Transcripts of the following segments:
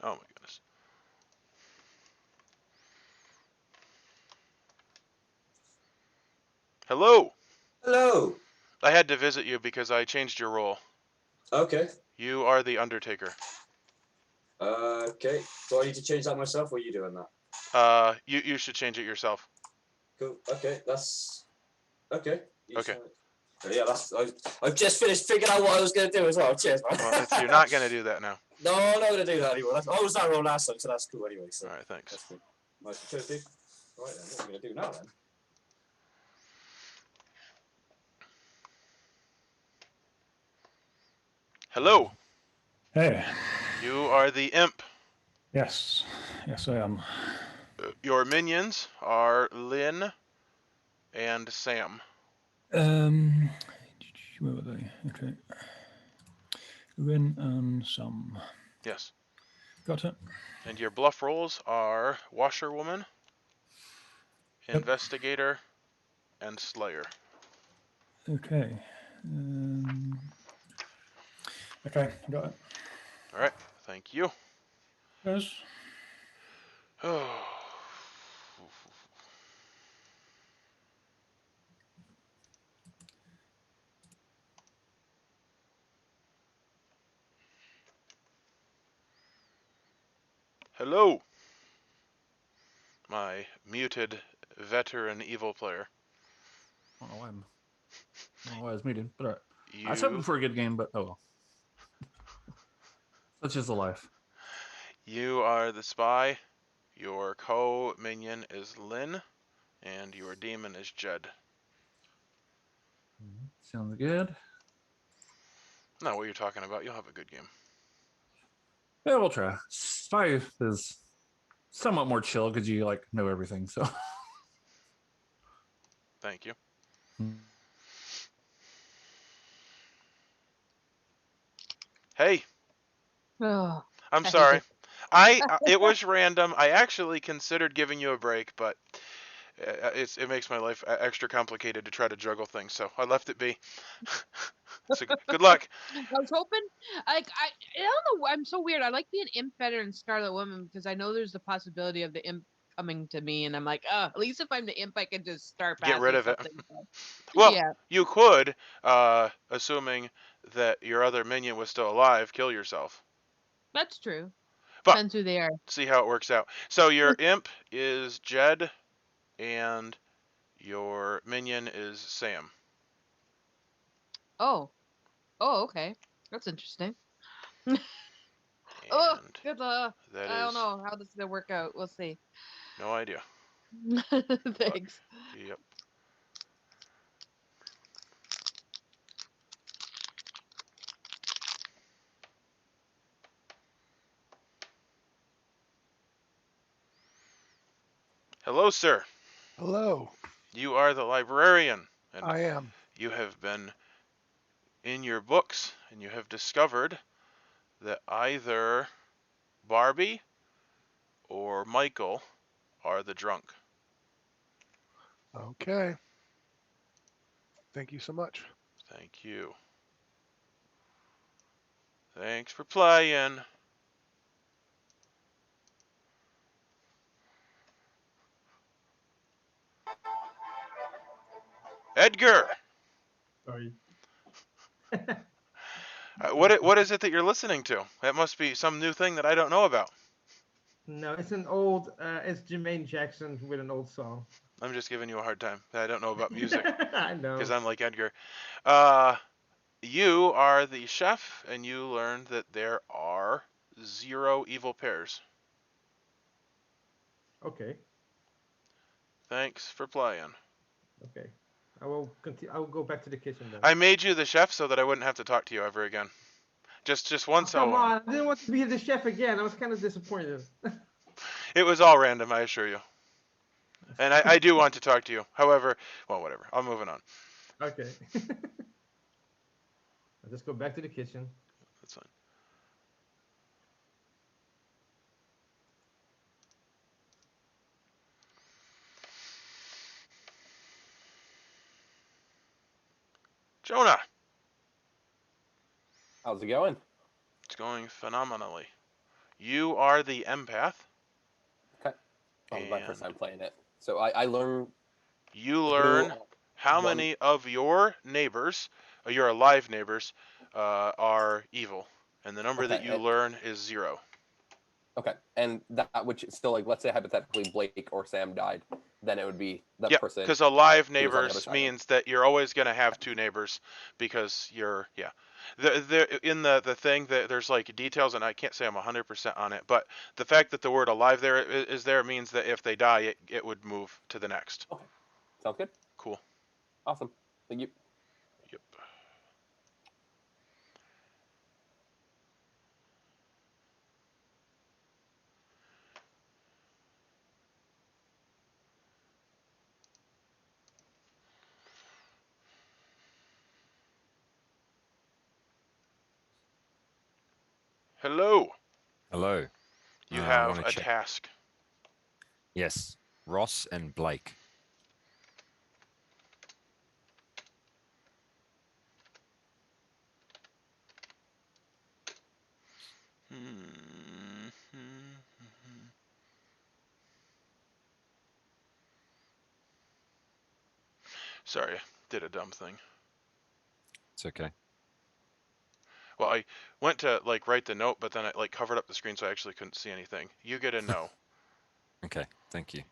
Oh my goodness. Hello! Hello. I had to visit you because I changed your role. Okay. You are the Undertaker. Okay. Do I need to change that myself, or are you doing that? You should change it yourself. Cool. Okay. That's okay. Okay. Yeah, I've just finished figuring out what I was going to do as well. Cheers, man. Well, you're not going to do that now. No, I'm not going to do that anymore. I was that wrong last time, so that's cool anyway. So All right, thanks. that's cool. Nice to do. Right then, what are we going to do now then? Hello. Hey. You are the imp. Yes. Yes, I am. Your minions are Lynn and Sam. Where were they? Okay. Rin and Sam. Yes. Got it. And your bluff rolls are Washerwoman, Yep. Investigator, and Slayer. Okay. Okay, got it. All right. Thank you. Yes. Oh. Hello. My muted veteran evil player. I don't know why I was muted, but all right. I was hoping for a good game, but oh well. Such is the life. You are the spy. Your co-minion is Lynn, and your demon is Jed. Sounds good. Not what you're talking about. You'll have a good game. Yeah, we'll try. Spy is somewhat more chill because you like know everything. So. Thank you. Hey. Oh, I'm I hate sorry. it. It was random. I actually considered giving you a break, but it makes my life extra complicated to try to juggle things, so I left it be. So good luck. I was hoping, I don't know. I'm so weird. I like being imp better than Scarlet Woman because I know there's the possibility of the imp coming to me, and I'm like, oh, at least if I'm the imp, I can just start Get rid passing of it. something. Well, Yeah, you could, assuming that your other minion was still alive, kill yourself. that's true. But Depends who they are. see how it works out. So your imp is Jed, and your minion is Sam. Oh, okay, that's interesting. Oh, And good luck. that I don't is know how this is gonna work out. We'll see. no idea. Thanks. Yep. Hello, sir. Hello. You are the librarian, and I am. you have been in your books, and you have discovered that either Barbie or Michael are the drunk. Okay. Thank you so much. Thank you. Thanks for playing. Edgar, Sorry. what is it that you're listening to? That must be some new thing that I don't know about. No, it's an old. It's Jermaine Jackson with an old song. I'm just giving you a hard time. I don't know about music I know. because I'm like Edgar. You are the chef, and you learned that there are 0 evil pairs. Okay. Thanks for playing. Okay. I will continue. I will go back to the kitchen then. I made you the chef so that I wouldn't have to talk to you ever again. Just once. Come on! I didn't want to be the chef again. I was kind of disappointed. It was all random, I assure you. And I do want to talk to you. However, well, whatever. I'm moving on. Okay. I'll just go back to the kitchen. That's fine. Jonah, How's it going? it's going phenomenally. You are the empath. Okay. Well, it's my first And time playing it, so I learn. you learn how one- many of your neighbors, your alive neighbors, are evil. And the number that Okay, you learn is 0. Okay, and that which is still like, let's say hypothetically Blake or Sam died, then it would be the Yep, person. because alive who was on the other neighbors side. means that you're always going to have 2 neighbors because you're, yeah. In the thing that there's like details, and I can't say I'm 100% on it, but the fact that the word alive there is there means that if they die, it would move to the next. Okay, sounds good. Cool. Awesome. Thank you. Yep. Hello. Hello. You I have want a to check. task. Yes, Ross and Blake. Sorry, did a dumb thing. It's okay. Well, I went to like write the note, but then it like covered up the screen, so I actually couldn't see anything. You get a no. Okay, thank you.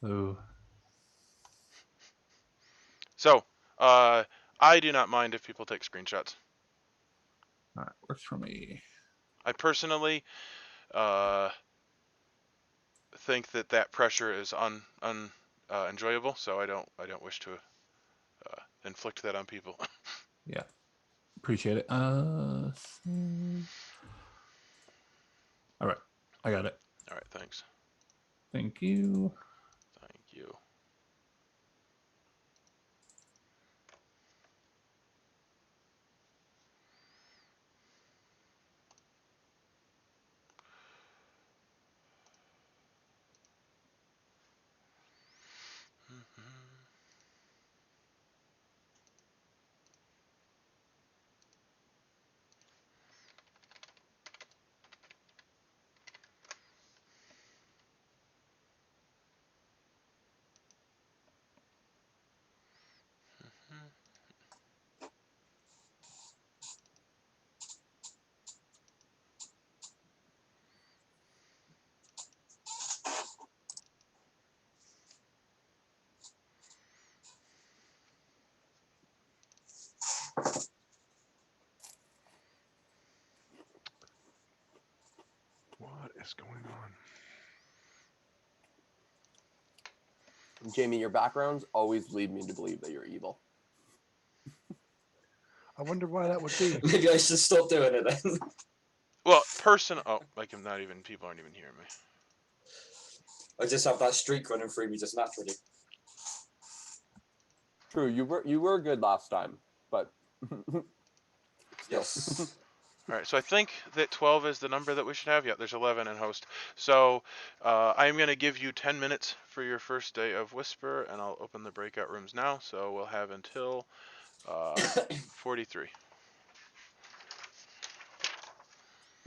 Oh, So, I do not mind if people take screenshots. that works for me. I personally think that pressure is enjoyable, so I don't wish to inflict that on people. Yeah, appreciate it. All right, I got it. All right, thanks. Thank you. Thank you. What is going on? Jamie, your backgrounds always lead me to believe that you're evil. I wonder why that would be. Maybe I should stop doing it then. Well, oh, like I'm not even. People aren't even hearing me. I just have that streak running through me just naturally. True, you were good last time, but Yes. All right, so I think that 12 is the number that we should have. Yeah, there's 11 in host. So I'm going to give you 10 minutes for your first day of Whisper, and I'll open the breakout rooms now. So we'll have until 43.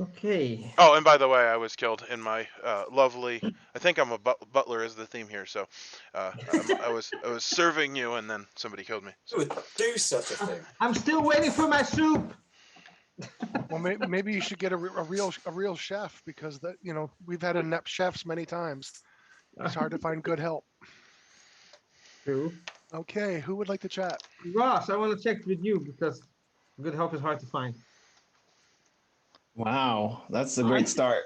Okay. Oh, and by the way, I was killed in my lovely. I think I'm a butler is the theme here. So I was serving you, and then somebody killed me. Who would do such a thing? I'm still waiting for my soup. Well, maybe you should get a real chef, because that, we've had inept chefs many times. It's hard to find good help. True. Okay, who would like to chat? Ross, I want to check with you because good help is hard to find. Wow, that's a great start.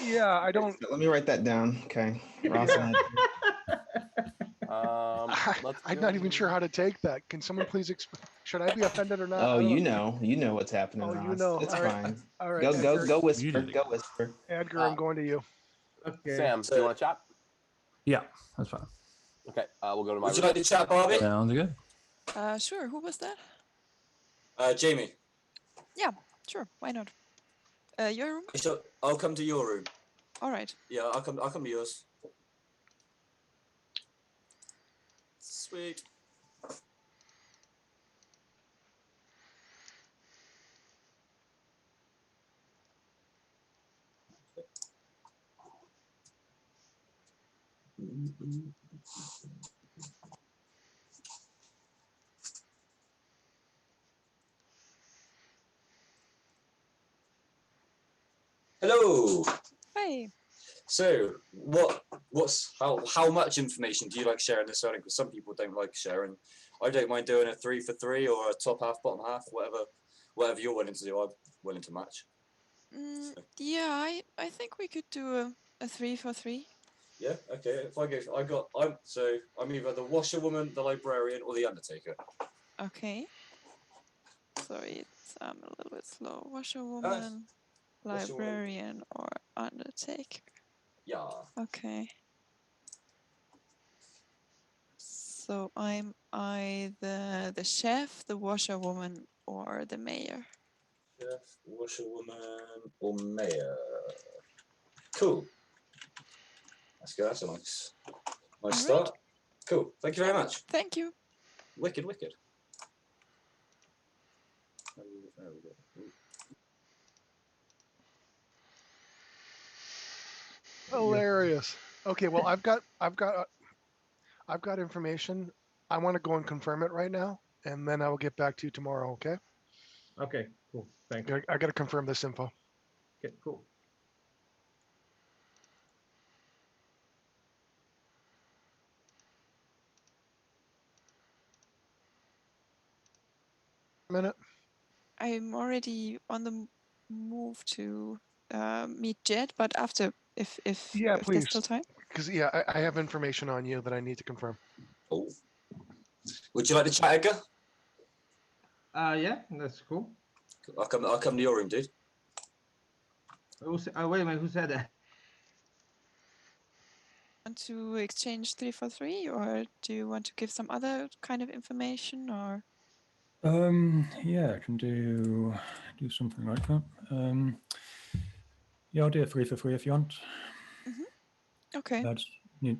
Yeah, I don't. Let me write that down. Okay. Ross and I'm not even sure how to take that. Can someone please should I be offended or not? Oh, I don't you know what's happening. Oh, you Ross. know. It's All right. fine. All right. Go, Edgar, go, whisper. Muted Go again. whisper. Edgar, I'm going to you. Okay. Sam, do you want to chat? Yeah, that's fine. Okay, we'll go to my Would you room. like to chat, Barbie? Sounds good. Sure. Who was that? Jamie. Yeah, sure. Why not? Your room? So I'll come to your room. All right. Yeah, I'll come to yours. Sweet. Hello. Hey. So, how much information do you like sharing this earning? Because some people don't like sharing. I don't mind doing a 3 for 3 or a top half, bottom half, whatever you're willing to do. I'm willing to match. Yeah, I think we could do a 3 for 3. Yeah. Okay. If I go, I'm either the Washerwoman, the Librarian, or the Undertaker. Okay. Sorry, it's a little bit slow. Washerwoman, Librarian, or Undertaker. Yeah. Okay. So I'm either the chef, the washerwoman, or the mayor. Chef, Washerwoman, or Mayor. Cool. That's good. That's a nice start. Right. Cool. Thank you very much. Thank you. Wicked. Hilarious. Okay, well, I've got information. I want to go and confirm it right now, and then I will get back to you tomorrow. Okay? Okay, cool. Thank you. I got to confirm this info. Okay, cool. Minute. I'm already on the move to meet Jed, but after, if Yeah, there's please. still time. Because I have information on you that I need to confirm. Oh. Would you like to chat, Edgar? Yeah, that's cool. I'll come to your room, dude. Wait a minute, who said that? Want to exchange 3 for 3, or do you want to give some other kind of information, or? Yeah, I can do something like that. Yeah, I'll do a 3 for 3 if you want. Okay.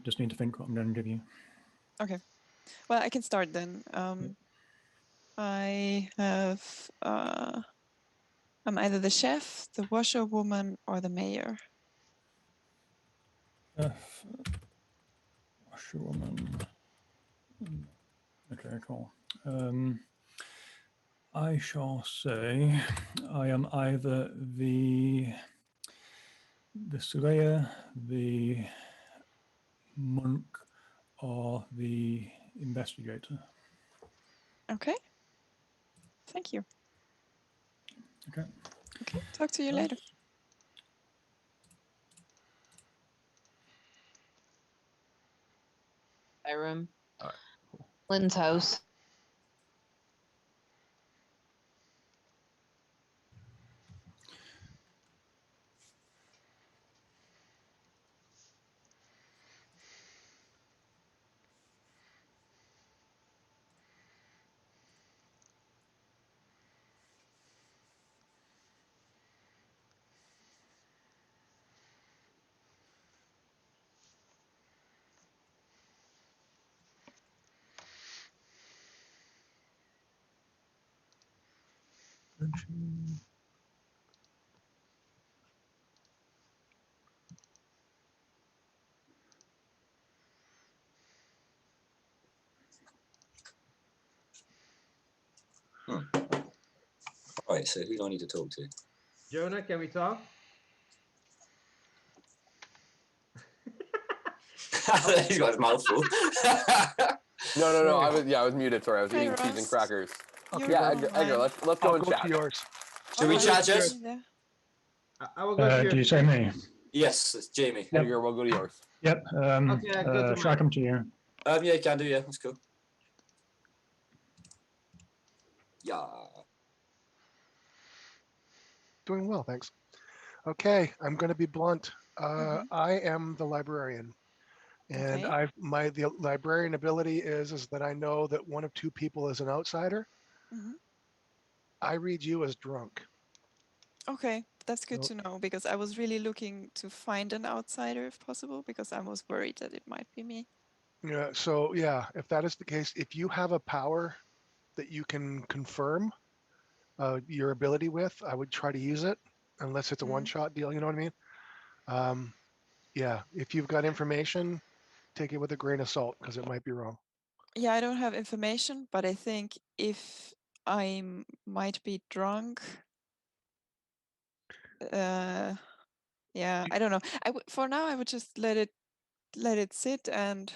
Just need to think what I'm going to give you. Okay. Well, I can start then. I have I'm either the chef, the washerwoman, or the mayor. Washerwoman. Okay, cool. I shall say I am either the surveyor, the monk, or the investigator. Okay. Thank you. Okay. Okay. Talk to you later. My room. All right. Lynn's house. All right, so who do I need to talk to? Jonah, can we talk? He's got his mouth full. No. I was muted. Sorry, I was eating cheese and crackers. Okay, Yeah, well, Edgar, let's go I'll and go chat. to yours. Should we chat, Jess? I will go to Do your... you say me? Yes, it's Jamie. Yep. Edgar, we'll go to yours. Yep. Okay, I go to Shall I mine. come to you? Yeah, you can do. Yeah, that's cool. Yeah. Doing well, thanks. Okay, I'm going to be blunt. Mhm. I am the librarian, and Okay. the librarian ability is that I know that one of two people is an outsider. Mhm. I read you as drunk. Okay, that's good So, to know because I was really looking to find an outsider if possible because I was worried that it might be me. yeah, so yeah, if that is the case, if you have a power that you can confirm your ability with, I would try to use it, unless it's a Mm. one-shot deal. You know what I mean? Yeah, if you've got information, take it with a grain of salt because it might be wrong. Yeah, I don't have information, but I think if might be drunk, uh, yeah, I don't know. For now I would just let it sit and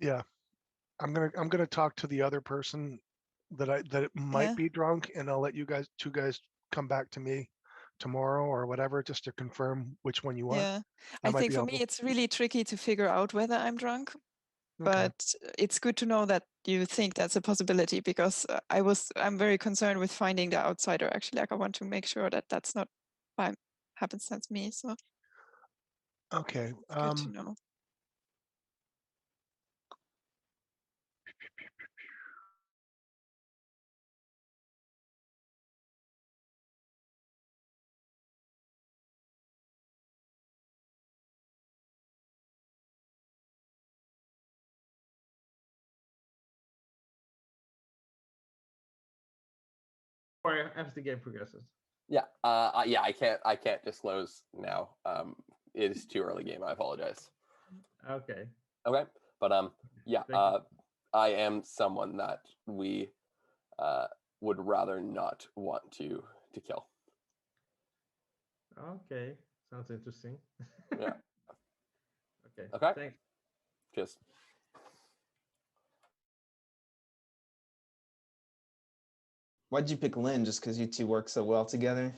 Yeah, I'm gonna talk to the other person that it might yeah. be drunk, and I'll let two guys come back to me tomorrow or whatever just to confirm which one you are. Yeah, That I might think be for me helpful. it's really tricky to figure out whether I'm drunk, Okay. but it's good to know that you think that's a possibility because I'm very concerned with finding the outsider. Actually, like I want to make sure that that's not by happenstance me. So Okay. it's good to know. Or as the game progresses. Yeah. Yeah. I can't disclose now. It is too early game. I apologize. Okay. Okay. But yeah. Thank you. I am someone that we would rather not want to kill. Okay. Sounds interesting. Yeah. Okay. Okay. Thanks. Cheers. Why'd you pick Lynn? Just because you two work so well together?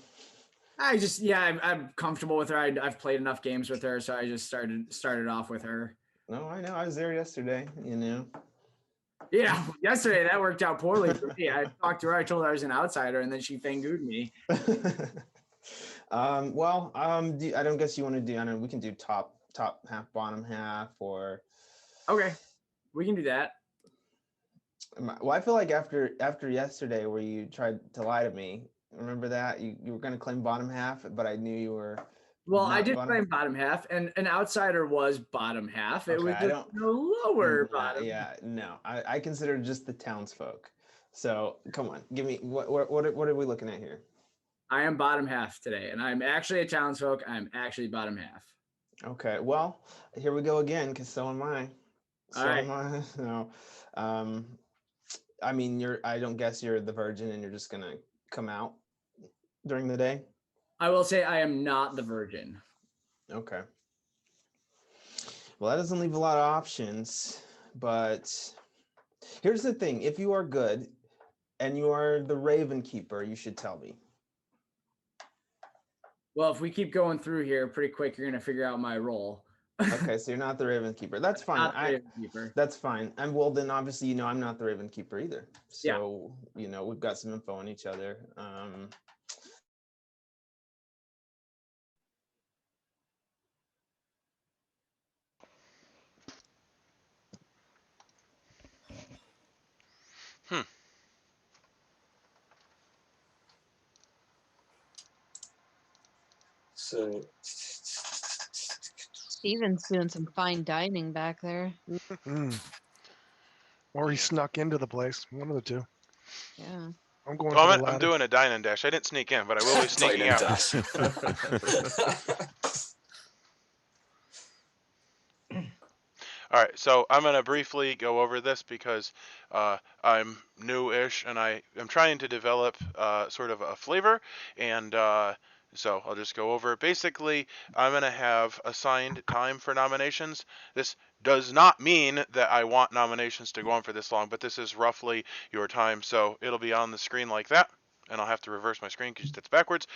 I'm comfortable with her. I've played enough games with her, so I just started off with her. No, I know. I was there yesterday. You know. Yeah, yesterday that worked out poorly for me. I talked to her. I told her I was an outsider, and then she fangooed me. I don't guess you want to do. I don't know. We can do top half, bottom half, or. Okay, we can do that. Well, I feel like after yesterday, where you tried to lie to me. Remember that you were going to claim bottom half, but I knew you were. Well, I not did bottom. claim bottom half, and an outsider was bottom half. It Okay, was I just don't. lower bottom. Yeah, no, I consider just the townsfolk. So come on, give me what are we looking at here? I am bottom half today, and I'm actually a townsfolk. I'm actually bottom half. Okay, well, here we go again, because so am I. All right. Am I. No, I mean, I don't guess you're the virgin, and you're just gonna come out during the day. I will say I am not the virgin. Okay. Well, that doesn't leave a lot of options, but here's the thing: if you are good, and you are the Raven Keeper, you should tell me. Well, if we keep going through here pretty quick, you're gonna figure out my role. Okay, so you're not the Raven Keeper. That's fine. Not the Raven Keeper. That's fine. And well, then obviously, I'm not the Raven Keeper either. So, we've got some info on each other. So. Steven's doing some fine dining back there. Or he snuck into the place. One of the two. Yeah. I'm going for the latter. I'm doing a dine and dash. I didn't sneak in, but I will be sneaking out. All right, so I'm going to briefly go over this because I'm new-ish and I am trying to develop sort of a flavor, and so I'll just go over it. Basically, I'm going to have assigned time for nominations. This does not mean that I want nominations to go on for this long, but this is roughly your time, so it'll be on the screen like that. And I'll have to reverse my screen because it's backwards.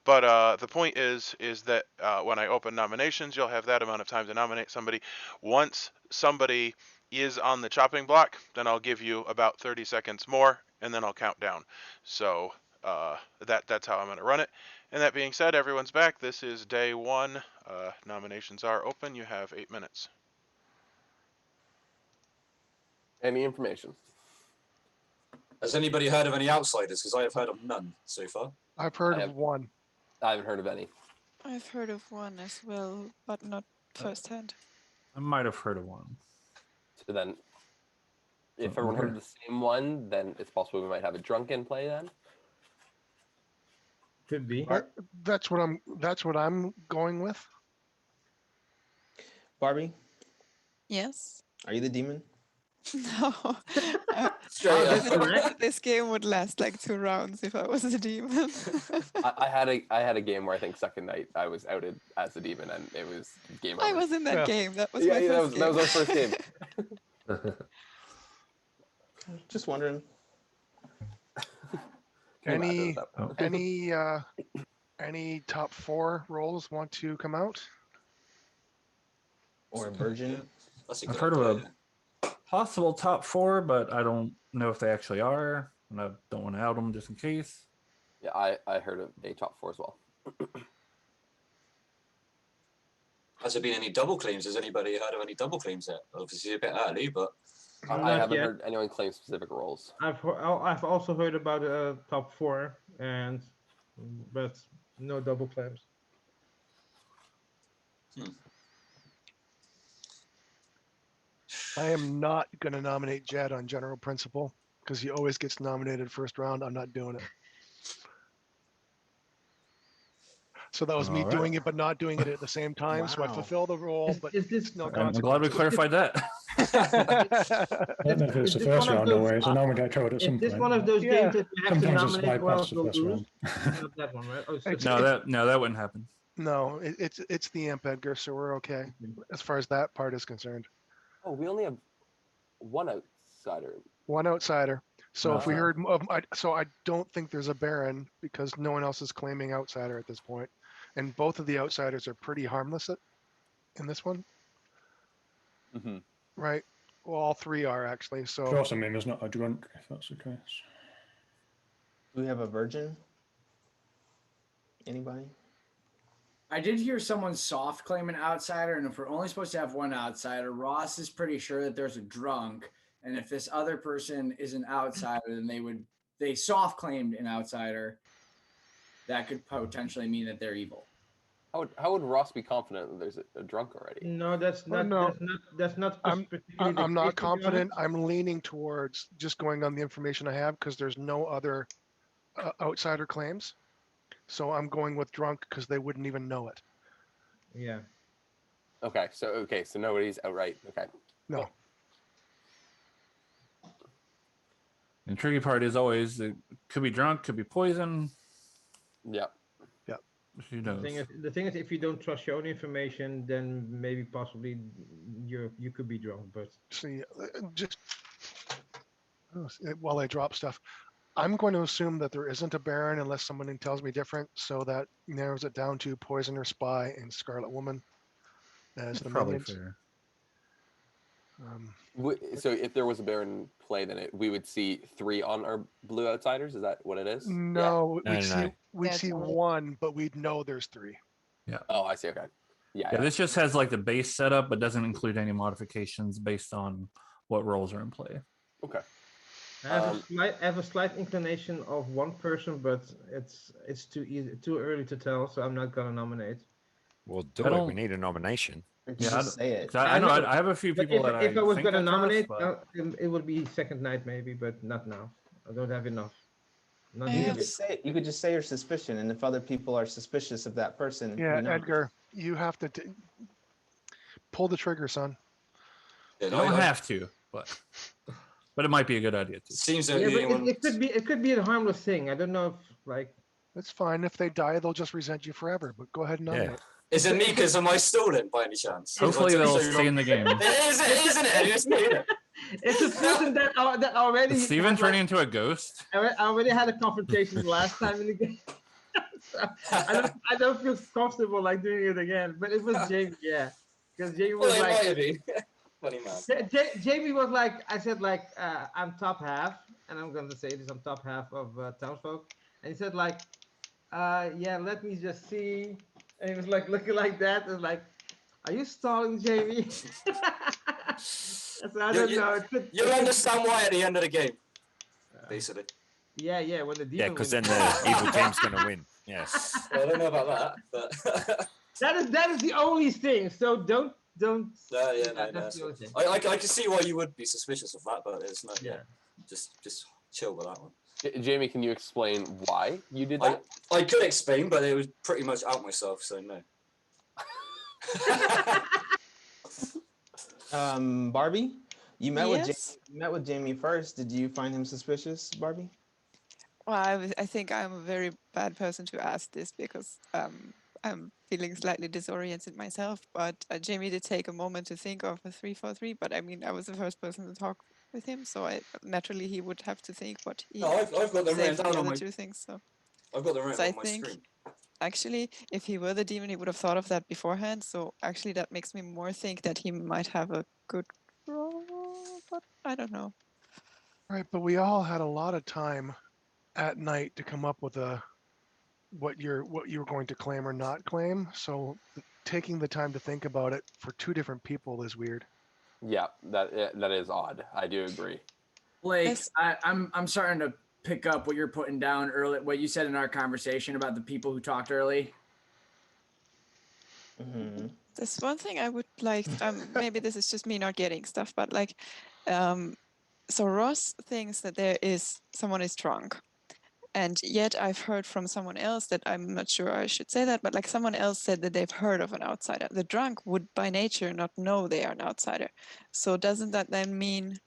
But the point is that when I open nominations, you'll have that amount of time to nominate somebody. Once somebody is on the chopping block, then I'll give you about 30 seconds more, and then I'll count down. So that's how I'm going to run it. And that being said, everyone's back. This is day 1. Nominations are open. You have 8 minutes. Any information? Has anybody heard of any outsiders? Because I have heard of none so far. I've heard of one. I haven't heard of any. I've heard of one as well, but not firsthand. I might have heard of one. So then, if everyone heard of the same one, then it's possible we might have a drunken play then. Could be. That's what I'm going with. Barbie, Yes. are you the demon? No. This game would last like 2 rounds if I was a demon. I had a game where I think second night I was outed as a demon and it was game over. I was in that game. That was yeah, my first game. that was our first game. Just wondering. Any top 4 roles want to come out? Or a virgin? I've heard of a possible top 4, but I don't know if they actually are, and I don't want to out them just in case. Yeah, I heard of a top 4 as well. Has there been any double claims? Has anybody heard of any double claims yet? Obviously a bit early, but I haven't heard anyone claim specific roles. I've also heard about a top 4, but no double claims. I am not going to nominate Jed on general principle because he always gets nominated first round. I'm not doing it. So that was me doing it, but not doing it at the same time. Wow. So I fulfill the role, but it's no consequence. I'm glad we clarified that. I don't know if it's the first round or where, so now we get told at some point. It's one of those games that you have Sometimes to it's nominate well bypassed the first lose. round. Not that one, right? Oh, No, that wouldn't happen. No, it's the Imp, Edgar, so we're okay as far as that part is concerned. Oh, we only have one outsider. One outsider. So if we heard, so I don't think there's a Baron because no one else is claiming outsider at this point, and both of the outsiders are pretty harmless in this one. Mm-hmm. Right. Well, all 3 are actually. So. Of course, I mean, there's not a drunk if that's the case. Do we have a virgin? Anybody? I did hear someone soft claim an outsider, and if we're only supposed to have one outsider, Ross is pretty sure that there's a drunk, and if this other person is an outsider, then they soft claimed an outsider. That could potentially mean that they're evil. How would Ross be confident that there's a drunk already? No, that's not. That's not. I'm not confident. I'm leaning towards just going on the information I have because there's no other outsider claims. So I'm going with drunk because they wouldn't even know it. Yeah. Okay, so nobody's outright. Okay. No. The tricky part is always it could be drunk, could be poison. Yep. Yep. Who knows? The thing is, if you don't trust your own information, then maybe possibly you could be drunk. But see, just while I drop stuff, I'm going to assume that there isn't a Baron unless someone tells me different. So that narrows it down to Poisoner, Spy, and Scarlet Woman as the probably minions. fair. So if there was a Baron play, then we would see 3 on our blue outsiders. Is that what it is? No, Yeah. we'd see 1, but we'd know there's 3. Yeah. Oh, I see. Okay. Yeah. This just has like the base setup, but doesn't include any modifications based on what roles are in play. Okay. I have a slight inclination of one person, but it's too early to tell, so I'm not gonna nominate. Well, do it. We need a nomination. Just say it. I know. I have a few people that if I was think gonna I trust, nominate, but- it would be second night maybe, but not now. I don't have enough. Not You yet. could just say your suspicion, and if other people are suspicious of that person, Yeah, you know. Edgar, you have to pull the trigger, son. You don't have to, but it might be a good idea to. Seems Yeah, but it could be a harmless thing. I don't know if like. It's fine. If they die, they'll just resent you forever. But go ahead and nominate. Is it me because am I stolen by any chance? Hopefully they'll stay in the game. Isn't it? It's me. It's a person that already. Is Steven turning into a ghost? I already had a confrontation last time in the game. So I don't feel comfortable like doing it again. But it was Jamie, yeah, because Jamie was Funny man. Jamie was like, I said like, I'm top half, and I'm gonna say this, I'm top half of Townsfolk, and he said like, yeah, let me just see, and he was like looking like that, and like, are you stalling, Jamie? So I don't know. You'll understand why at the end of the game, basically. Yeah, when the demon Yeah, because wins. then the evil team's going to win. Yeah. Well, I don't know about that, but that is the only thing. So don't. no, That's the only thing. I can see why you would be suspicious of that, but it's not. Yeah. Just chill with that one. Jamie, can you explain why you did that? I could explain, but it was pretty much out myself, so no. Barbie, you met with Yes. Jamie, you met with Jamie first. Did you find him suspicious, Barbie? Well, I think I'm a very bad person to ask this because I'm feeling slightly disoriented myself. But Jamie did take a moment to think of a 3-4-3. But I mean, I was the first person to talk with him, so naturally he would have to think what he No, I've got them would say written for down the on other my. two things. So I've got them written I on my think screen. actually, if he were the demon, he would have thought of that beforehand. So actually, that makes me more think that he might have a good role, but I don't know. Right, but we all had a lot of time at night to come up with what you were going to claim or not claim. So taking the time to think about it for two different people is weird. Yeah, that is odd. I do agree. Blake, I'm starting to pick up what you're putting down early. What you said in our conversation about the people who talked early. Mm-hmm. There's one thing I would like. Maybe this is just me not getting stuff, but like, so Ross thinks that someone is drunk, and yet I've heard from someone else that I'm not sure I should say that, but like someone else said that they've heard of an outsider. The drunk would by nature not know they are an outsider. So doesn't that then mean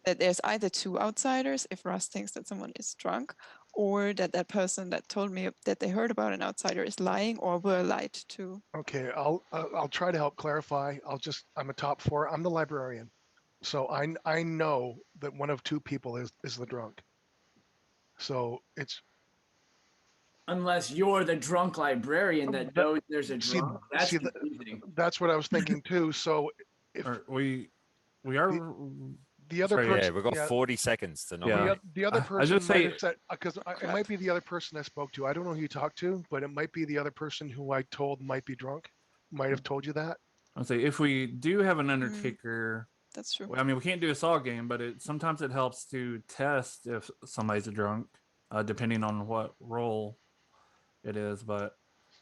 that there's either two outsiders if Ross thinks that someone is drunk, or that person that told me that they heard about an outsider is lying or were lied to? Okay, I'll try to help clarify. I'm a top 4. I'm the librarian, so I know that one of two people is the drunk. So it's Unless you're the drunk librarian that knows there's a drunk. That's confusing. That's what I was thinking too. So if we are the other sorry, person, Yeah, we've got 40 seconds to nominate. the other I person just might say have said, because it might be the other person I spoke to. I don't know who you talked to, but it might be the other person who I told might be drunk. Might have told you that. I'll say if we do have an Undertaker, that's true. I mean, we can't do a Saw game, but sometimes it helps to test if somebody's a drunk, depending on what role it is. But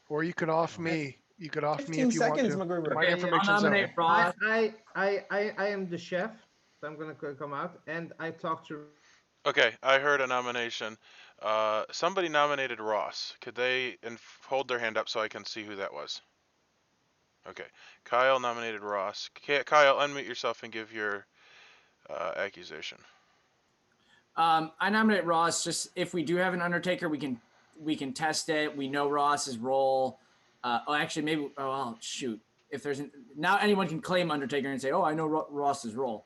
or you could off me. You could off me 15 if you want seconds, to. McGruber. My Okay, information's I'll out. nominate Ross. I am the chef, so I'm gonna come out, and I talked to. Okay, I heard a nomination. Somebody nominated Ross. Could they hold their hand up so I can see who that was? Okay, Kyle nominated Ross. Kyle, unmute yourself and give your accusation. I nominate Ross. Just if we do have an Undertaker, we can test it. We know Ross's role. Actually, maybe. Oh, well, shoot. If there's now anyone can claim Undertaker and say, "Oh, I know Ross's role."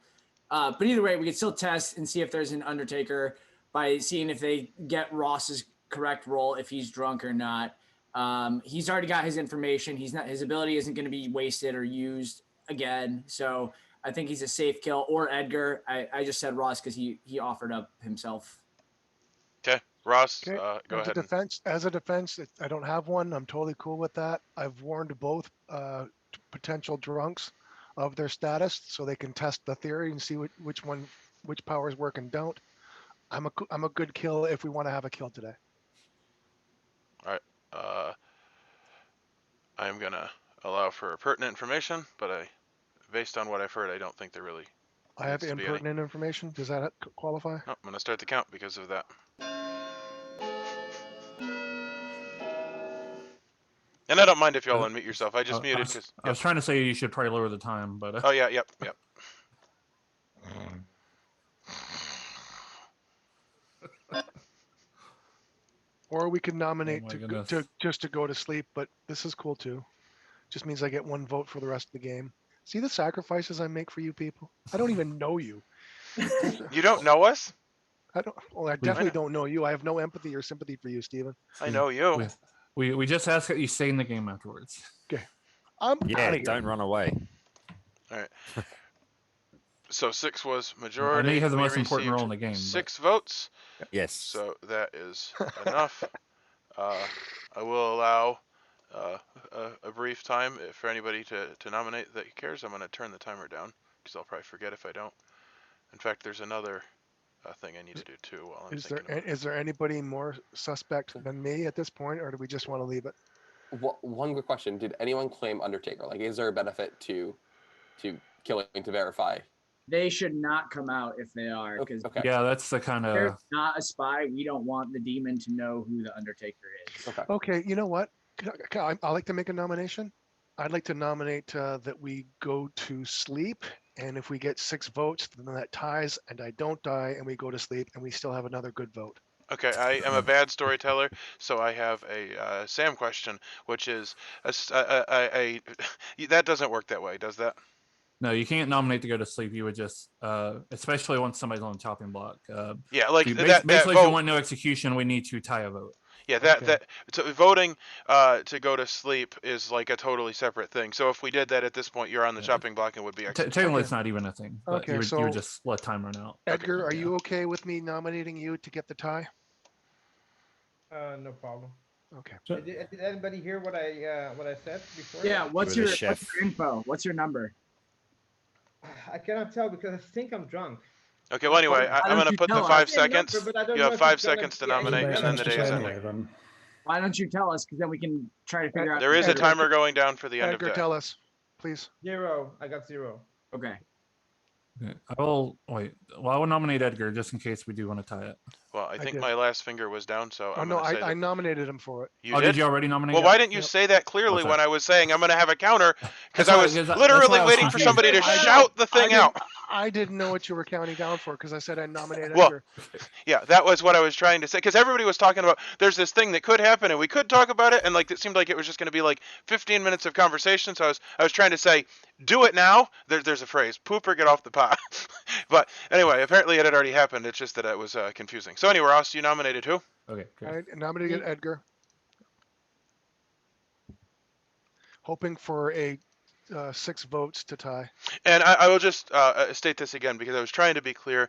But either way, we can still test and see if there's an Undertaker by seeing if they get Ross's correct role, if he's drunk or not. He's already got his information. His ability isn't going to be wasted or used again. So I think he's a safe kill. Or Edgar. I just said Ross because he offered up himself. Okay, Ross, Okay. go ahead. As a defense, I don't have one. I'm totally cool with that. I've warned both potential drunks of their status so they can test the theory and see which powers work and don't. I'm a good kill if we want to have a kill today. All right. I am gonna allow for pertinent information, but based on what I've heard, I don't think there really. I have impertinent information. Does that qualify? No, I'm gonna start the count because of that. And I don't mind if y'all unmute yourself. I just muted because I was trying to say you should probably lower the time, but oh yeah, yep. Or we could nominate Oh to go to sleep, but this is cool too. Just means I get one vote for the rest of the game. See the sacrifices I make for you people? I don't even know you. You don't know us? I don't. Well, I definitely don't know you. I have no empathy or sympathy for you, Steven. I know you. We just ask that you stay in the game afterwards. Okay. I'm Yeah, don't run away. All right. So 6 was I majority. know you have the We most important role in received the game. 6 votes. Yes. So that is enough. I will allow a brief time for anybody to nominate that cares. I'm going to turn the timer down because I'll probably forget if I don't. In fact, there's another thing I need to do too while I'm thinking about it. Is there anybody more suspect than me at this point, or do we just want to leave it? One quick question: did anyone claim Undertaker? Like, is there a benefit to killing to verify? They should not come out if they are, because Okay. Yeah, that's the kind they're of. not a spy. We don't want the demon to know who the Undertaker is. Okay. Okay, you know what? I'd like to make a nomination. I'd like to nominate that we go to sleep, and if we get 6 votes, then that ties, and I don't die, and we go to sleep, and we still have another good vote. Okay, I am a bad storyteller, so I have a Sam question, which is that doesn't work that way, does that? No, you can't nominate to go to sleep. You would just, especially once somebody's on the chopping block. Yeah, like basically, that if vote. you want no execution, we need to tie a vote. Yeah, voting to go to sleep is like a totally separate thing. So if we did that at this point, you're on the chopping block and would be executed. Technically, it's not even a thing. But Okay, you would so just let time run out. Edgar, are you okay with me nominating you to get the tie? No problem. Okay. Did anybody hear what I said before? Yeah. What's your info? What's your number? I cannot tell because I think I'm drunk. Okay, well, anyway, I'm going to put the 5 seconds. You have 5 seconds to nominate, and then the day is ending. Why don't you tell us? Because then we can try to figure out. There is a timer going down for the end Edgar, of day. tell us, please. 0. I got 0. Okay. I will wait. Well, I will nominate Edgar just in case we do want to tie it. Well, I think did. my last finger was down, so I'm no, going to say I nominated him for it. You did? Did you already nominate? Well, why didn't you say that clearly when I was saying I'm going to have a counter? Because I was literally waiting for somebody to shout the thing out. I didn't know what you were counting down for because I said I nominated Well, Edgar. Yeah, that was what I was trying to say. Because everybody was talking about there's this thing that could happen and we could talk about it, and like it seemed like it was just going to be like 15 minutes of conversation. So I was trying to say, do it now. There's a phrase, poop or get off the pot. But anyway, apparently it had already happened. It's just that it was confusing. So anyway, Ross, you nominated who? Okay. I nominated Edgar. Hoping for a 6 votes to tie. And I will just state this again because I was trying to be clear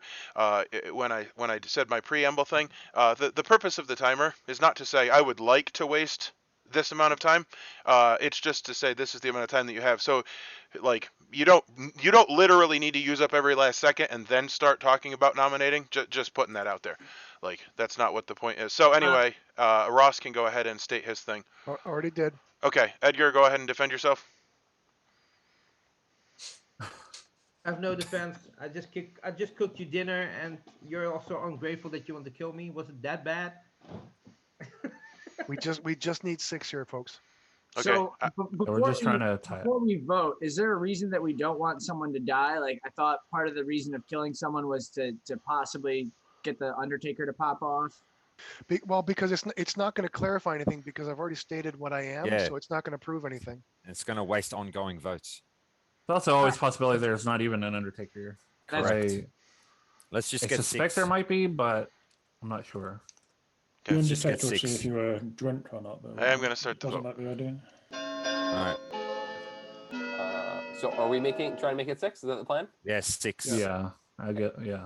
when I said my preamble thing. The purpose of the timer is not to say I would like to waste this amount of time. It's just to say this is the amount of time that you have. So, like you don't literally need to use up every last second and then start talking about nominating. Just putting that out there. Like that's not what the point is. So anyway, Ross can go ahead and state his thing. Already did. Okay, Edgar, go ahead and defend yourself. I have no defense. I just cooked you dinner, and you're also ungrateful that you want to kill me. Was it that bad? we just need 6 here, folks. Okay. So we're just trying to tie it. Before we vote, is there a reason that we don't want someone to die? Like I thought part of the reason of killing someone was to possibly get the Undertaker to pop off. Well, because it's not going to clarify anything because I've already stated what I am, so it's not going to prove anything. It's going to waste ongoing votes. There's also always a possibility there's not even an Undertaker. Correct. Let's just I get suspect 6. there might be, but I'm not sure. You Let's just get indicate also 6. if you were drunk or not, though. I am going to start the Doesn't vote. like the idea. All right. So are we trying to make it 6? Is that the plan? Yes, 6. Yeah, I get. Yeah.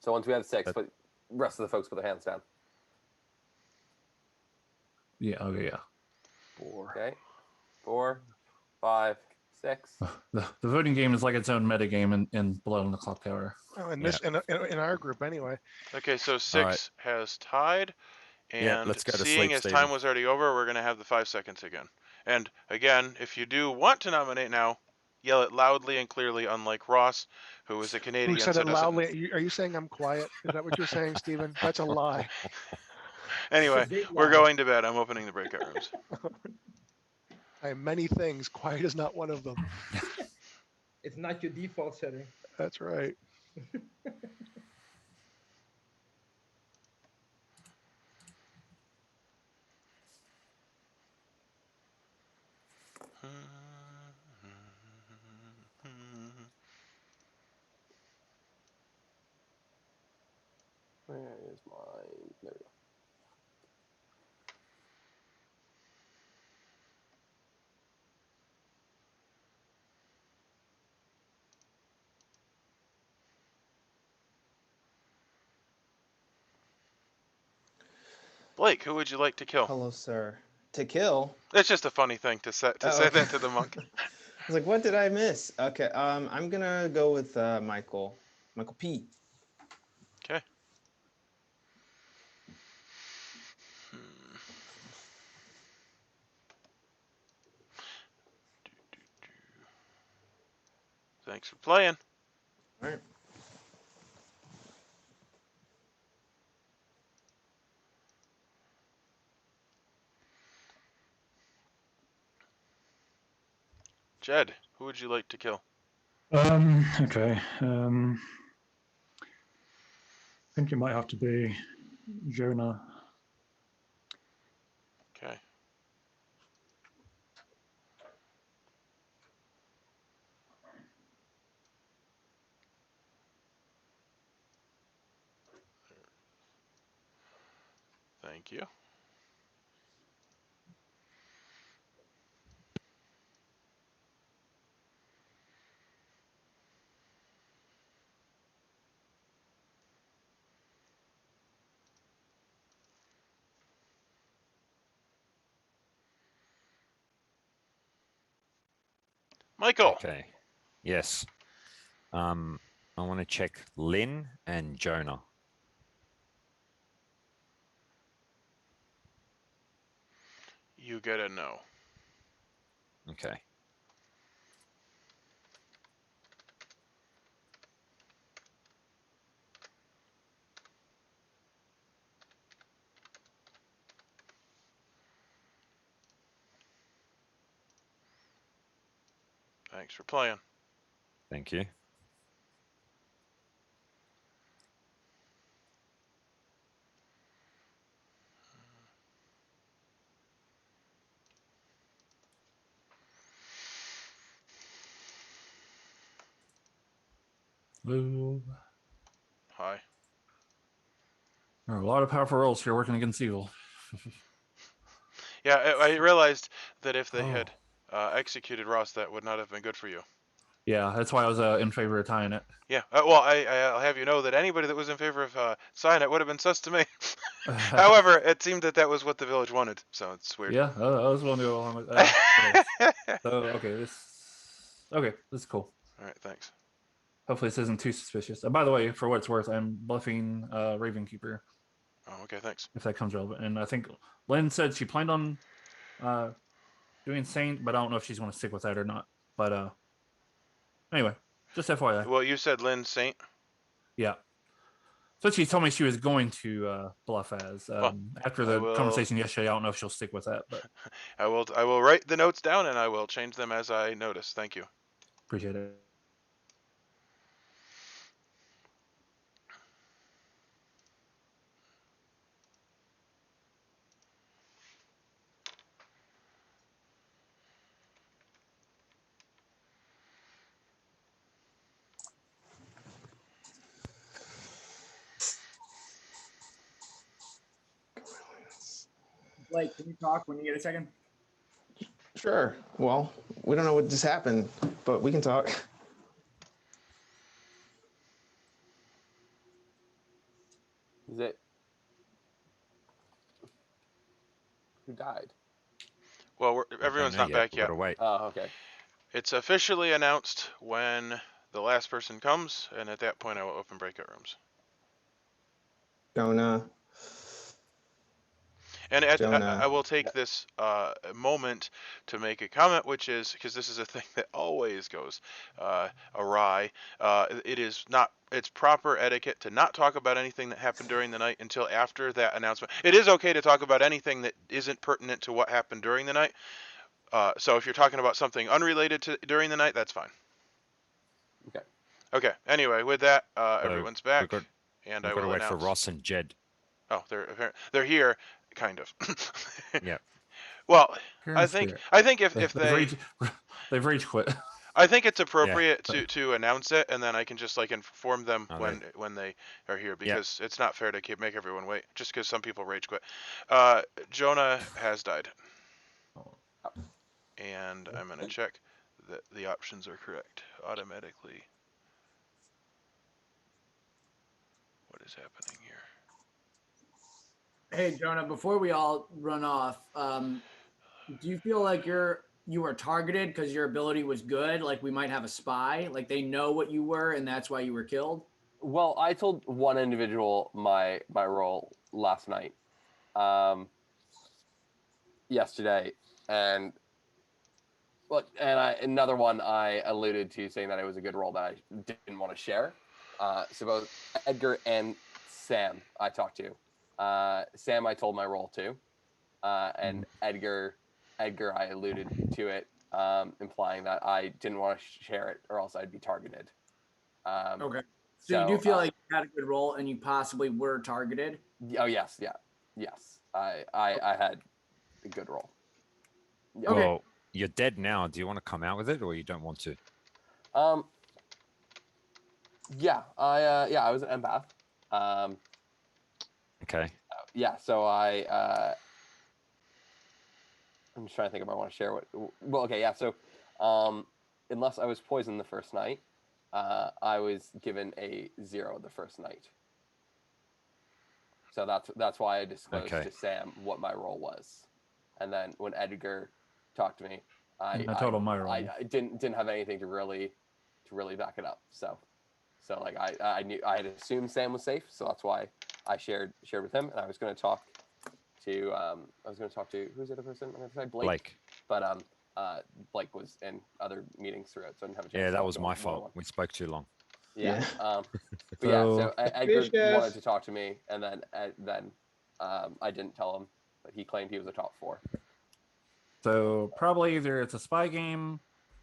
So once we have 6, but rest of the folks put their hands down. Yeah. Okay. Yeah. 4. Okay. 4, 5, 6. The voting game is like its own meta game in Blood on the Clocktower. Oh, in our group anyway. Okay, so 6 has tied, and let's go to seeing sleep, as Stephen. time was already over, we're going to have the 5 seconds again. And again, if you do want to nominate now, yell it loudly and clearly, unlike Ross, who is a Canadian. Who said so it loudly? Are you saying I'm quiet? Is that what you're saying, Stephen? That's a lie. Anyway, we're going to bed. I'm opening the breakout rooms. I have many things. Quiet is not one of them. It's not your default setting. That's right. Where is my... There we go. Blake, who would you like to kill? Hello, sir. To kill? It's just a funny thing to say Oh, okay. that to the monk. I was like, what did I miss? Okay, I'm gonna go with Michael. Michael P. Okay. Thanks for playing. All right. Jed, who would you like to kill? Okay. I think it might have to be Jonah. Okay. Thank you. Michael. Okay. Yes. I want to check Lynn and Jonah. You get a no. Okay. Thanks for playing. Thank you. Hello. Hi. There are a lot of powerful rolls here working against evil. Yeah, I realized that if they Oh. had executed Ross, that would not have been good for you. Yeah, that's why I was in favor of tying it. Yeah, well, I'll have you know that anybody that was in favor of sign it would have been sus to me. However, it seemed that was what the village wanted, so it's weird. Yeah, I was willing to go along with that. So, okay, this is cool. All right, thanks. Hopefully this isn't too suspicious. By the way, for what it's worth, I'm bluffing Ravenkeeper. Oh, okay, thanks. If that comes relevant. And I think Lynn said she planned on doing Saint, but I don't know if she's going to stick with that or not. But anyway, just FYI. Well, you said Lynn Saint. Yeah. So she told me she was going to bluff as after the conversation yesterday. I don't know if she'll stick with that, but I will write the notes down and I will change them as I notice. Thank you. Appreciate it. Blake, can you talk when you get a second? Sure. Well, we don't know what just happened, but we can talk. Is it? Who died? Well, everyone's not back yet. Wait. Oh, okay. It's officially announced when the last person comes, and at that point I will open breakout rooms. Jonah. And Jonah. I will take this moment to make a comment, which is, because this is a thing that always goes awry, it's proper etiquette to not talk about anything that happened during the night until after that announcement. It is okay to talk about anything that isn't pertinent to what happened during the night. So if you're talking about something unrelated to during the night, that's fine. Okay. Okay. Anyway, with that, everyone's back, and I We've got to will wait announce. for Ross and Jed. Oh, they're here, kind of. Yeah. Well, Here in I the think spirit. if they've rage quit. I think it's appropriate to announce it, and then I can just like inform them Okay. when they are here, because it's not fair to make everyone wait just because some people rage quit. Jonah has died, and I'm gonna check that the options are correct automatically. What is happening here? Hey, Jonah, before we all run off, do you feel like you were targeted because your ability was good? Like we might have a spy, like they know what you were and that's why you were killed? Well, I told one individual my role last night, yesterday, and look, and another one I alluded to saying that it was a good role that I didn't want to share. So both Edgar and Sam I talked to. Sam I told my role to, and Edgar I alluded to it, implying that I didn't want to share it or else I'd be targeted. Okay. So you do feel like you had a good role and you possibly were targeted? Oh yes, yeah, yes. I had a good role. Yeah. Okay. Well, you're dead now. Do you want to come out with it, or you don't want to? Yeah, I was an empath. Okay. Yeah, so I'm just trying to think if I want to share what. Well, okay, yeah. So, unless I was poisoned the first night, I was given a 0 the first night. So that's why I disclosed to Sam what my role was, and then when Edgar talked to me, I told him my role. I didn't have anything to really back it up. So like I knew I had assumed Sam was safe, so that's why I shared with him, and I was going to talk to who's the other person? I'm going to say Blake. But Blake was in other meetings throughout, so I didn't have a chance. Yeah, to that talk was to him my one-on-one. fault. We spoke too long. Yeah. Yeah. But yeah, so Edgar Suspicious. wanted to talk to me, and then I didn't tell him, but he claimed he was a top 4. So probably either it's a spy game,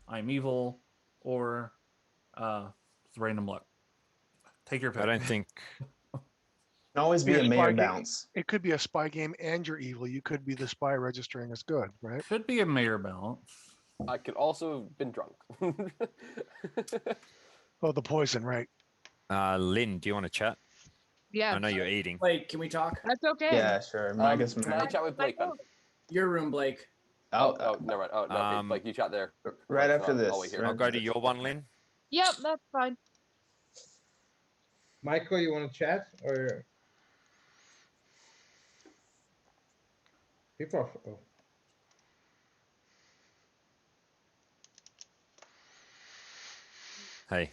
I'm evil, or it's random luck. Take your pick. I don't think. Can always be a spy mayor game. bounce. It could be a spy game and you're evil. You could be the spy registering as good, right? Could be a mayor balance. I could also have been drunk. Oh, the poison, right? Lynn, do you want to chat? Yeah, I know you're eating. Blake, can we talk? that's okay. Yeah, sure. Micah's Can I chat with Blake then? Your room, Blake. Oh, never mind. Oh no, Blake, you chat there. right first, after I'll this. wait here. right I'll go after to this. your one, Lynn. Yep, that's fine. Michael, you want to chat or people are? Oh. Hey,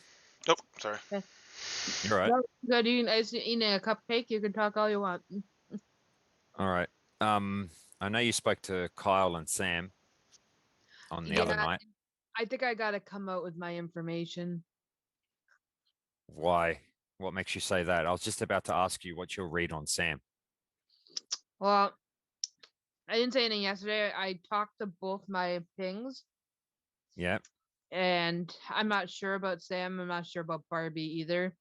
Oh, sorry. you're right. No, good. Eating a cupcake. You can talk all you want. All right. I know you spoke to Kyle and Sam on the other night. I think I gotta come out with my information. Why? What makes you say that? I was just about to ask you what's your read on Sam. Well, I didn't say anything yesterday. I talked to both my pings. Yeah. And I'm not sure about Sam. I'm not sure about Barbie either.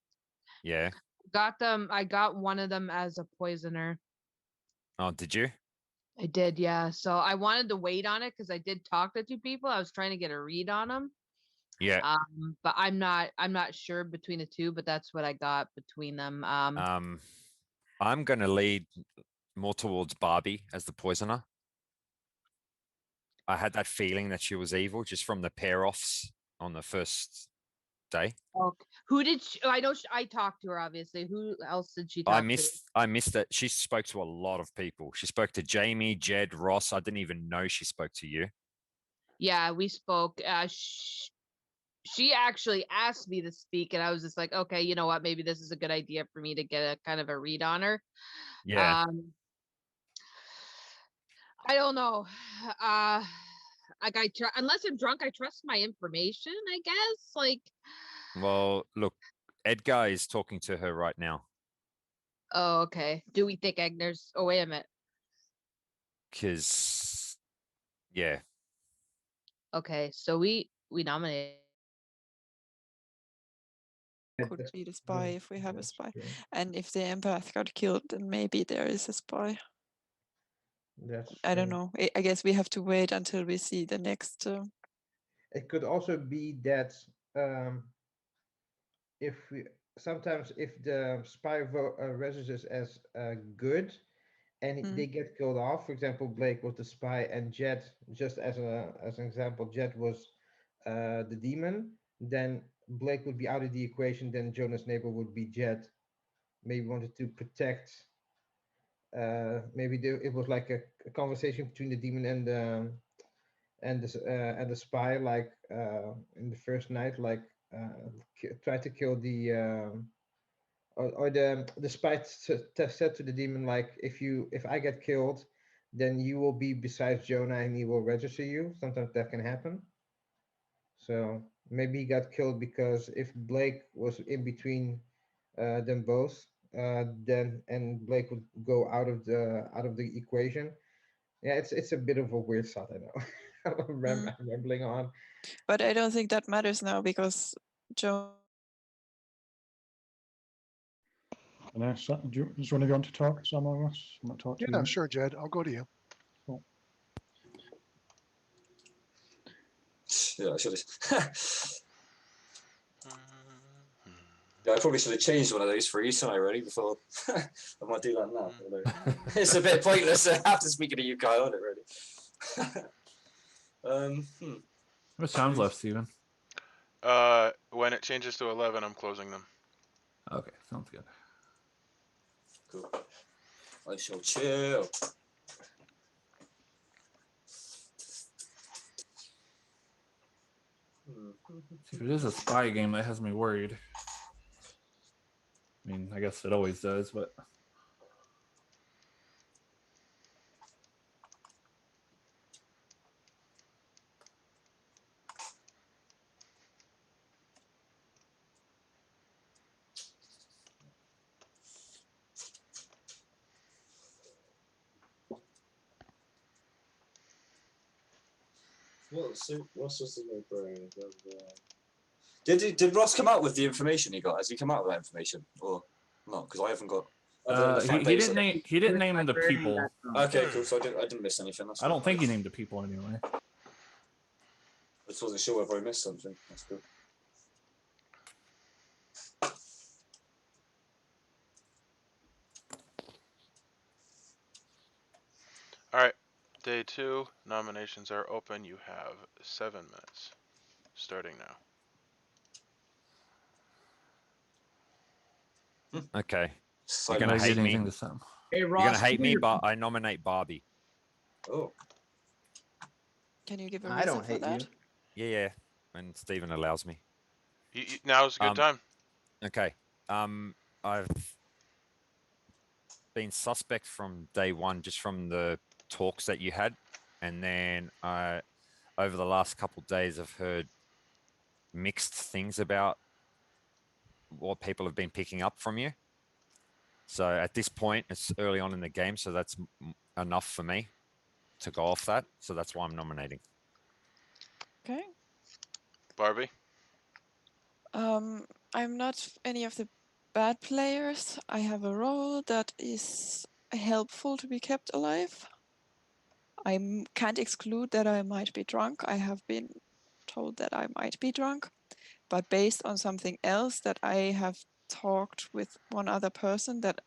Yeah. Got them. I got one of them as a poisoner. Oh, did you? I did, yeah. So I wanted to wait on it because I did talk to 2 people. I was trying to get a read on them. Yeah. But I'm not sure between the 2, but that's what I got between them. I'm going to lead more towards Barbie as the poisoner. I had that feeling that she was evil just from the pair-offs on the first day. Okay. Who did she, I know I talked to her, obviously. Who else did she talk to? I missed that. She spoke to a lot of people. She spoke to Jamie, Jed, Ross. I didn't even know she spoke to you. Yeah, we spoke. She actually asked me to speak, and I was just like, okay, you know what? Maybe this is a good idea for me to get a kind of a read on her. Yeah. I don't know. Like unless I'm drunk, I trust my information, I guess. Like, Well, look, Edgar is talking to her right now. oh, okay. Do we think Agner's? Oh, wait a minute. Because, yeah. Okay, so we nominated. Could be the spy if we have a spy. And if the empath got killed, then maybe there is a spy. I don't know. I guess we have to wait until we see the next. It could also be that sometimes if the spy registers as good and they get killed off, for example, Blake was the spy and Jet, just as an example, Jet was the demon, then Blake would be out of the equation, then Jonah's neighbor would be Jet. Maybe wanted to protect maybe it was like a conversation between the demon and the spy, like in the first night, like try to kill the or the spy said to the demon, like, if I get killed, then you will be besides Jonah and he will register you. Sometimes that can happen. So maybe he got killed because if Blake was in between them both, then and Blake would go out of the equation. Yeah, it's a bit of a weird thought, I know. I'm rambling on. But I don't think that matters now because Joe. And then, does one of you want to talk, Sam or Ross? I'm not talking to Yeah, you. sure, Jed. I'll go to you. Cool. Yeah, I should have. Yeah, I probably should have changed one of those for Easter already before. I might do that now. It's a bit pointless after speaking to you, Kyle, isn't it, really? What sounds left, Steven? When it changes to 11, I'm closing them. Okay, sounds good. Cool. I shall chill. If it is a spy game, that has me worried. I mean, I guess it always does, but What's the librarian? Did Ross come out with the information he got? Has he come out with that information or not? Because I haven't got. he didn't name the people. Okay, cool. So I didn't miss anything. I don't think he named the people anyway. I just wasn't sure whether I missed something. That's good. All right, day 2 nominations are open. You have 7 minutes, starting now. Okay. So You're gonna hate me. Hey, You're Ross, gonna hate who are me, your- but I nominate Barbie. Oh. Can you give a I reason don't for hate that? you. Yeah, and Stephen allows me. Now's a good time. Okay. I've been suspect from day one, just from the talks that you had, and then over the last couple of days, I've heard mixed things about what people have been picking up from you. So at this point, it's early on in the game, so that's enough for me to go off that. So that's why I'm nominating. Okay. Barbie? I'm not any of the bad players. I have a role that is helpful to be kept alive. I can't exclude that I might be drunk. I have been told that I might be drunk, but based on something else that I have talked with one other person, that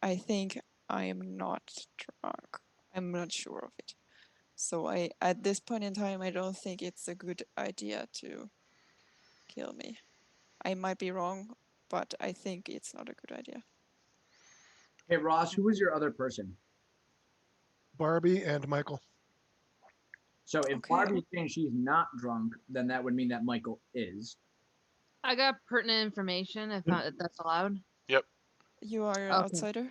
I think I am not drunk. I'm not sure of it. So at this point in time, I don't think it's a good idea to kill me. I might be wrong, but I think it's not a good idea. Hey, Ross, who was your other person? Barbie and Michael. So if Barbie's saying she's not drunk, then that would mean that Michael is. I got pertinent information, if that's allowed. Yep. You are an Okay. outsider?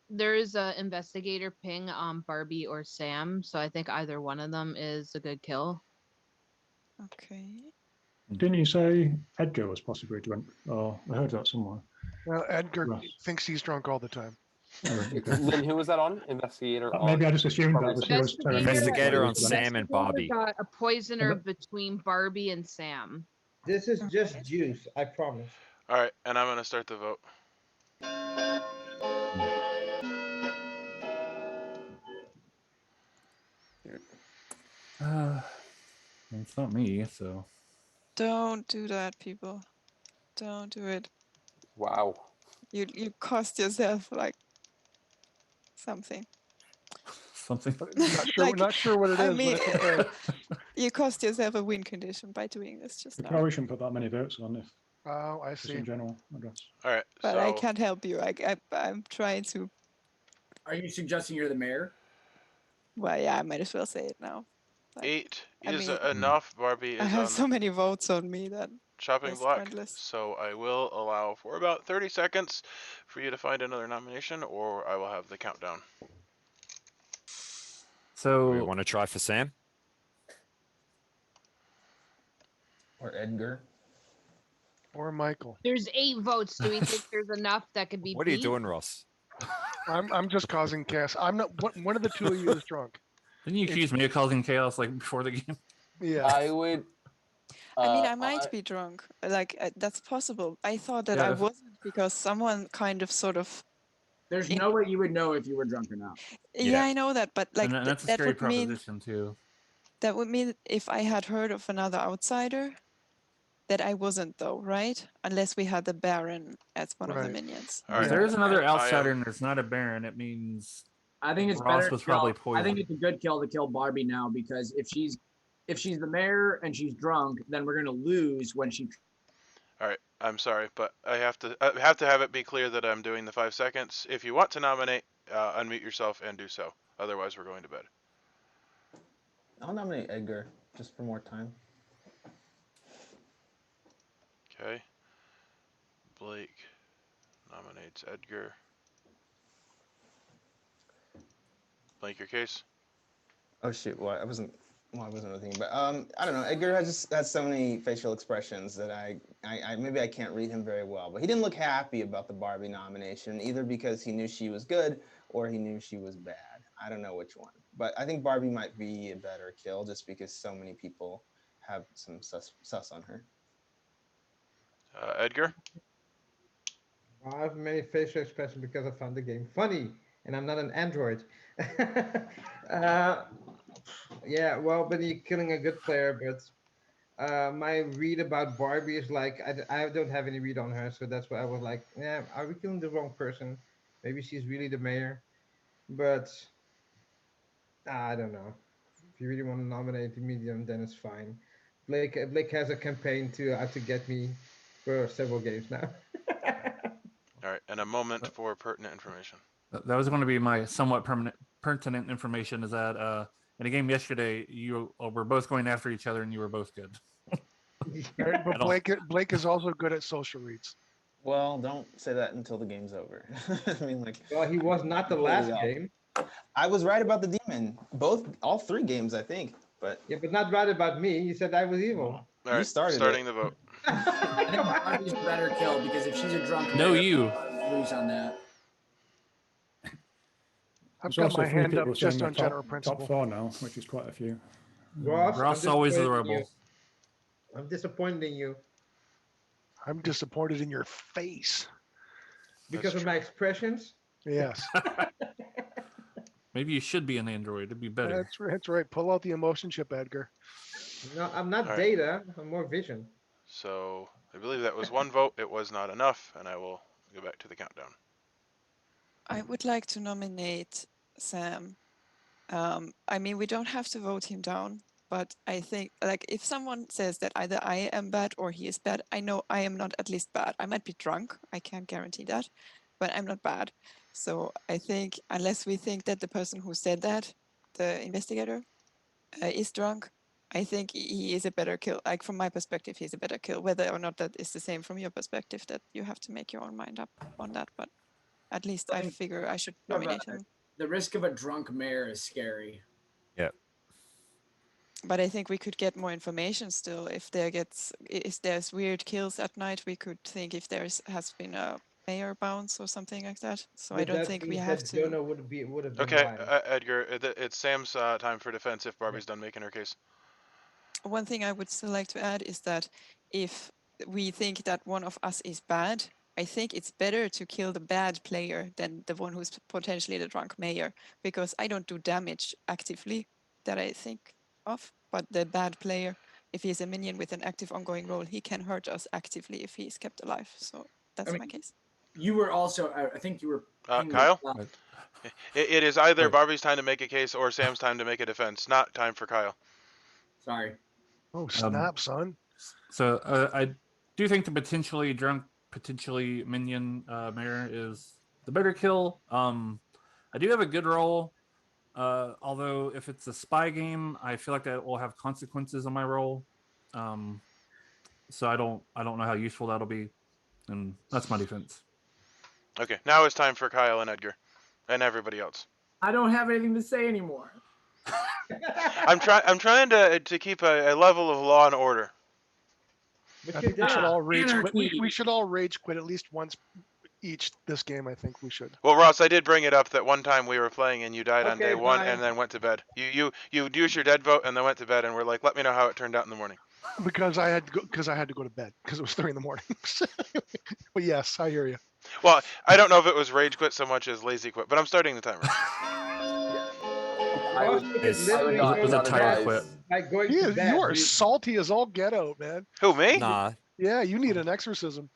There is a investigator ping on Barbie or Sam, so I think either one of them is a good kill. Okay. Didn't you say Edgar was possibly drunk? Oh, I heard that somewhere. Well, Edgar Ross. thinks he's drunk all the time. Oh, okay. Lynn, who was that on? Investigator. Maybe on I just assumed that was who was telling me. Investigator on Sam and Barbie. Got a poisoner between Barbie and Sam. This is just juice, I promise. All right, and I'm going to start the vote. It's not me, so. Don't do that, people. Don't do it. Wow. You cost yourself like something. Something. Not sure, not sure what it is, I mean, but it's okay. you cost yourself a win condition by doing this just We now. probably shouldn't put that many votes on if Oh, I Just see. in general, I guess. All right. But I So can't help you. I'm trying to. Are you suggesting you're the mayor? Well, yeah, I might as well say it now. Like, 8 I is mean, enough. Barbie I is have on so many votes on me that chopping it's block. pointless. So I will allow for about 30 seconds for you to find another nomination, or I will have the countdown. Do we So want to try for Sam? Or Edgar. Or Michael. There's 8 votes. Do we think there's enough that could be What are you beat? doing, Ross? I'm just causing chaos. I'm not. One of the two of you is drunk. didn't you accuse me of causing chaos like before the game? Yeah. I would. I mean, I might be drunk. Like, that's possible. I thought that Yeah, I if- wasn't because someone kind of sort of. There's In- no way you would know if you were drunk or not. Yeah, I know that, but like and that's a that scary would mean proposition too. that would mean if I had heard of another outsider, that I wasn't though, right? Unless we had the Baron as one of the Right. minions. All If right. there is another I outsider am- and it's not a Baron, it means I think it's Ross better. was to kill- probably I think poisoned. it's a good kill to kill Barbie now because if she's the mayor and she's drunk, then we're gonna lose when she. All right. I'm sorry, but I have to have it be clear that I'm doing the 5 seconds. If you want to nominate, unmute yourself and do so. Otherwise, we're going to bed. I'll nominate Edgar just for more time. Okay. Blake nominates Edgar. Blake, your case. Oh shoot! Well, I wasn't really thinking, but I don't know. Edgar has so many facial expressions that I maybe I can't read him very well. But he didn't look happy about the Barbie nomination, either because he knew she was good or he knew she was bad. I don't know which one, but I think Barbie might be a better kill just because so many people have some sus on her. Edgar. I have many facial expressions because I found the game funny, and I'm not an android. Yeah, well, but you're killing a good player, but my read about Barbie is like I don't have any read on her, so that's why I was like, yeah, are we killing the wrong person? Maybe she's really the mayor, but I don't know. If you really want to nominate the medium, then it's fine. Blake has a campaign to get me for several games now. All right. And a moment for pertinent information. That was going to be my somewhat pertinent information. Is that in a game yesterday, you were both going after each other and you were both good. Right, but Blake is also good at social reads. Well, don't say that until the game's over. I mean, like. Well, he was not the last game. I was right about the demon. All 3 games, I think. But yeah, but not right about me. You said I was evil. All right, starting the vote. I think Barbie's a better kill because if she's a drunk, No, mayor, you lose on that. I've There's got also my 3 hand people up just saying on they're general principle. top 4 now, which is quite a few. Ross always the rebel. I'm disappointed in you I'm disappointed in your face. because of my expressions. Yes. Maybe you should be an android. It'd be better. That's right. Pull out the emotion chip, Edgar. No, I'm not All right. data. I'm more vision. So I believe that was 1 vote. It was not enough, and I will go back to the countdown. I would like to nominate Sam. I mean, we don't have to vote him down, but I think, like, if someone says that either I am bad or he is bad, I know I am not at least bad. I might be drunk. I can't guarantee that, but I'm not bad. So I think, unless we think that the person who said that, the investigator, is drunk, I think he is a better kill. Like, from my perspective, he's a better kill. Whether or not that is the same from your perspective, that you have to make your own mind up on that. But at least I figure I should nominate him. The risk of a drunk mayor is scary. Yeah. But I think we could get more information still. If there's weird kills at night, we could think if has been a mayor bounce or something like that. So I don't think we have to. Jonah would have been Okay, lying. Edgar, it's Sam's time for defense if Barbie's done making her case. One thing I would still like to add is that if we think that one of us is bad, I think it's better to kill the bad player than the one who's potentially the drunk mayor, because I don't do damage actively that I think of, but the bad player, if he's a minion with an active ongoing role, he can hurt us actively if he's kept alive. So that's my case. You were also, I think you were. Kyle? It is either Hey. Barbie's time to make a case or Sam's time to make a defense. Not time for Kyle. Sorry. Oh, snap, son. So do think the potentially drunk, potentially minion mayor is the better kill. I do have a good roll. Although if it's a spy game, I feel like that will have consequences on my roll. So I don't know how useful that'll be, and that's my defense. Okay, now it's time for Kyle and Edgar, and everybody else. I don't have anything to say anymore. I'm trying to keep a level of law and order. But I you think we should did. all rage quit. We Anarchy. should all rage quit at least once each this game. I think we should. Well, Ross, I did bring it up that one time we were playing and you died on Okay, day one fine. and then went to bed. You used your dead vote and then went to bed and were like, let me know how it turned out in the morning. Because I had to go to bed because it was 3 a.m. But yes, I hear you. Well, I don't know if it was rage quit so much as lazy quit, but I'm starting the timer. I would, It's- I would not, it was a not title advise. quit. Like going You to bed. are dude. salty as all get out, man. Who, me? Nah, Yeah, you need an exorcism.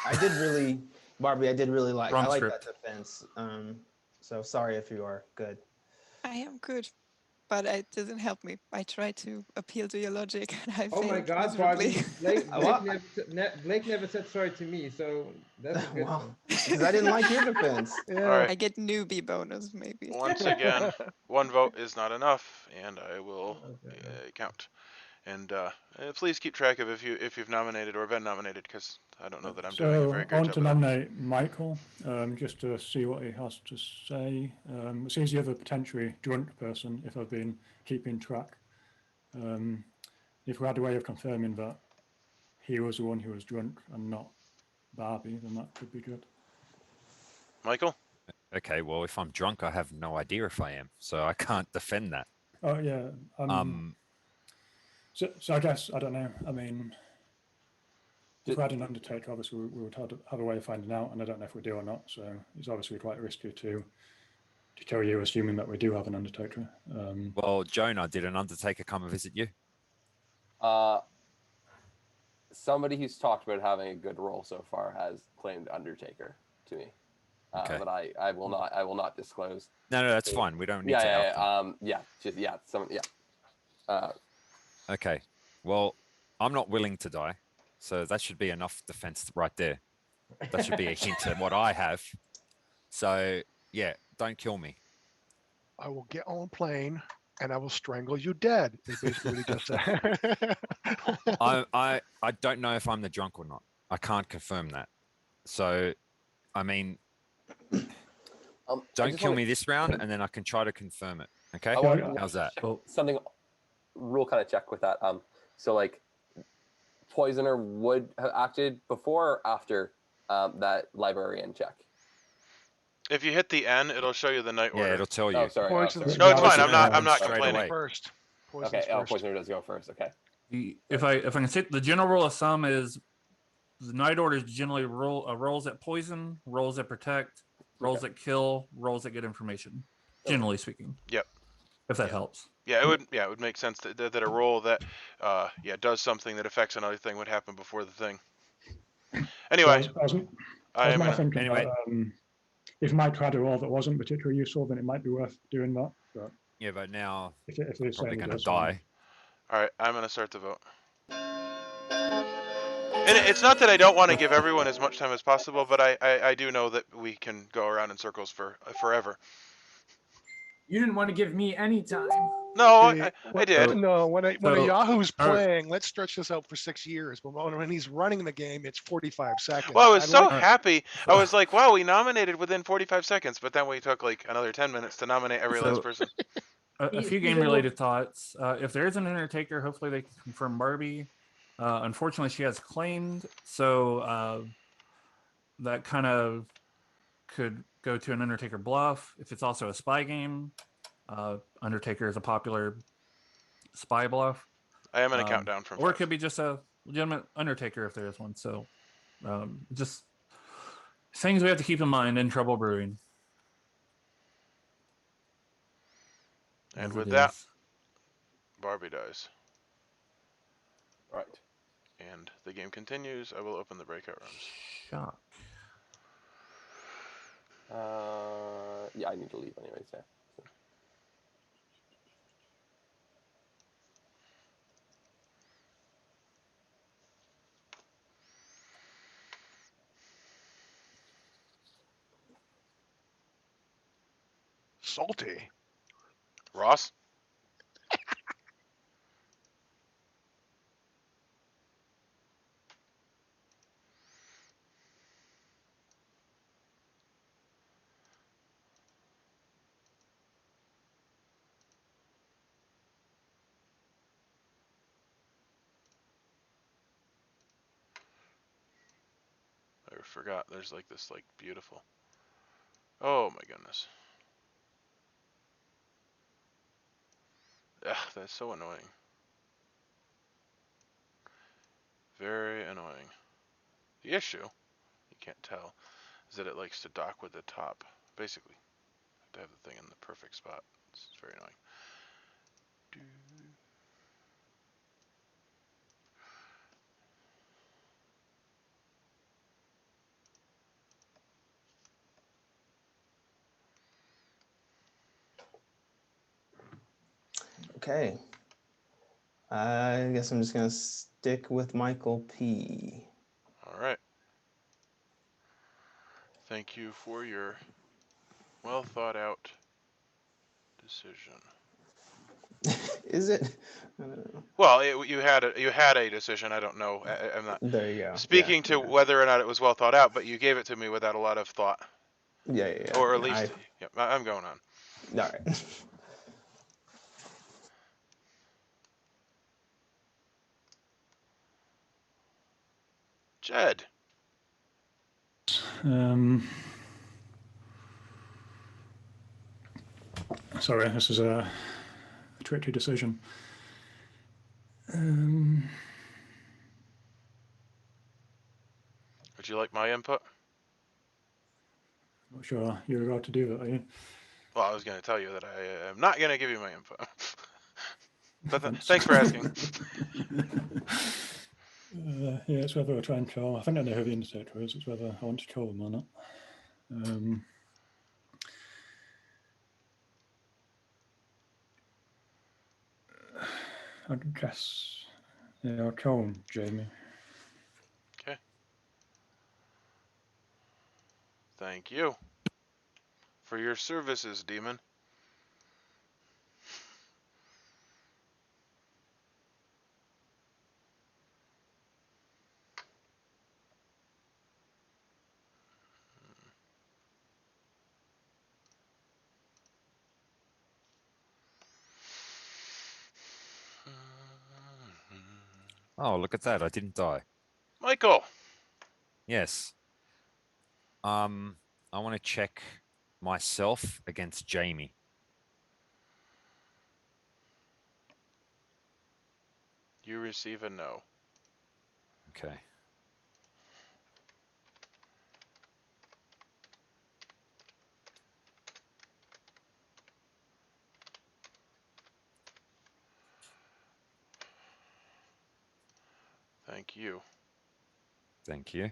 I did really, Barbie. I did really like. Wrong I like script. that defense. So sorry if you are good. I am good, but it doesn't help me. I try to appeal to your logic, and I Oh my failed God, miserably. Barbie. Blake, What? Blake never said sorry to me, so that's a good Well, one. because I didn't like your defense. Yeah. All right. I get newbie bonus, maybe. Once again, one vote is not enough, and I will Okay. count. And please keep track of if you've nominated or been nominated, because I don't know that I'm doing a So very I great want job. to of that. nominate Michael, just to see what he has to say. Seems the other potentially drunk person, if I've been keeping track. If we had a way of confirming that he was the one who was drunk and not Barbie, then that could be good. Michael? okay. Well, if I'm drunk, I have no idea if I am, so I can't defend that. Oh yeah. So I guess I don't know. I mean, if we had an Undertaker, obviously we would have a way of finding out, and I don't know if we do or not. So it's obviously quite risky to kill you, assuming that we do have an Undertaker. Well, Jonah, did an Undertaker come and visit you? Somebody who's talked about having a good role so far has claimed Undertaker to me. Okay. But I will not disclose. No, that's fine. We don't need to out them. Okay. Well, I'm not willing to die, so that should be enough defense right there. That should be a hint at what I have. So yeah, don't kill me. I will get on a plane and I will strangle you dead. Is basically what he just said. I don't know if I'm the drunk or not. I can't confirm that. So, I mean, don't kill me this round, and then I can try to confirm it. Okay? I want How's that? something rule kind of check with that. So like, Poisoner would have acted before or after that Librarian check. If you hit the N, it'll show you the night order. Yeah, it'll tell you. Oh, sorry. Poison's No, it's fine. first. I'm not Straight complaining. away. First. Poison's Okay. Oh, first. Poisoner does go first. Okay. If I can say the general rule of thumb is the night orders generally rolls that poison, rolls that protect, rolls that kill, rolls that get information. Generally speaking. Yep. If that helps. Yeah, it would make sense that a roll that does something that affects another thing would happen before the thing. Anyway, I was I'm more gonna. thinking Anyway. that, if Mike had a role that wasn't particularly useful, then it might be worth doing that. But Yeah, but now if I'm it probably certainly going to does, die. All right, I'm gonna start the vote. And it's not that I don't want to give everyone as much time as possible, but I do know that we can go around in circles for forever. You didn't want to give me any time. No, See, I did. No, when a So- Yahoo's all right. playing, let's stretch this out for 6 years. But when he's running the game, it's 45 seconds. Well, I was I'd so like- happy. I was like, wow, we nominated within 45 seconds, but then we took like another 10 minutes to nominate every last So- person. A few game related thoughts. If there is an Undertaker, hopefully they can confirm Barbie. Unfortunately, she has claimed, so that kind of could go to an Undertaker bluff. If it's also a spy game, Undertaker is a popular spy bluff. I am gonna count down from Or it 5. could be just a legitimate Undertaker if there is one. So just things we have to keep in mind in Trouble Brewing. And As with it that, is. Barbie dies. Right. And the game continues. I will open the breakout rooms. Shock. Yeah, I need to leave anyways. Yeah. So. Salty. Ross? I forgot there's like this like beautiful. Oh my goodness. Ugh, that's so annoying. Very annoying. The issue, you can't tell, is that it likes to dock with the top. Basically, you have to have the thing in the perfect spot. It's very annoying. Okay. I guess I'm just gonna stick with Michael P. All right. Thank you for your well thought out decision. Is it? I don't know. Well, you had a decision. I don't know. I'm not There you go. speaking to whether or not it was well thought out, but you gave it to me without a lot of thought, Yeah, yeah, yeah. or at Yeah, least, yeah, I'm going on. All right. Jed. Sorry, this is a tricky decision. Would you like my input? Not sure you're allowed to do that, are you? Well, I was going to tell you that I am not going to give you my input. But thanks for asking. Yeah, it's whether I try and kill. I think I know who the Undertaker is. It's whether I want to kill him or not. I guess. Yeah, I'll kill him, Jamie. Okay. Thank you for your services, demon. Oh, look at that. I didn't die. Michael. Yes. I want to check myself against Jamie. You receive a no. Okay. Thank you. Thank you.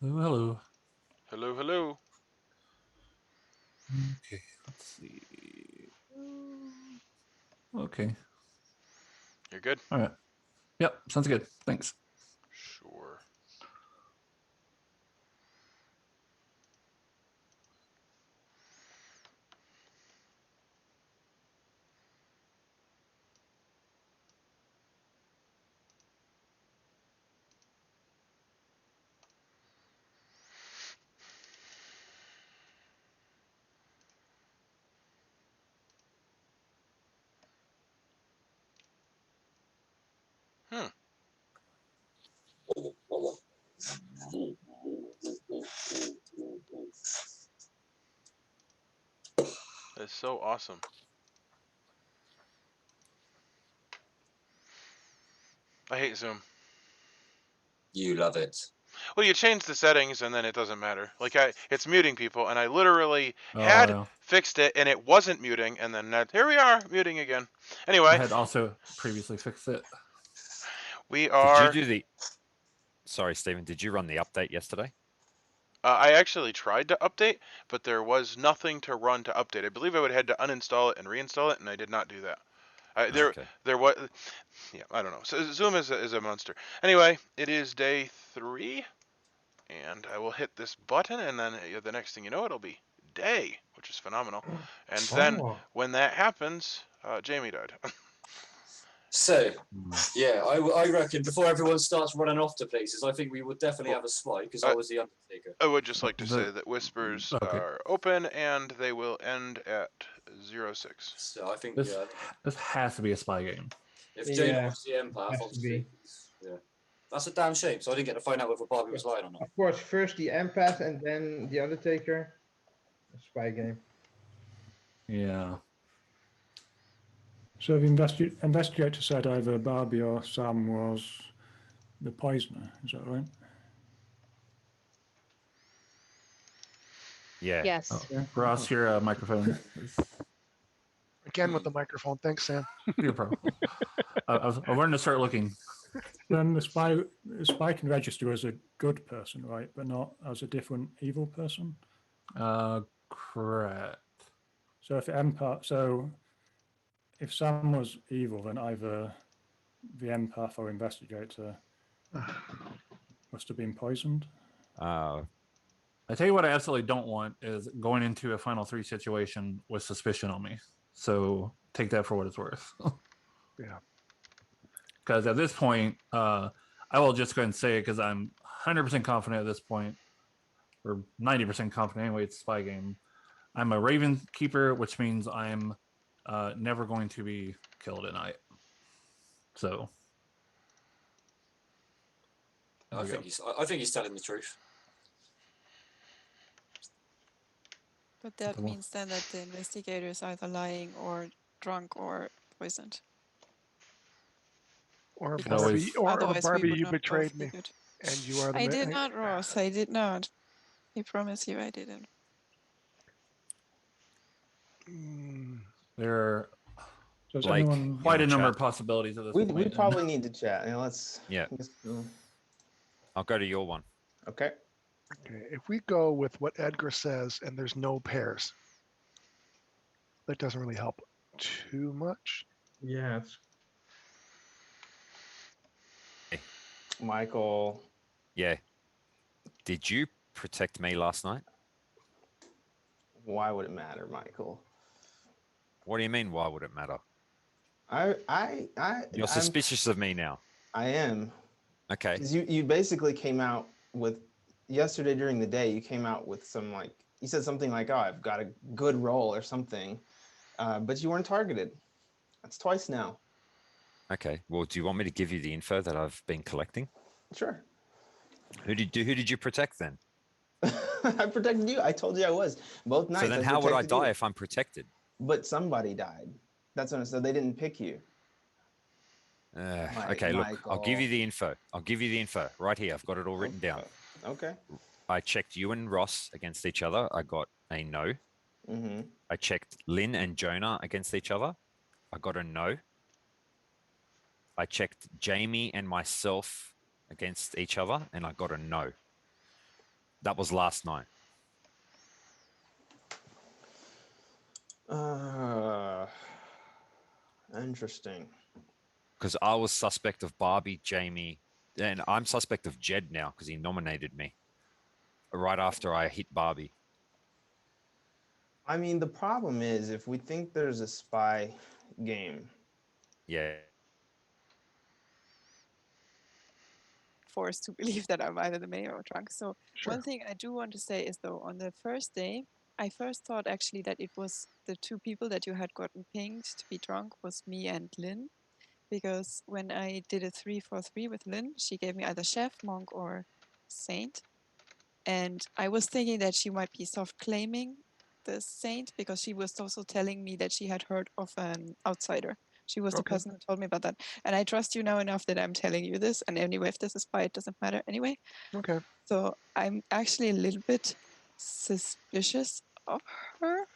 Hello. Hello, hello. Okay, let's see. Okay. You're good? All right. Yep, sounds good. Thanks. Sure. That's so awesome. I hate Zoom. You love it. Well, you change the settings and then it doesn't matter. Like it's muting people, and I literally Oh, had yeah. fixed it and it wasn't muting, and then here we are muting again. Anyway, I had also previously fixed it. We are. Did you do the? Sorry, Stephen. Did you run the update yesterday? I actually tried to update, but there was nothing to run to update. I believe I would have had to uninstall it and reinstall it, and I did not do that. Okay. There was, yeah, I don't know. So Zoom is a monster. Anyway, it is day 3, and I will hit this button, and then the next thing you know, it'll be day, which is phenomenal. And then Oh. when that happens, Jamie died. So, yeah, I reckon before everyone starts running off to places, I think we would definitely have a spy because I was the Undertaker. I would just like to The- say that whispers Okay. are open, and they will end at 06. So I think, This yeah, this has to be a spy game. if Jane Yeah, was the empath, has to obviously, be. yeah. That's a damn shame. So I didn't get to find out whether Barbie was lying or not. Of course, first the Empath and then the Undertaker. A spy game. Yeah. So the investigator said either Barbie or Sam was the poisoner. Is that right? Yeah. Yes. Oh, Yeah. Ross, your microphone. Again with the microphone. Thanks, Sam. Your problem. I wanted to start looking. Then the spy can register as a good person, right, but not as a different evil person. Correct. So if Sam was evil, then either the empath or investigator must have been poisoned. Uh, I tell you what, I absolutely don't want is going into a final 3 situation with suspicion on me. So take that for what it's worth. Yeah. Because at this point, I will just go ahead and say it because I'm 100% confident at this point, or 90% confident anyway. It's a spy game. I'm a Raven Keeper, which means I'm never going to be killed at night. So I think he's telling the truth. But that Come on. means then that the investigator is either lying or drunk or poisoned. Or can always- Barbie, or Otherwise, we Barbie, would you not betrayed both be me, good. and you are the. I did not, Ross. I did not. I promise you, I didn't. Mm, There are Does Blake, anyone? quite a wanna number chat? of possibilities at this We point. and- probably need to chat. You know, let's. Yeah. Mm, I'll go to your one. Okay. okay, if we go with what Edgar says, and there's no pairs, that doesn't really help too much. Yeah, it's Michael. Yeah. Did you protect me last night? Why would it matter, Michael? What do you mean? Why would it matter? You're You're suspicious of me now. I am. Okay. 'Cause you basically came out with yesterday during the day. You came out with some you said something like, "Oh, I've got a good roll" or something, but you weren't targeted. That's twice now. Okay. Well, do you want me to give you the info that I've been collecting? Sure. Who did you protect then? I protected you. I told you I was both nights. So then, how would I die if I'm protected? But somebody died. That's what. So they didn't pick you. Okay, look, I'll give you the info. I'll give you the info right here. I've got it all written down. Okay. I checked you and Ross against each other. I got a no. Mm-hmm. I checked Lynn and Jonah against each other. I got a no. I checked Jamie and myself against each other, and I got a no. That was last night. Interesting. Because I was suspect of Barbie, Jamie, and I'm suspect of Jed now because he nominated me right after I hit Barbie. I mean, the problem is if we think there's a spy game. Yeah. Forced to believe that I'm either the mayor or drunk. So Sure. one thing I do want to say is though, on the first day, I first thought actually that it was the 2 people that you had gotten pinged to be drunk was me and Lynn. Because when I did a 3-4-3 with Lynn, she gave me either chef, monk, or saint. And I was thinking that she might be soft claiming the saint because she was also telling me that she had heard of an outsider. She was the Okay. person who told me about that. And I trust you now enough that I'm telling you this. And anyway, if this is spy, it doesn't matter anyway. Okay. So I'm actually a little bit suspicious of her.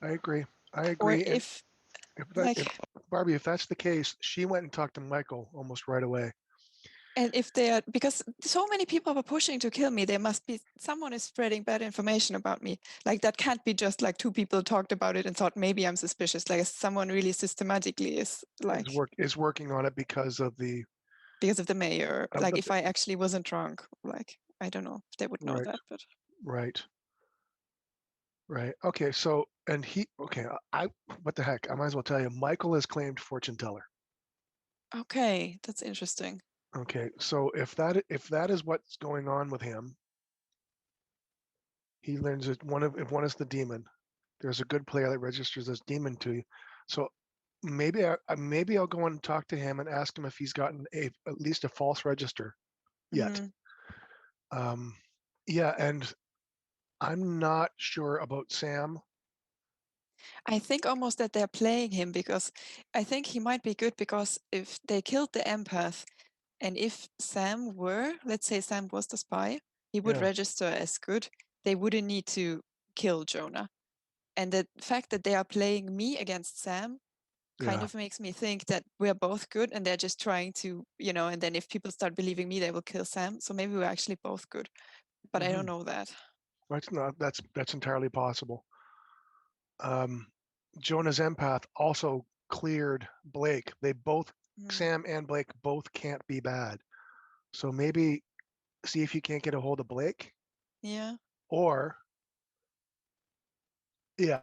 I agree. I Or agree. And if, if like, Barbie, if that's the case, she went and talked to Michael almost right away. And if they are, because so many people are pushing to kill me, there must be someone is spreading bad information about me. Like that can't be just like two people talked about it and thought maybe I'm suspicious. Like someone really systematically is like is working on it because of the mayor. of Like the if I actually wasn't drunk, like I don't know if they would know right, that, but right, right. Okay, so and I what the heck? I might as well tell you. Michael has claimed fortune teller. okay, that's interesting. Okay, so if that is what's going on with him, he learns that if one is the demon, there's a good player that registers as demon to you. So maybe maybe I'll go and talk to him and ask him if he's gotten at least a false register yet. Mhm. Yeah, and I'm not sure about Sam. I think almost that they're playing him because I think he might be good because if they killed the empath and if Sam were, let's say Sam was the spy, he would Yeah. register as good. They wouldn't need to kill Jonah. And the fact that they are playing me against Sam kind Yeah. of makes me think that we're both good and they're just trying to, and then if people start believing me, they will kill Sam. So maybe we're actually both good. But I don't know that. That's entirely possible. Jonah's empath also cleared Blake. They both Sam and Blake both can't be bad. So maybe see if you can't get a hold of Blake. Yeah. Or yeah.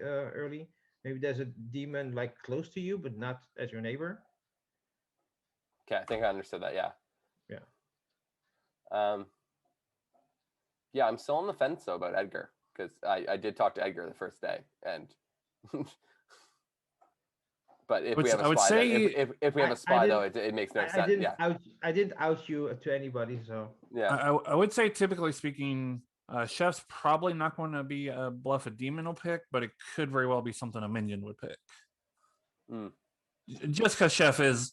Early. Maybe there's a demon like close to you, but not as your neighbor. Okay, I think I understood that. Yeah. Yeah. Yeah, I'm still on the fence though about Edgar because I did talk to Edgar the first day, and but if we have a spy, if we have a spy though, it makes no sense. I didn't out you to anybody, so yeah. I would say typically speaking, Chef's probably not going to be a bluff a demon will pick, but it could very well be something a minion would pick. Just because Chef is,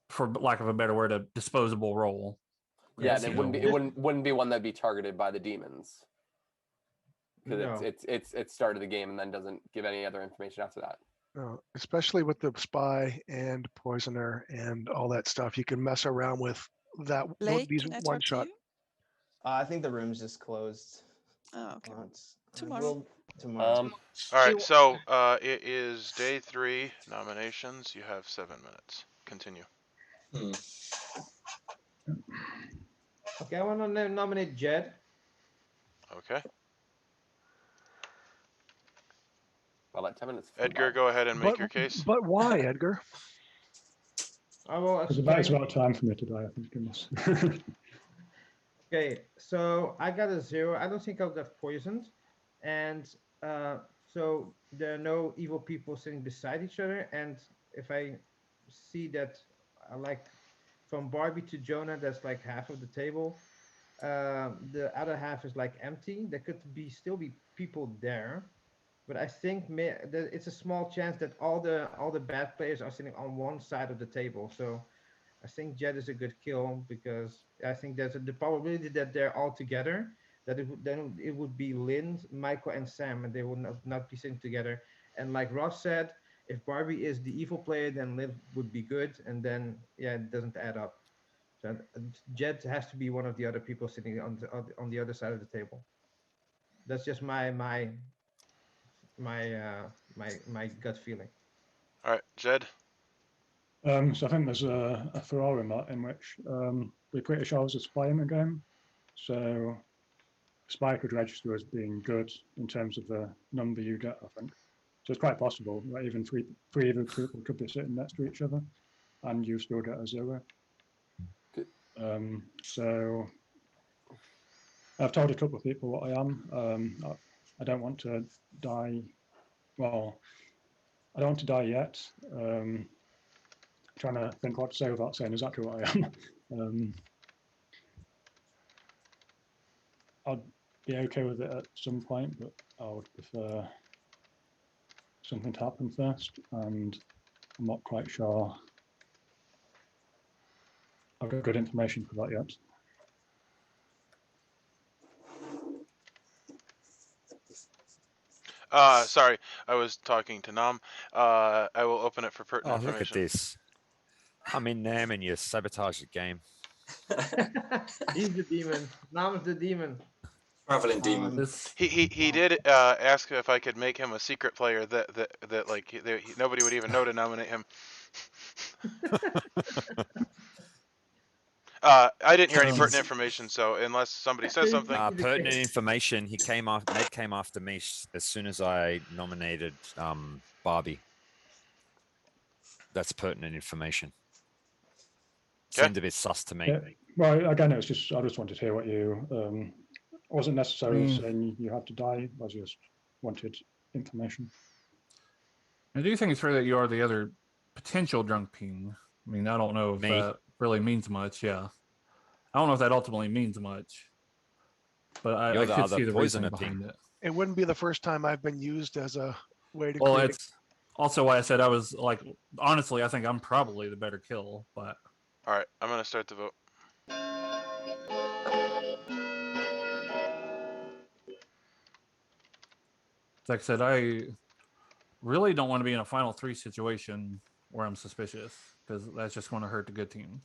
for lack of a better word, a disposable role. Yeah, and it wouldn't be one that'd be targeted by the demons because it's started the game and then doesn't give any other information after that. No, especially with the spy and poisoner and all that stuff, you can mess around with that. Blake, These can I one talk to shot. you? I think the room's just closed. Oh, okay. Tomorrow. Tomorrow. All right, so it is day 3 nominations. You have 7 minutes. Continue. Okay, I want to nominate Jed. Okay. Well, that 10 minutes. Edgar, go ahead and make your case. But why, Edgar? I will It's explain. about time for me to die, I think, goodness. Okay, so I got a 0. I don't think I'll get poisoned. And so there are no evil people sitting beside each other. And if I see that, like from Barbie to Jonah, that's like half of the table. The other half is like empty. There could still be people there. But I think it's a small chance that all the bad players are sitting on one side of the table. So I think Jed is a good kill because I think there's the probability that they're all together. Then it would be Lynn, Michael, and Sam, and they would not be sitting together. And like Ross said, if Barbie is the evil player, then Lynn would be good, and then it doesn't add up. So Jed has to be one of the other people sitting on the other side of the table. That's just my gut feeling. All right, Jed. So I think there's a flaw in that, in which we're pretty sure there's a spy in the game. So spy could register as being good in terms of the number you get, I think. So it's quite possible that even three evil people could be sitting next to each other and you still get a 0. So I've told a couple of people what I am. I don't want to die. Well, I don't want to die yet. Trying to think what to say without saying exactly what I am. I'd be okay with it at some point, but I would prefer something to happen first, and I'm not quite sure I've got good information for that yet. Sorry, I was talking to Nam. I will open it for pertinent information. Look at this. Come in there and you sabotage the game. He's the demon. Nam's the demon. Traveling demon. This He did ask if I could make him a secret player that like nobody would even know to nominate him. I didn't hear any pertinent information, so unless somebody says something, Pertinent information. Ned came after me as soon as I nominated Barbie. That's pertinent information. Seemed a bit sus to me. Yeah. Well, again, it's just I just wanted to hear what you. Wasn't necessarily saying you had to die. I just wanted information. I do think it's fair that you are the other potential drunk ping. I mean, I don't know if that really means much. Yeah, I don't know if that ultimately means much, but I could see the reason behind it. It wouldn't be the first time I've been used as a way to. Well, it's also why I said I was like, honestly, I think I'm probably the better kill. But all right, I'm gonna start the vote. Like I said, I really don't want to be in a final 3 situation where I'm suspicious, because that's just going to hurt the good team.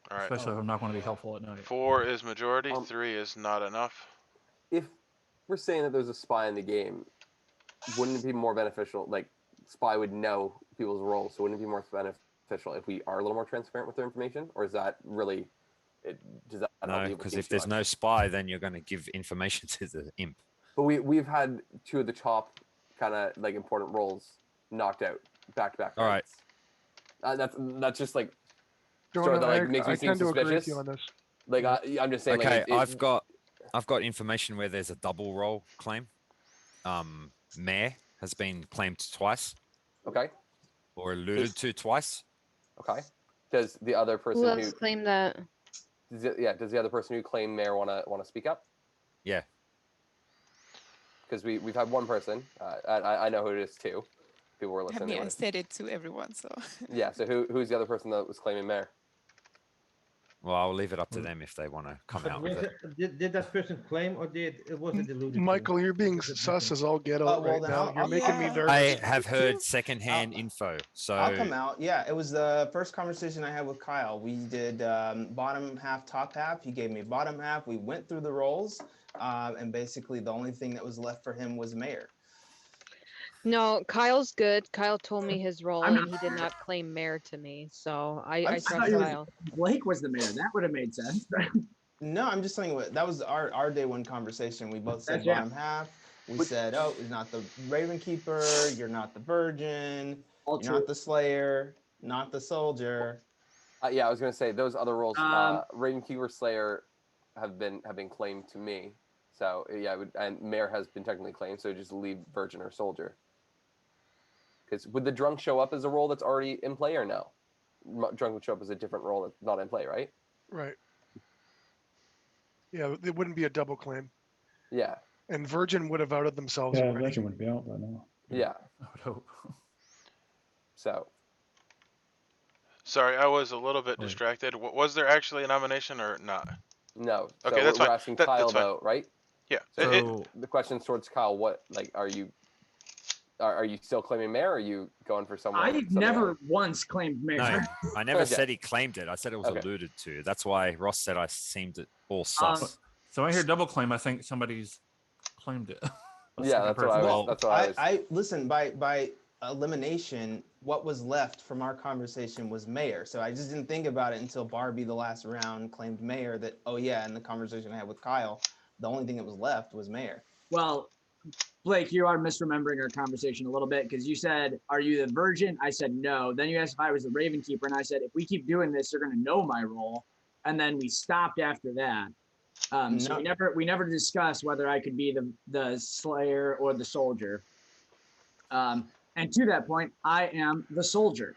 All right. Especially if I'm not going to be helpful at night. 4 is majority, 3 is not enough. If we're saying that there's a spy in the game, wouldn't it be more beneficial? Like, spy would know people's roles, so wouldn't it be more beneficial if we are a little more transparent with their information? Or is that really... does that no, because if there's no spy, then you're going to give information to the imp. But we've had 2 of the top kind of like important roles knocked out back to back. All right. That's just like Jordan, that like makes me I seem tend to agree suspicious. with you on this. Like I'm just saying. Okay, like, I've got information where there's a double role claim. Mayor has been claimed twice. Okay. Or alluded to twice. Okay. Does the other person who else claim that? Does the other person who claimed mayor want to speak up? Yeah. Because we've had one person. I know who it is too. People were listening. I said it to everyone. So. Yeah. So who's the other person that was claiming mayor? Well, I'll leave it up to them if they want to come out with it. Did that person claim, or was it alluded Michael, to? you're being sus as all get out right now. You're making me nervous. I have heard secondhand info, so I'll come out. Yeah, it was the first conversation I had with Kyle. We did bottom half, top half. He gave me bottom half. We went through the roles, and basically the only thing that was left for him was mayor. No, Kyle's good. Kyle told me his role, and he did not claim mayor to me, so I trust Kyle. Blake was the mayor. That would have made sense. No, I'm just telling you what, that was our day one conversation. We both said bottom half. We said, oh, you're not the Raven Keeper, you're not the Virgin, you're not the Slayer, not the Soldier. Yeah, I was gonna say those other roles, Raven Keeper, Slayer, have been claimed to me. So yeah, and Mayor has been technically claimed. So just leave Virgin or Soldier. Because would the drunk show up as a role that's already in play or no? Drunk would show up as a different role that's not in play, right? Right. Yeah, it wouldn't be a double claim. Yeah. And Virgin would have outed themselves. Yeah, already. Virgin would be out by now. Yeah. I would hope. So. Sorry, I was a little bit distracted. Was there actually a nomination or not? No. Okay, so that's we're fine. asking Kyle though, right? Yeah. So the question's towards Kyle. What are you still claiming mayor, or are you going for someone? I've never once claimed mayor. No, I never said he claimed it. I said it was alluded to. That's why Ross said I seemed it all sus. So I hear double claim. I think somebody's claimed it. Yeah, that's what I was. That's what I was. I listen, by elimination, what was left from our conversation was mayor. So I just didn't think about it until Barbie the last round claimed mayor. That in the conversation I had with Kyle, the only thing that was left was mayor. Well, Blake, you are misremembering our conversation a little bit, because you said, are you the Virgin? I said no. Then you asked if I was the Raven Keeper, and I said, if we keep doing this, they're going to know my role. And then we stopped after that. So we never discussed whether I could be the Slayer or the Soldier. And to that point, I am the Soldier.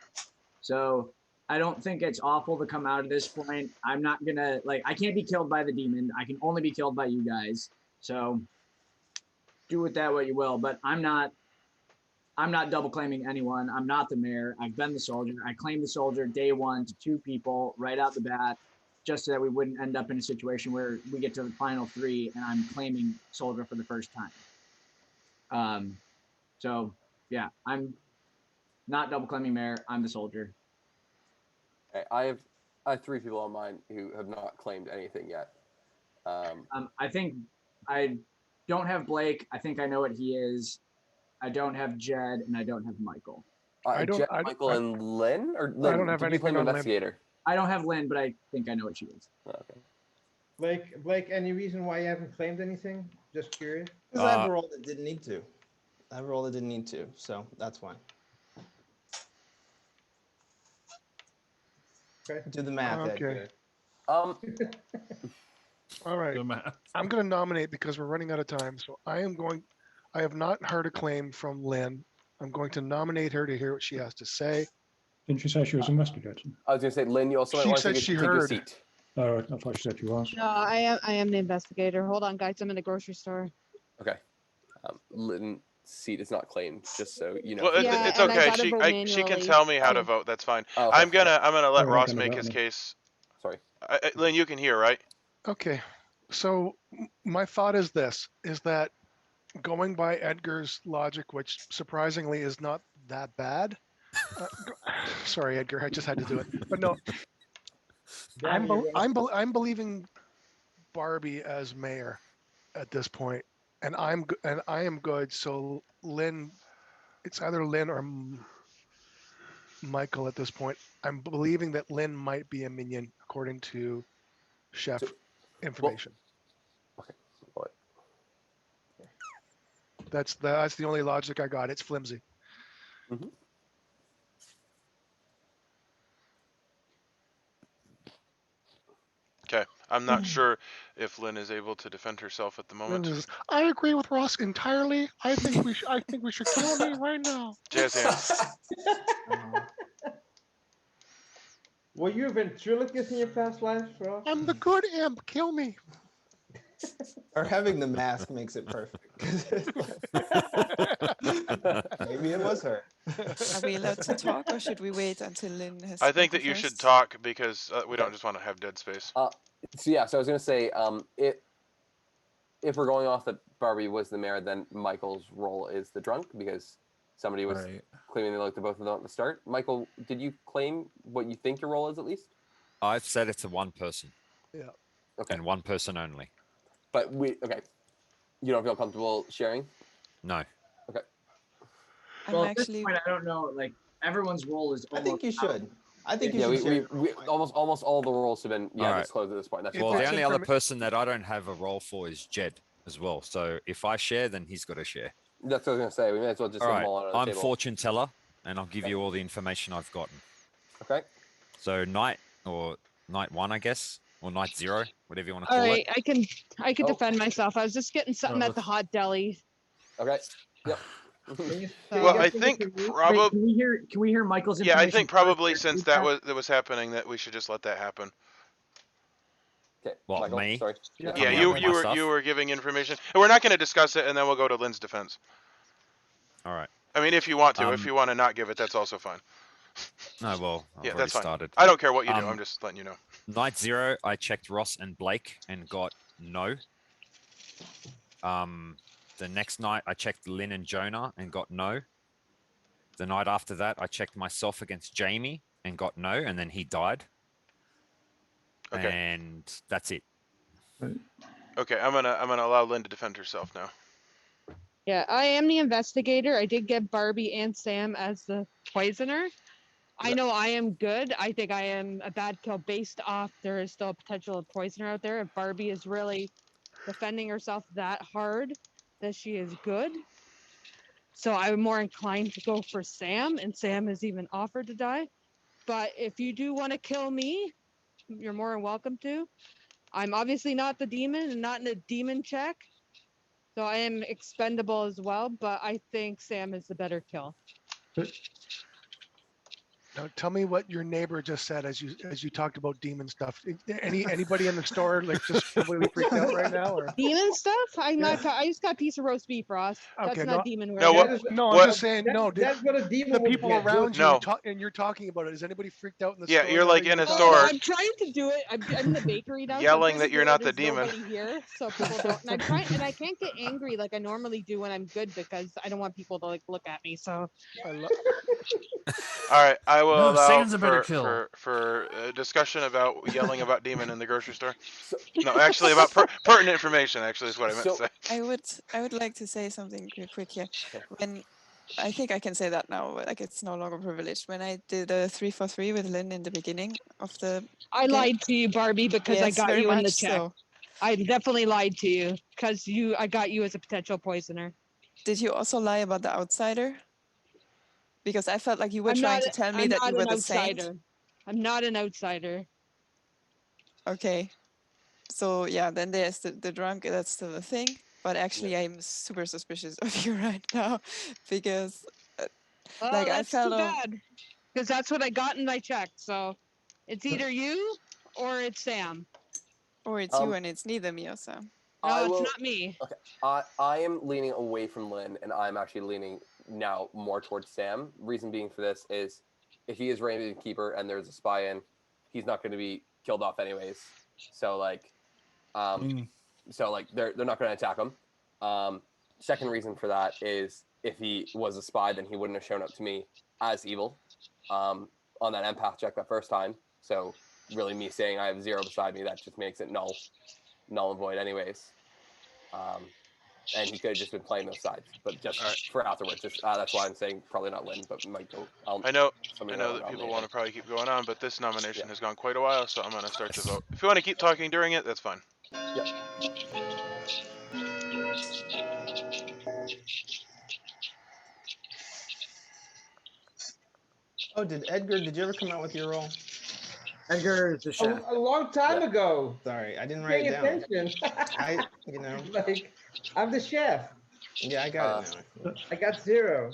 So I don't think it's awful to come out at this point. I'm not going to, I can't be killed by the demon. I can only be killed by you guys. So do with that what you will, but I'm not double claiming anyone. I'm not the mayor. I've been the Soldier. I claimed the Soldier day one to 2 people right out the bat, just so that we wouldn't end up in a situation where we get to the final 3 and I'm claiming Soldier for the first time. So yeah, I'm not double claiming mayor. I'm the soldier. Okay, I have 3 people on mine who have not claimed anything yet. I think I don't have Blake. I think I know what he is. I don't have Jed, and I don't have Michael. Jed, Michael, and Lynn? Or Lynn, I don't have did you claim anything on Lynn. investigator? I don't have Lynn, but I think I know what she is. Okay. Blake, any reason why you haven't claimed anything? Just curious. Because I have a role that didn't need to. I have a role that didn't need to, so that's why. Okay. Do the math, Edgar. All right. I'm going to nominate because we're running out of time. So I have not heard a claim from Lynn. I'm going to nominate her to hear what she has to say. Didn't she say she was investigating? I was going to say, Lynn, you also might She want said to she take your heard. seat. Oh, I thought she said she was. No, I am the investigator. Hold on, guys. I'm in the grocery store. Okay. Lynn's seat is not claimed, just so you know. Well, Yeah, it's and I okay. gotta vote She can manually. tell me how to vote. That's fine. Oh, okay. I'm gonna let Oh, we're not Ross gonna make vote his on it. case. Sorry. Lynn, you can hear, right? Okay. So my thought is this, is that going by Edgar's logic, which surprisingly is not that bad. Sorry, Edgar, I just had to do it. But no, I'm believing Barbie as mayor at this point, and I am good. So Lynn, it's either Lynn or Michael at this point. I'm believing that Lynn might be a minion according to Chef information. Okay. That's the only logic I got. It's flimsy. Mm-hmm. Okay. I'm not sure if Lynn is able to defend herself at the moment. I agree with Ross entirely. I think we should kill me right now. Jazz hands. Were you a ventriloquist in your past lives, Ross? I'm the good imp. Kill me. Or having the mask makes it perfect. Maybe it was her. Are we allowed to talk, or should we wait until Lynn has? I think that spoken you should first? talk because we don't just want to have dead space. So I was going to say, if we're going off that Barbie was the mayor, then Michael's role is the drunk because somebody was claiming they looked at both of them at the start. Michael, did you claim what you think your role is at least? I've said it's a one person. Yeah. Okay. And one person only. But you don't feel comfortable sharing? No. Okay. Well, at this point, I don't know. Like everyone's role is. I think you should. I think you should. share We almost all the roles have been All right. disclosed at this point. That's Well, fine. the only other person that I don't have a role for is Jed as well. So if I share, then he's got to share. That's what I was going to say. We may as well just All get right. them all on the I'm table. fortune teller, and I'll give you all the information I've gotten. Okay. So night 1, I guess, or night 0, whatever you want to call All it. right, I can defend myself. I was just getting something at the hot deli. Okay. Yep. Well, I think probably. Can we hear Michael's Yeah, information? I think probably since that was happening, that we should just let that happen. Okay. What, Michael, me? sorry. Yeah, you were giving information, and we're not going to discuss it, and then we'll go to Lynn's defense. All right. I mean, if you want to, if you want to not give it, that's also fine. No, well, I've already that's fine. started. I don't care what you do. I'm just letting you know. Night 0, I checked Ross and Blake and got no. The next night, I checked Lynn and Jonah and got no. The night after that, I checked myself against Jamie and got no, and then he died. Okay. And that's it. Okay, I'm gonna allow Lynn to defend herself now. Yeah, I am the investigator. I did get Barbie and Sam as the poisoner. I know I am good. I think I am a bad kill based off there is still a potential poisoner out there. If Barbie is really defending herself that hard, that she is good. So I'm more inclined to go for Sam, and Sam has even offered to die. But if you do want to kill me, you're more than welcome to. I'm obviously not the demon and not in a demon check. So I am expendable as well, but I think Sam is the better kill. Now tell me what your neighbor just said as you talked about demon stuff. Anybody in the store like just completely freaked out right now, or? Demon stuff? I'm Yeah. not. I just got a piece of roast beef, Ross. That's Okay, not no, demon No, related. no, I'm what- just saying. No, That's what a demon the would people get. around you No. and you're talking about it. Is anybody freaked out in the Yeah, store? you're now like that in you're a talking store. about I'm trying to do it. I'm in the bakery now. Yelling so that you're not the there's demon. Nobody here, so people don't. And I'm trying, and I can't get angry like I normally do when I'm good because I don't want people to like look at me. So All right, I will No, allow Sam's a better kill. for discussion about yelling about demon in the grocery store. No, actually about pertinent information. Actually, is what I meant to say. I would like to say something real quick here. When I think I can say that now, like it's no longer privileged. When I did a 3-for-3 with Lynn in the beginning of the I game, lied to you, Barbie, because I yes, got very you in the much check. so. I definitely lied to you because I got you as a potential poisoner. Did you also lie about the outsider? Because I felt like you were I'm trying not. to tell me I'm that not you were an the saint. outsider. I'm not an outsider. Okay. So yeah, then there's the drunk, that's still a thing. But actually I'm super suspicious of you right now because Oh, like I that's felt too bad because that's what I got in my check. So it's either you or it's Sam. or it's you and it's neither me or Sam. No, it's not me. Okay, I am leaning away from Lynn, and I'm actually leaning now more towards Sam. Reason being for this is, if he is Raven Keeper and there's a spy in, he's not going to be killed off anyways. So like, they're not going to attack him. Second reason for that is if he was a spy, then he wouldn't have shown up to me as evil on that empath check that first time. So really, me saying I have 0 beside me, that just makes it null and void anyways. And he could have just been playing those sides, but just for afterwards. Just that's why I'm saying probably not Lynn, but might go. I know that people want to probably keep going on, but this nomination has gone quite a while, so I'm going to start the vote. If you want to keep talking during it, that's fine. Yep. Oh, did you ever come out with your role? Edgar is the chef. A long time ago. Sorry, I didn't write it down. Attention. Like, I'm the chef. Yeah, I got it now. I got 0.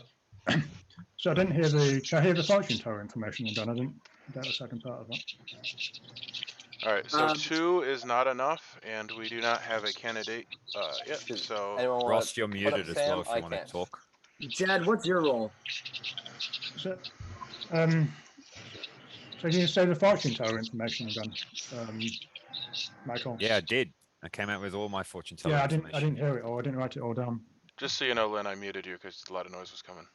So I didn't hear can I hear the fortune tower information again? I didn't get the second part of that. All right, so 2 is not enough, and we do not have a candidate yet. So Ross, you're muted as well if you want to talk. Jed, what's your role? So, can you say the fortune tower information again, Michael? Yeah, I did. I came out with all my fortune teller Yeah, information. I didn't hear it all. I didn't write it all down. Just so you know, Lynn, I muted you because a lot of noise was coming.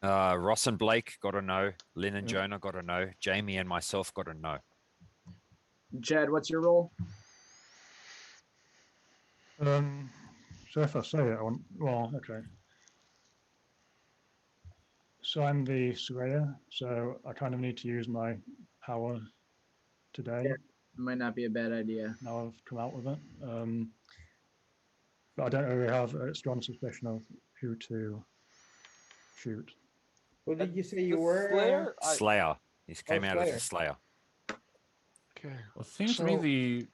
Ross and Blake got a no. Lynn and Jonah got a no. Jamie and myself got a no. Jed, what's your role? So if I say it, okay. So I'm the surveyor, so I kind of need to use my power today. Yeah, it might not be a bad idea. Now I've come out with it. But I don't really have a strong suspicion of who to shoot. What did you say you were? Slayer. He came out as a Slayer. Okay. Well, it seems to me the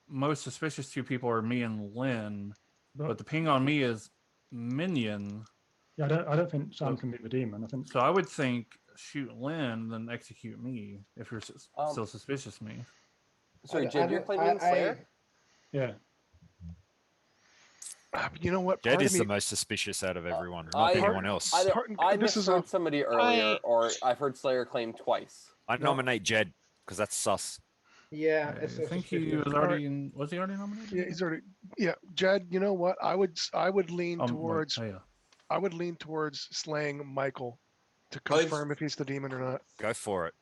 most suspicious 2 people are me and Lynn, but the ping on me is Minion. Yeah, I don't think Sam can be the demon. I think so. I would think shoot Lynn, then execute me if you're still suspicious of me. Sorry, Jed, you're playing Slayer? Yeah. You know what? Jed is the most suspicious out of everyone, not anyone else. I misheard somebody earlier, or I've heard Slayer claim twice. I nominate Jed because that's sus. Yeah, I think he was already in. Was he already nominated? Yeah, he's already. Yeah, Jed. You know what? I would lean towards. I would lean towards slaying Michael to confirm if he's the demon or not. Go for it.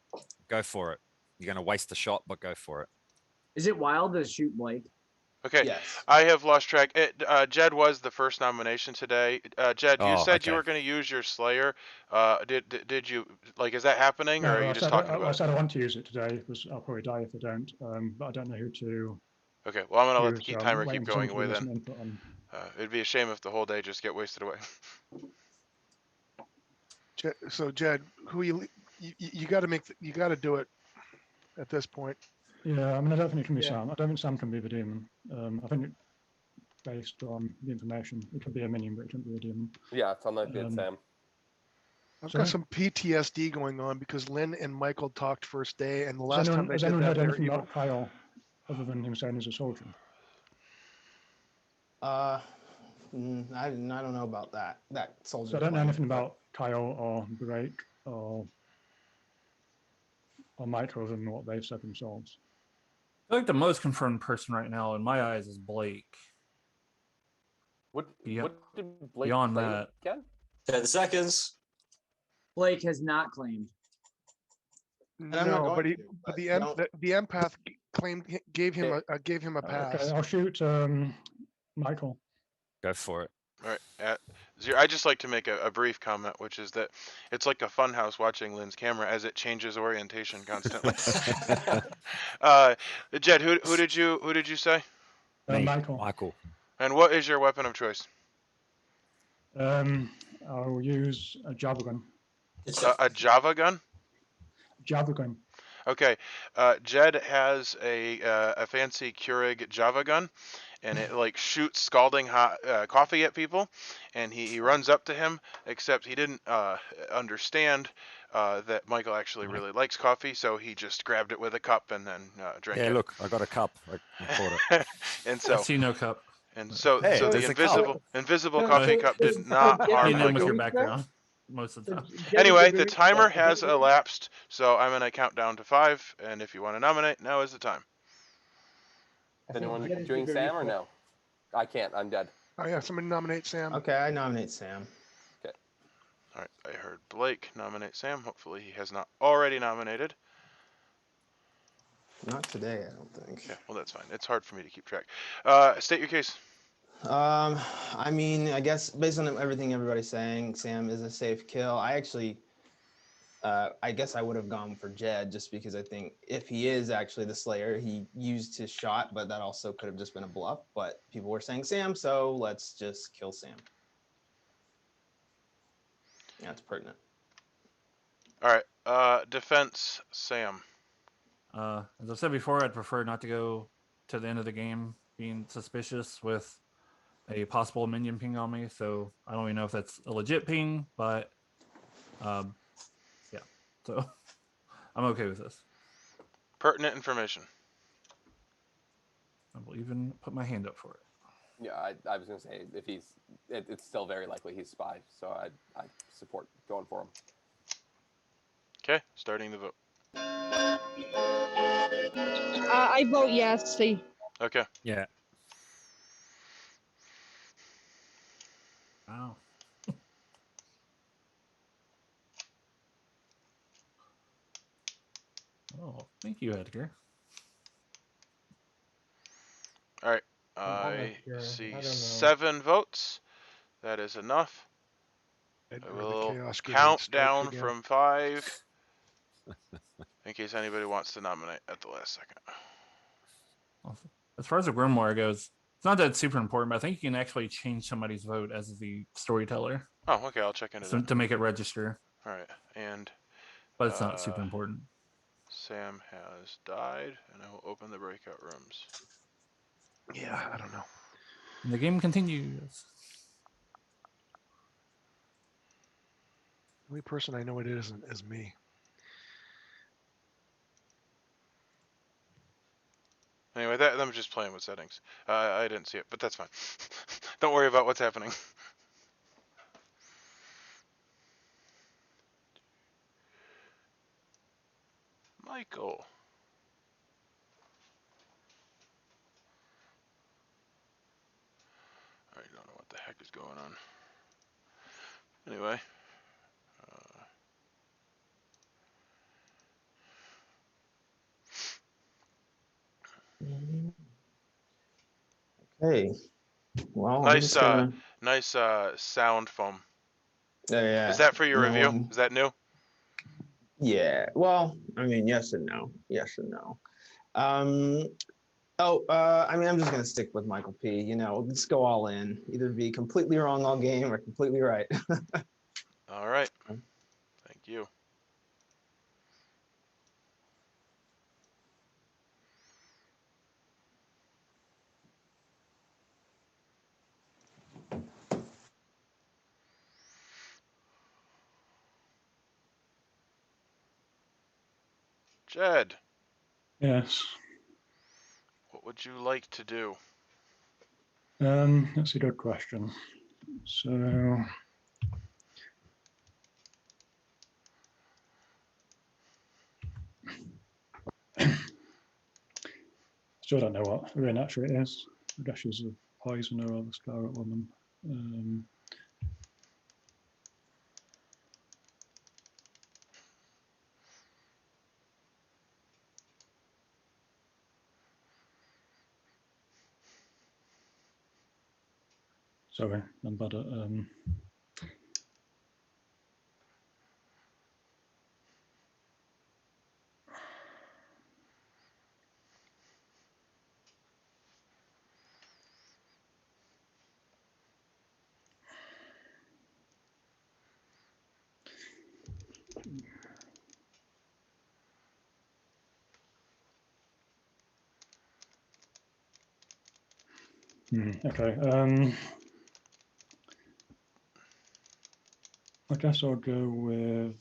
Go for it. You're going to waste the shot, but go for it. Is it wild to shoot Blake? Okay, yes. I have lost track. Jed was the first nomination today. Jed, you said you were going to use your Slayer. Did you, like, is that happening, or are you just talking about it? I said I want to use it today because I'll probably die if I don't, but I don't know who to. Okay, well, I'm going to let the timer keep going away then. It'd be a shame if the whole day just get wasted away. So Jed, who you got to you got to do it at this point. Yeah, I mean, I don't think it can be Sam. I don't think Sam can be the demon. I think based on the information, it could be a minion, but it can't be a demon. Yeah, it's unlikely it's Sam. I've Sorry? got some PTSD going on because Lynn and Michael talked first day, and the Has last anyone, time they has did anyone that, heard they were anything evil. about Kyle other than him saying he's a soldier? I don't know about that soldier. So I don't know claim, anything but- about Kyle or Blake or Michael other than what they've said themselves. I feel like the most confirmed person right now, in my eyes, is Blake. What Beyond- did Blake beyond claim that. again? 10 seconds. Blake has not claimed. I'm not No, going but to, but don't- the empath claimed gave him a pass. Okay, I'll shoot Michael. Go for it. All right. I just like to make a brief comment, which is that it's like a funhouse watching Lynn's camera as it changes orientation constantly. Jed, who did you say? Me, Michael. Michael. And what is your weapon of choice? I'll use a Java gun. A Java gun? Java gun. Okay. Jed has a fancy Keurig Java gun, and it like shoots scalding hot coffee at people, and he runs up to him, except he didn't understand that Michael actually really likes coffee, so he just grabbed it with a cup and then drank it. Yeah, look, I got a cup. I caught it. And I so see no cup. Hey, the there's a cup. invisible So- coffee so- cup so- did not so harm You know, with your Michael. background most of the So time. Jed is Anyway, the the very- timer Jed has is the- elapsed, so I'm gonna count down to 5, and if you want to nominate, now is the time. I Is think anyone Jed is doing the Sam or very- no? I can't. I'm dead. Oh yeah, somebody nominate Sam. Okay, I nominate Sam. All right, I heard Blake nominate Sam. Hopefully he has not already nominated. Not today, I don't think. Yeah, well that's fine. It's hard for me to keep track. State your case. I mean, I guess based on everything everybody's saying, Sam is a safe kill. I actually, I guess I would have gone for Jed just because I think if he is actually the Slayer, he used his shot, but that also could have just been a bluff. But people were saying Sam, so let's just kill Sam. That's pertinent. All right, defense Sam. As I've said before, I'd prefer not to go to the end of the game being suspicious with a possible minion ping on me. So I don't even know if that's a legit ping, but yeah. So I'm okay with this. Pertinent information. I will even put my hand up for it. Yeah, I was gonna say if he's, it's still very likely he's spy. So I support going for him. Okay, starting the vote. I vote yes. See, Okay. Yeah. Wow. Oh, thank you, Edgar. All right. I'm not I sure. see I don't know. 7 votes. That is enough. Edgar I the will Chaos Grenade count strikes down again. from 5 in case anybody wants to nominate at the last second. As far as the grimoire goes, it's not that it's super important, but I think you can actually change somebody's vote as the storyteller Oh, okay. I'll check into that. to make it register, All right. And but it's not super important. Sam has died, and I will open the breakout rooms. Yeah, I don't know. And the game continues. The only person I know it isn't is me. Anyway, I'm just playing with settings. I didn't see it, but that's fine. Don't worry about what's happening. Michael. I don't know what the heck is going on. Anyway. Okay. Well, I'm Nice, just gonna. nice sound foam. Yeah. Is that for your no, review? Is that new? Yeah. Well, I mean, yes and no. Yes and no. I mean, I'm just gonna stick with Michael P. You know, let's go all in. Either be completely wrong all game or completely right. All right. Thank you. Jed, Yes. what would you like to do? That's a good question. So still don't know what her nature it is. I guess she's a poisoner or the Scarlet Woman. Sorry, I'm bad at okay. I guess I'll go with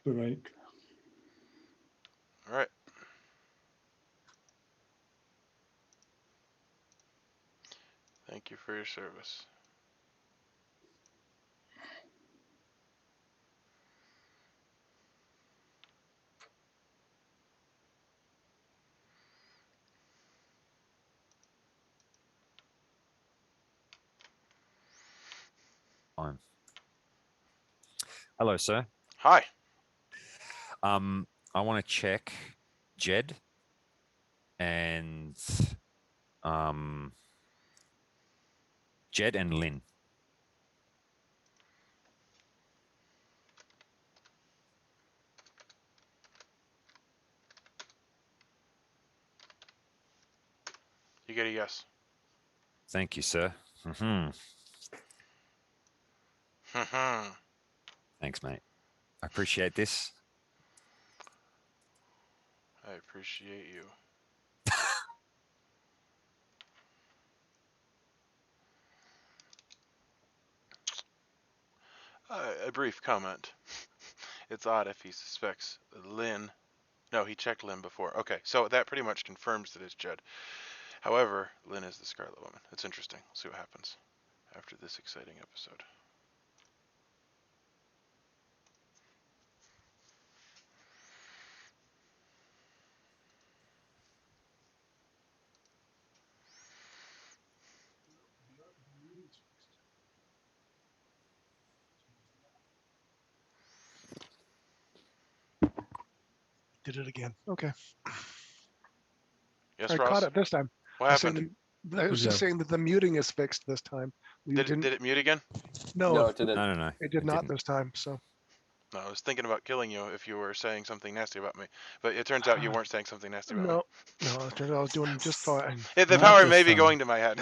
break. All right. Thank you for your service. Fine. Hello, sir. Hi. I want to check Jed and Jed and Lynn. You get a yes. Thank you, sir. Thanks, mate. I appreciate this. I appreciate you. A brief comment. It's odd if he suspects Lynn. No, he checked Lynn before. Okay, so that pretty much confirms that it's Jed. However, Lynn is the Scarlet Woman. It's interesting. We'll see what happens after this exciting episode. Did it again. Okay. Yes, I Ross? caught it this time. What happened? I was just saying that the muting is fixed this time. Did it mute again? No, it didn't. No. it did not this time. So No, I was thinking about killing you if you were saying something nasty about me. But it turns out you weren't saying something nasty about me. no, it turns out I was doing just fine. The power may be going to my head.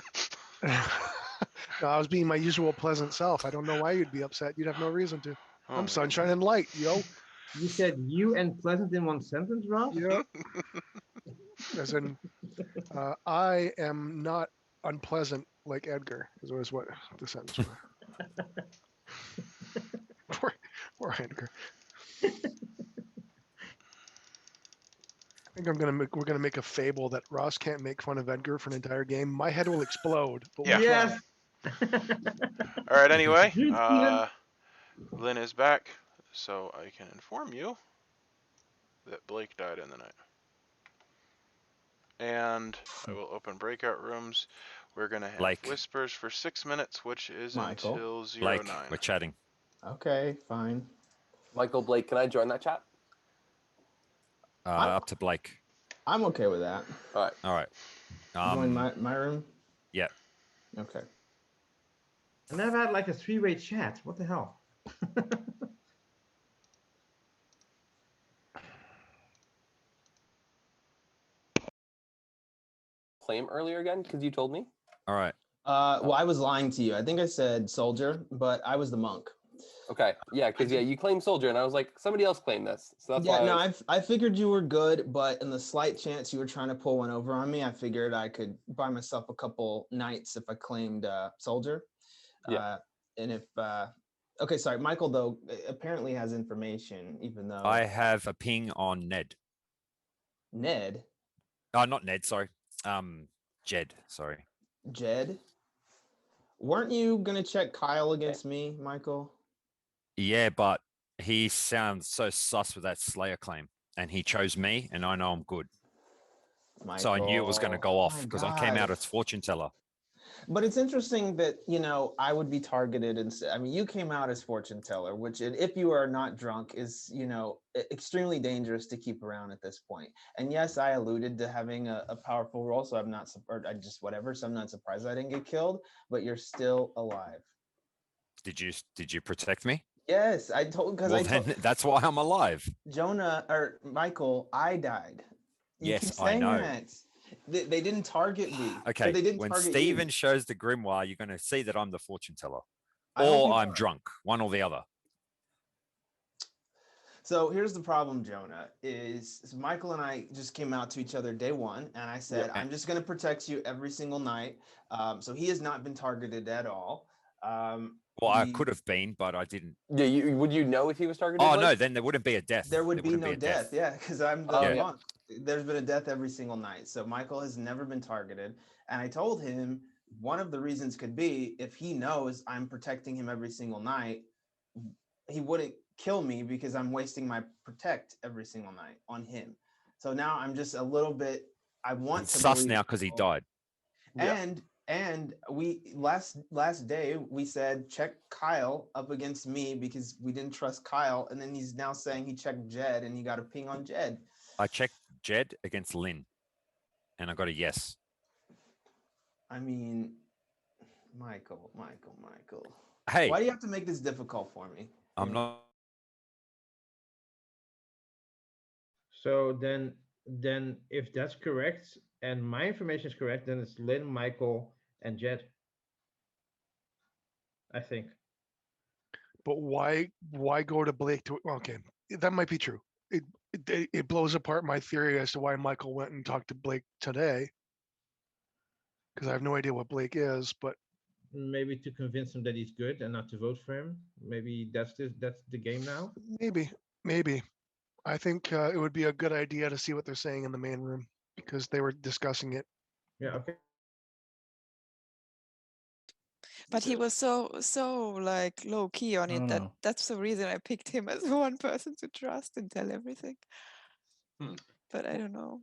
No, I was being my usual pleasant self. I don't know why you'd be upset. You'd have no reason to. Oh, I'm sunshine and light, yo. You said you and pleasant in one sentence, Ross? Yeah. As in, I am not unpleasant like Edgar, is what the sentence was. Poor Edgar. I think we're gonna make a fable that Ross can't make fun of Edgar for an entire game. My head will explode. But Yeah. Yes. All right. Anyway, Lynn is back, so I can inform you that Blake died in the night. And I will open breakout rooms. We're gonna have Blake. whispers for 6 minutes, which is Michael. until 09. Blake, we're chatting. Okay, fine. Michael, Blake, can I join that chat? Up to Blake. I'm okay with that. All right. Join my room? Yeah. Okay. I never had like a three-way chat. What the hell? Claim earlier again because you told me. All right. Well, I was lying to you. I think I said soldier, but I was the monk. Okay, yeah, because you claimed soldier, and I was like, somebody else claimed this, so that's Yeah, why. no, I figured you were good, but in the slight chance you were trying to pull one over on me, I figured I could buy myself a couple nights if I claimed soldier. Yeah. And if okay, sorry, Michael though apparently has information, even though I have a ping on Ned. Ned, Oh, not Ned. Sorry. Jed. Sorry. Jed. Weren't you gonna check Kyle against me, Michael? Yeah, but he sounds so sus with that Slayer claim, and he chose me, and I know I'm good. Michael, So I knew it was going to go off my because I came God. out as fortune teller. But it's interesting that, you know, I would be targeted and I mean, you came out as fortune teller, which if you are not drunk is, you know, extremely dangerous to keep around at this point. And yes, I alluded to having a powerful role, so I'm not, or I just whatever, so I'm not surprised I didn't get killed, but you're still alive. Did you protect me? Yes, I told, because Well, then that's why I'm alive. Jonah or Michael, I died. You Yes, keep saying I know. that. They didn't target me. Okay, But they didn't when target Steven you. shows the grimoire, you're going to see that I'm the fortune teller, I don't or think I'm drunk, one or the other. So here's the problem, Jonah, is Michael and I just came out to each other day one, and I said, Yeah. I'm just going to protect you every single night. So he has not been targeted at all. Well, I could have been, but I didn't. Yeah, would you know if he was targeted? Oh, Blake? no, then there wouldn't be a death. There would be wouldn't no a death, yeah, because I'm the Oh, yeah. monk. There's been a death every single night. So Michael has never been targeted. And I told him one of the reasons could be if he knows I'm protecting him every single night, he wouldn't kill me because I'm wasting my protect every single night on him. So now I'm just a little bit, I want He's to sus believe now because he died. and we last day we said check Kyle up against me because we didn't trust Kyle, and then he's now saying he checked Jed and he got a ping on Jed. I checked Jed against Lynn, and I got a yes. I mean, Michael. Hey, Why do you have to make this difficult for me? I'm not. So then if that's correct and my information is correct, then it's Lynn, Michael, and Jed. I think. But why go to Blake to? Okay, that might be true. It blows apart my theory as to why Michael went and talked to Blake today, because I have no idea what Blake is. But Maybe to convince him that he's good and not to vote for him. Maybe that's the game now. maybe I think it would be a good idea to see what they're saying in the main room because they were discussing it. Yeah. Okay. But he was so like low key on it that that's the reason I picked him as one person to trust and tell everything. But I don't know.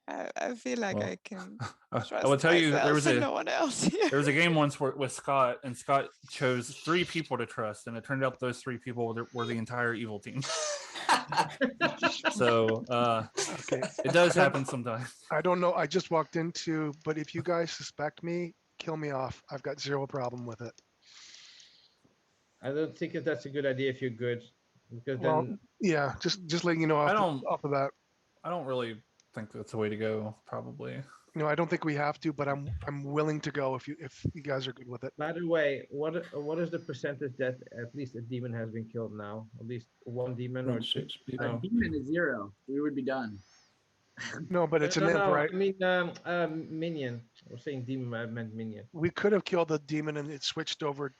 I feel like I can trust I will tell you that there was and no one else here. there was a game once with Scott, and Scott chose 3 people to trust, and it turned out those 3 people were the entire evil team. So Okay, it does happen sometimes. I don't know. I just walked into, but if you guys suspect me, kill me off. I've got zero problem with it. I don't think that that's a good idea if you're good, because Well, then yeah, just letting you know off the bat. I don't really think that's the way to go. Probably. No, I don't think we have to, but I'm willing to go if you guys are good with it. By the way, what is the percentage that at least a demon has been killed now? At least one demon or Around 6 people. A demon is 0. We would be done. No, but it's an imp, right? I mean, minion. I was saying demon. I meant minion. We could have killed the demon and it switched over.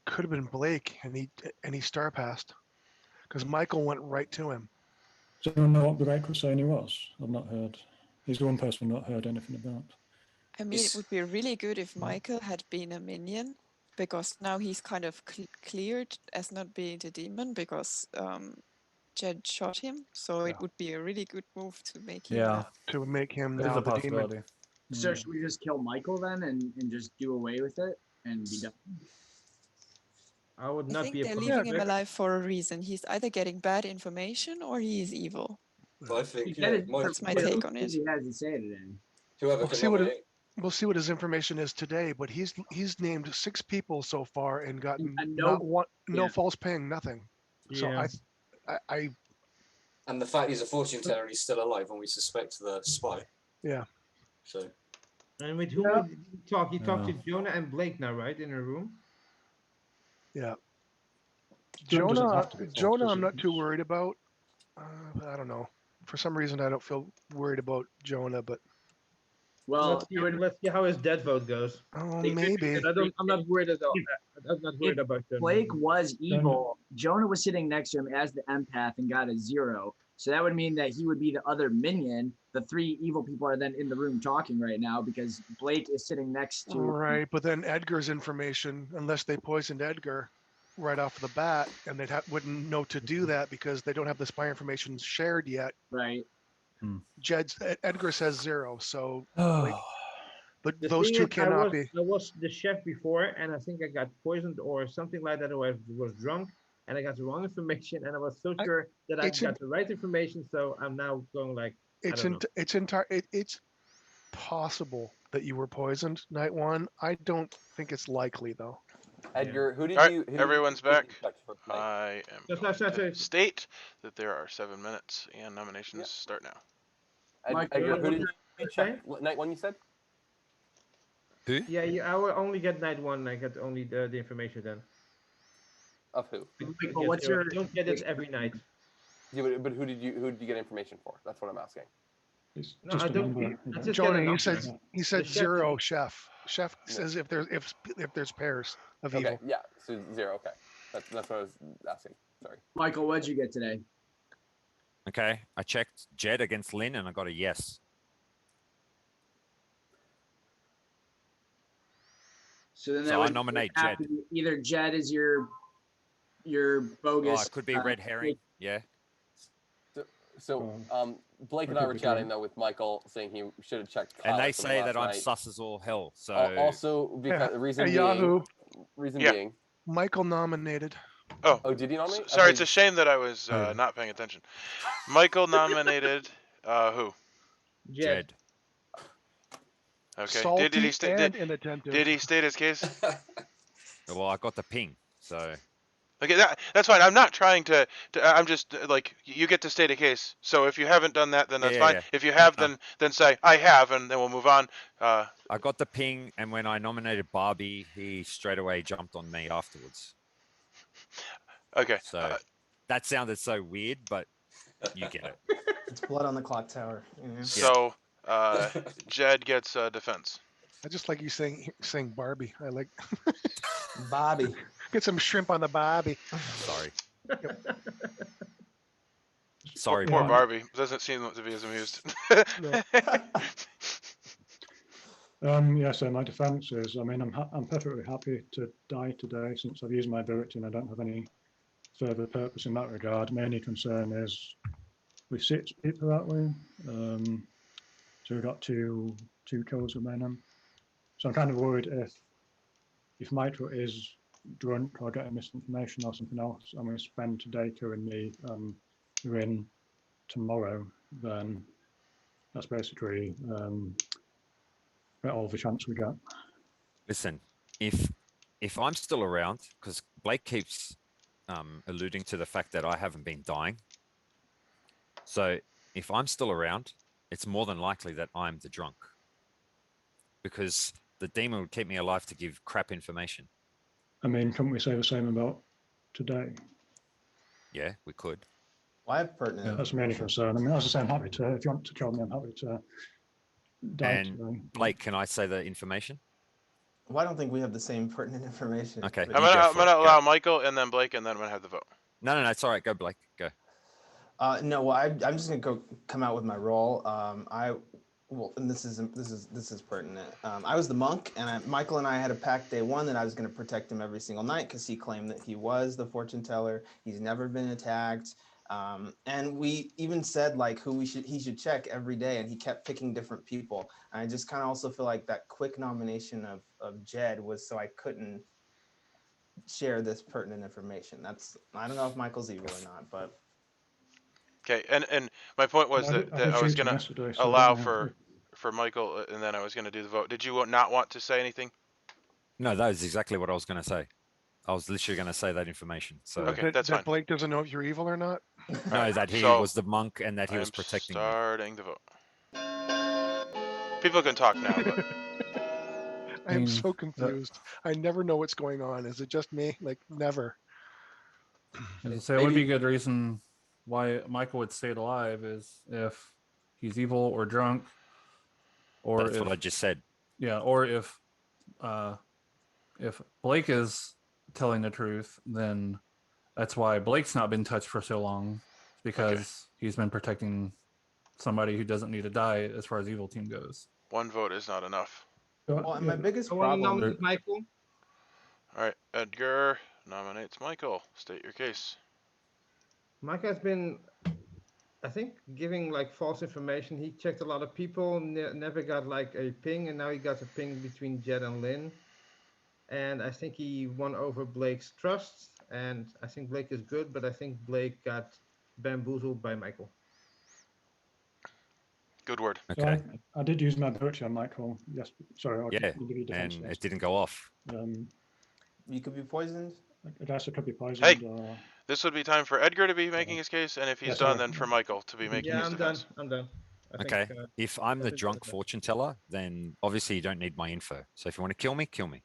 Could have been Blake and he star passed because Michael went right to him. Do you know what Blake was saying he was? I've not heard. He's the one person I've not heard anything about. I mean, it would be really good if Michael had been a minion, because now he's kind of cleared as not being the demon because Jed shot him. So it would be a really good move to make him. To make him That is now a the demon. possibility. So should we just kill Michael then and just do away with it and be done? I would I not think be they're opposed. leaving him alive for a reason. He's either getting bad information or he is evil. I think That's my take on it. He has to say today. Whoever can nominate. We'll see what his information is today, but he's named 6 people so far and gotten no false paying, nothing. So I And the fact he's a fortune teller and he's still alive, and we suspect the spy. Yeah. So. And with whom did you talk? You talked to Jonah and Blake now, right, in a room? Yeah. doesn't Jonah, have to be false, Jonah, does I'm it? not too worried about. I don't know. For some reason, I don't feel worried about Jonah, but Well, Let's see how his dead vote goes. oh, They could- maybe. I'm not worried at all. I'm not worried if about them. Blake was evil, Jonah was sitting next to him as the empath and got a 0. So that would mean that he would be the other minion. The 3 evil people are then in the room talking right now because Blake is sitting next to. Right, but then Edgar's information, unless they poisoned Edgar right off the bat, and they wouldn't know to do that because they don't have the spy information shared yet. Right. Edgar says 0, so Blake, Oh, but The those thing two is, cannot be. I was the chef before, and I think I got poisoned or something like that, or I was drunk, and I got the wrong information, and I was so sure that I got the right information. So I'm now going like, It's possible that you were poisoned night 1. I don't think it's likely though. Edgar, who did All right, you? Who everyone's who did back. you check for tonight? I am That's going not to state that there are 7 minutes and nominations start now. Edgar, who did you you check? Night 1, you said? Who? Yeah, I will only get night 1. I get only the information then. Of who? But what's your? I don't get it every night. Yeah, but who did you get information for? That's what I'm asking. It's No, just I a don't. number. I just get a Jonah, number. he said The chef- 0. Chef says if there's pairs of Okay, evil. yeah, so 0. Okay, that's what I was asking. Sorry. Michael, what'd you get today? Okay, I checked Jed against Lynn and I got a yes. So then that So I would nominate have Jed. to be either Jed is your bogus. Oh, it could be red herring. Yeah. So Blake and I were chatting though with Michael, saying he should have checked. And they Kyle from say last that I'm night. sus as all hell. So Also, because the reason being, Yahoo. being. Michael nominated. Oh, did he nominate? Sorry, it's a shame that I was not paying attention. Michael nominated who? Jed. Okay. Salty Did he and inattentive. Did he state his case? Well, I got the ping. So Okay, that's fine. I'm not trying to. I'm just like you get to state a case. So if you haven't done that, then that's fine. Yeah. If you have, then say I have, and then we'll move on. I got the ping, and when I nominated Barbie, he straight away jumped on me afterwards. Okay. So that sounded so weird, but you get it. It's blood on the Clocktower. So Jed gets defense. I just like you saying Barbie. I like Bobby. Get some shrimp on the Bobby. Sorry. Sorry, Poor Barbie. Barbie doesn't seem to be as amused. Yeah, so my defense is, I mean, I'm perfectly happy to die today since I've used my ability and I don't have any further purpose in that regard. My only concern is we 6 people that way. So we've got two kills remaining. So I'm kind of worried if Mitra is drunk or getting misinformation or something else, and we spend Undertaker and me in tomorrow, then that's basically all the chance we get. Listen, if I'm still around, because Blake keeps alluding to the fact that I haven't been dying. So if I'm still around, it's more than likely that I'm the drunk, because the demon would keep me alive to give crap information. I mean, can't we say the same about today? Yeah, we could. Well, I have pertinent. Yeah, that's my only concern. I mean, as I say, I'm happy to, if you want to kill me, I'm happy to die And today. Blake, can I say the information? Well, I don't think we have the same pertinent information. Okay. but- I'm gonna allow Michael and then Blake, and then I'm gonna have the vote. No, it's all right. Go, Blake. Go. No, well, I'm just gonna come out with my role. And this is pertinent. I was the monk, and Michael and I had a pact day 1 that I was going to protect him every single night because he claimed that he was the fortune teller. He's never been attacked, and we even said like who he should check every day, and he kept picking different people. And I just kind of also feel like that quick nomination of Jed was so I couldn't share this pertinent information. I don't know if Michael's evil or not, but. Okay, and my point was that I was gonna allow for Michael, and then I was gonna do the vote. Did you not want to say anything? No, that is exactly what I was going to say. I was literally going to say that information. So Okay, that's fine. Blake doesn't know if you're evil or not. No, that he was the monk and that he was protecting me. Starting the vote. People can talk now, but I am so confused. I never know what's going on. Is it just me? Like never. As I say, it would be a good reason why Michael would stay alive is if he's evil or drunk, or That's if what I just said. yeah, or if Blake is telling the truth, then that's why Blake's not been touched for so long, because he's been protecting somebody who doesn't need to die as far as evil team goes. One vote is not enough. Well, and my biggest I want to problem. nominate Michael. All right, Edgar nominates Michael. State your case. Mike has been, I think, giving like false information. He checked a lot of people, never got like a ping, and now he got a ping between Jed and Lynn. And I think he won over Blake's trust. And I think Blake is good, but I think Blake got bamboozled by Michael. Good word. So Okay. I did use my butcher on Michael. Yes, sorry. I'll Yeah, give you defense and first. it didn't go off. You could be poisoned. I guess it could be poisoned. Hey, or... this would be time for Edgar to be making his case, and if he's Yeah, done, sorry. then for Michael to be making Yeah, his I'm done. defense. I'm done. I Okay. think, If I'm the think drunk that's it. fortune teller, then obviously you don't need my info. So if you want to kill me, kill me.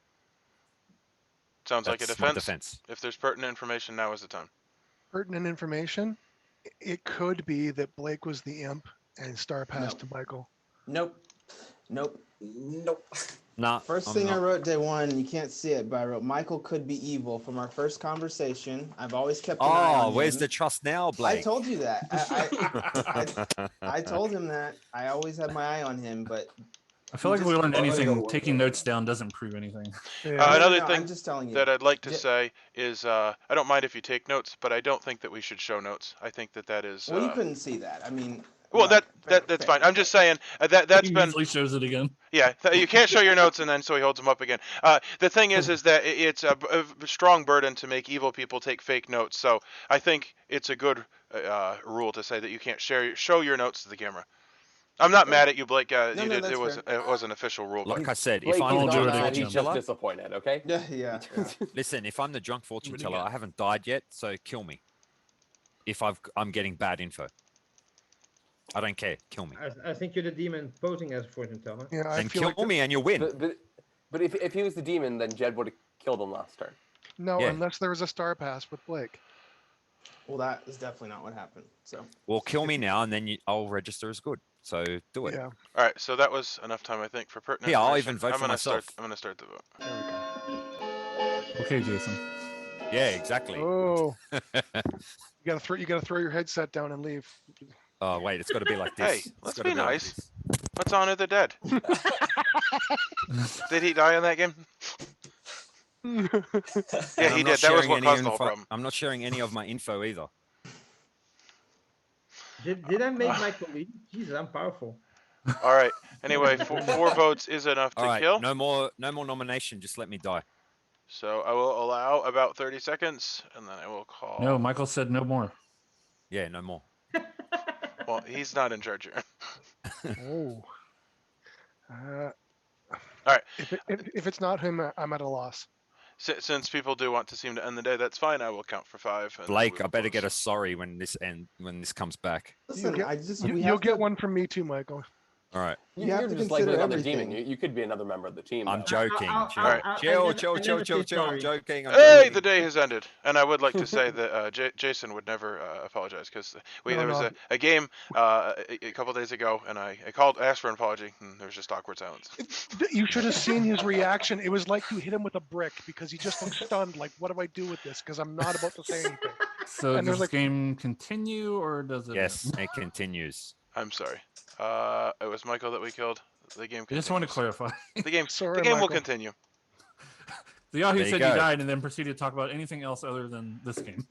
Sounds like a That's my defense. defense. If there's pertinent information, now is the time. Pertinent information. It could be that Blake was the imp and Star passed to Michael. Nope. Nah. First I'm thing I not. wrote day one, you can't see it, but I wrote Michael could be evil from our first conversation. I've always kept an eye on Where's him. the trust now, Blake? I told you that. I told him that. I always had my eye on him, but I feel like if we learned anything, taking notes down doesn't prove anything. Another thing I'm just telling you. that I'd like to say is I don't mind if you take notes, but I don't think that we should show notes. I think that is. Well, you couldn't see that. I mean. Well, that's fine. I'm just saying that's he been. usually shows it again. Yeah, you can't show your notes, and then so he holds them up again. The thing is that it's a strong burden to make evil people take fake notes. So I think it's a good rule to say that you can't show your notes to the camera. I'm not mad at you, Blake. It was an official rule. Like but I said, Blake, if I'm he's the not drunk mad, fortune he's just teller, disappointed, okay? Yeah. listen, if I'm the drunk fortune teller, I haven't died yet, so kill me. If I'm getting bad info. I don't care. Kill me. I think you're the demon posing as a fortune teller. Yeah, Then kill me and you'll win. But if he was the demon, then Jed would have killed him last turn. No, Yeah. unless there was a Star pass with Blake. Well, that is definitely not what happened. So. Well, kill me now, and then I'll register as good. So do it. Yeah. All right, so that was enough time, I think, for pertinent. Yeah, I'll information. even vote for myself. I'm gonna start the vote. There we go. Okay, Jason. Yeah, exactly. Oh. You gotta throw your headset down and leave. Oh wait, it's got to be like this. Hey, It's let's gotta be like nice. this. Let's honor the dead. Did he die in that game? Yeah, And he I'm did. not That was sharing what any caused the whole info- problem. I'm not sharing any of my info either. Did I make Michael leave? Jesus, I'm powerful. All right. Anyway, 4 votes is enough to All right, kill. no more nomination. Just let me die. So I will allow about 30 seconds, and then I will call. No, Michael said no more. Yeah, no more. Well, he's not in charge here. Oh. All right. If it's not him, I'm at a loss. Since people do want to seem to end the day, that's fine. I will count for 5. And Blake, I better get a sorry when this comes back. Listen, You'll get one from me too, Michael. All right. You have You're to just like consider another everything. demon. You could be another member of the team. I'm though. joking. I'll- Chill, I'll- I chill, never- chill, I chill, never chill, say chill. I'm sorry. joking. I'm Hey, joking. the day has ended, and I would like to say that Jason would never apologize because there was a game a couple days ago, and I asked for an apology, and there was just awkward silence. You should have seen his reaction. It was like you hit him with a brick because he just looked stunned. Like, what do I do with this? Because I'm not about to say anything. So And does there's this game continue or does it? Yes, it continues. I'm sorry. It was Michael that we killed. The game I continues. just want to clarify. The game. Sorry, the game will Michael. continue. The Yahoo There you said go. you died and then proceeded to talk about anything else other than this game.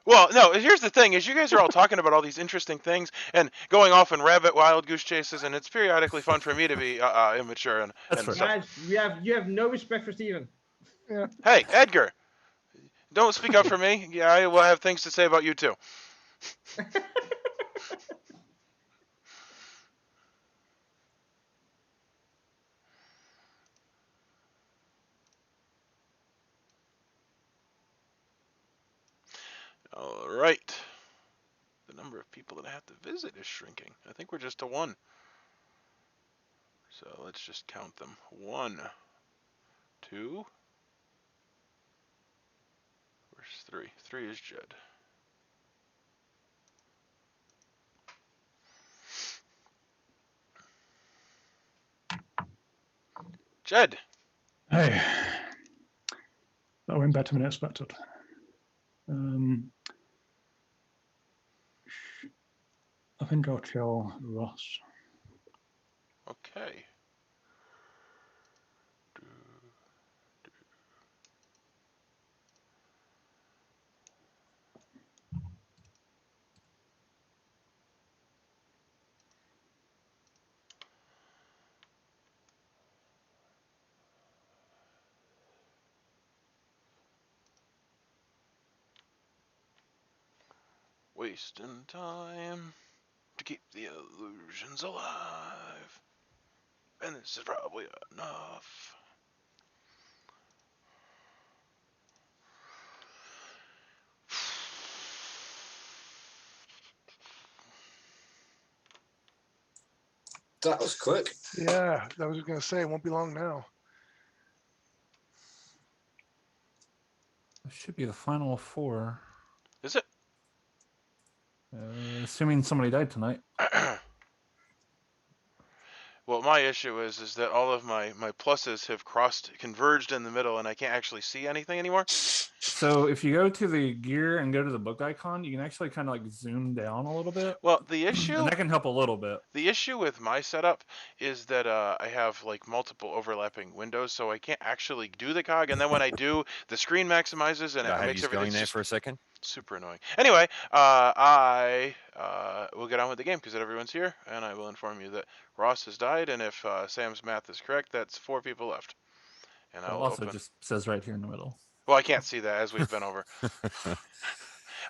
Well, no. Here's the thing: is you guys are all talking about all these interesting things and going off in rabbit wild goose chases, and it's periodically fun for me to be immature and That's stuff. Guys, you have no respect for Steven. Hey, Edgar, don't speak up for me. Yeah, I will have things to say about you too. All right. The number of people that I have to visit is shrinking. I think we're just to 1. So let's just count them. 1, 2. We're 3. 3 is Jed. Jed. Hey, that went better than expected. I think I'll kill Ross. Okay. Wasting time to keep the illusions alive. And this is probably enough. That was quick. Yeah, I was gonna say it won't be long now. It should be the final 4. Is it? Assuming somebody died tonight. Well, my issue is that all of my pluses have converged in the middle, and I can't actually see anything anymore. So if you go to the gear and go to the book icon, you can actually kind of like zoom down a little bit. Well, the issue, and that can help a little bit. The issue with my setup is that I have like multiple overlapping windows, so I can't actually do the cog. And then when I do, the screen maximizes and I it have makes you everything going there just for a second. super annoying. Anyway, I will get on with the game because everyone's here, and I will inform you that Ross has died, and if Sam's math is correct, that's 4 people left. And It I'll also open. just says right here in the middle. Well, I can't see that as we've been over.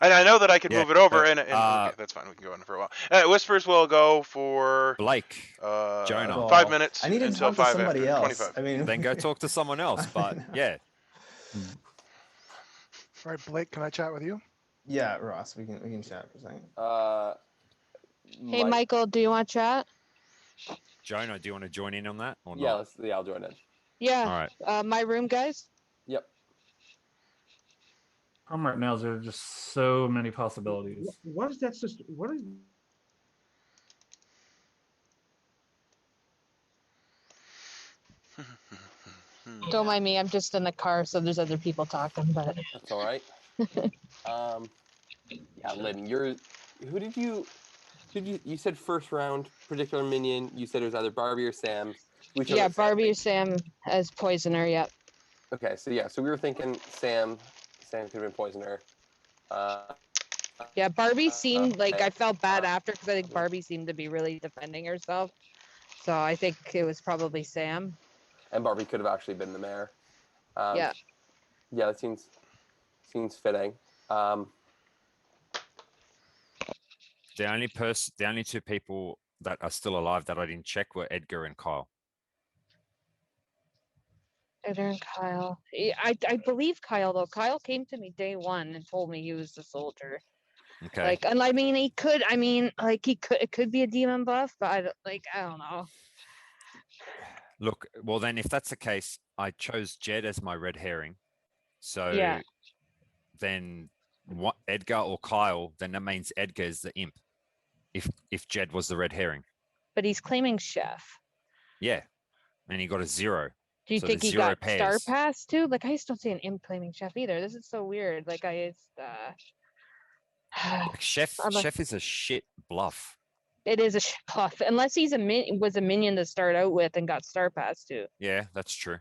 And I know that I could move it over, and okay, that's fine. We can go in for a while. Whispers will go for Blake, Jonah. 5 minutes I need to until talk to 5 somebody after else. 25. I mean, Then go talk to someone else. But yeah. All right, Blake, can I chat with you? Yeah, Ross, we can chat for a second. Hey, Michael, do you want to chat? Jonah, do you want to join in on that or Yeah, not? I'll join in. Yeah. All right. My room, guys. Yep. Problem right now is there are just so many possibilities. What is that system? What is Don't mind me. I'm just in the car, so there's other people talking. But That's all right. Yeah, Lynn, you said first round particular minion. You said it was either Barbie or Sam. yeah, Barbie or Sam as poisoner. Yep. Okay, so we were thinking Sam. Sam could have been poisoner. Yeah, Barbie seemed like I felt bad after because I think Barbie seemed to be really defending herself. So I think it was probably Sam. And Barbie could have actually been the mayor. Yeah. Yeah, that seems fitting. The only 2 people that are still alive that I didn't check were Edgar and Kyle. Edgar and Kyle. I believe Kyle though. Kyle came to me day 1 and told me he was the soldier. Okay. Like, and I mean, he could. I mean, like it could be a demon buff, but I don't know. Look, well then, if that's the case, I chose Jed as my red herring. So yeah. Then what, Edgar or Kyle? Then that means Edgar is the imp. If Jed was the red herring. But he's claiming chef. Yeah, and he got a 0. Do you so think he 0 got pairs. star pass too? Like I just don't see an imp claiming chef either. This is so weird. Like Like chef is a shit bluff. It is a bluff unless he's was a minion to start out with and got star pass too. Yeah, that's true.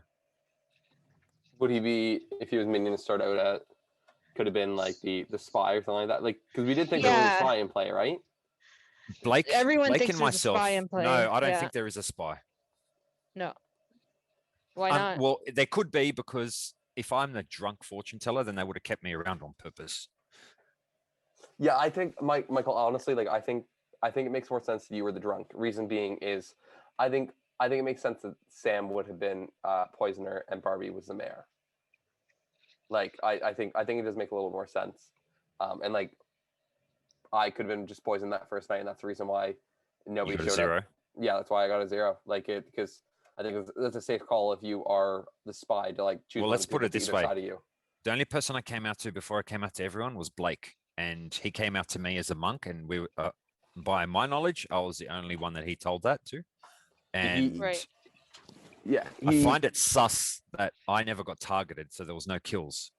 Would he be if he was minion to start out at? Could have been like the spy or something like that. Like because we did think there was a spy in play, right? Blake Everyone thinks and there's myself. a spy in play. No, I don't think there is a spy. No. Why not? Well, there could be because if I'm the drunk fortune teller, then they would have kept me around on purpose. Yeah, I think Michael. Honestly, like I think it makes more sense that you were the drunk. Reason being is, I think it makes sense that Sam would have been poisoner and Barbie was the mayor. Like I think it does make a little more sense, and like I could have been just poisoned that first night, and that's the reason why nobody showed 0. up. Yeah, that's why I got a 0. Like it because I think that's a safe call if you are the spy to like choose. Well, let's put it this way. Side of you. The only person I came out to before I came out to everyone was Blake, and he came out to me as a monk, and we were, by my knowledge, I was the only one that he told that to. And Right. Yeah, I find it sus that I never got targeted, so there was no kills.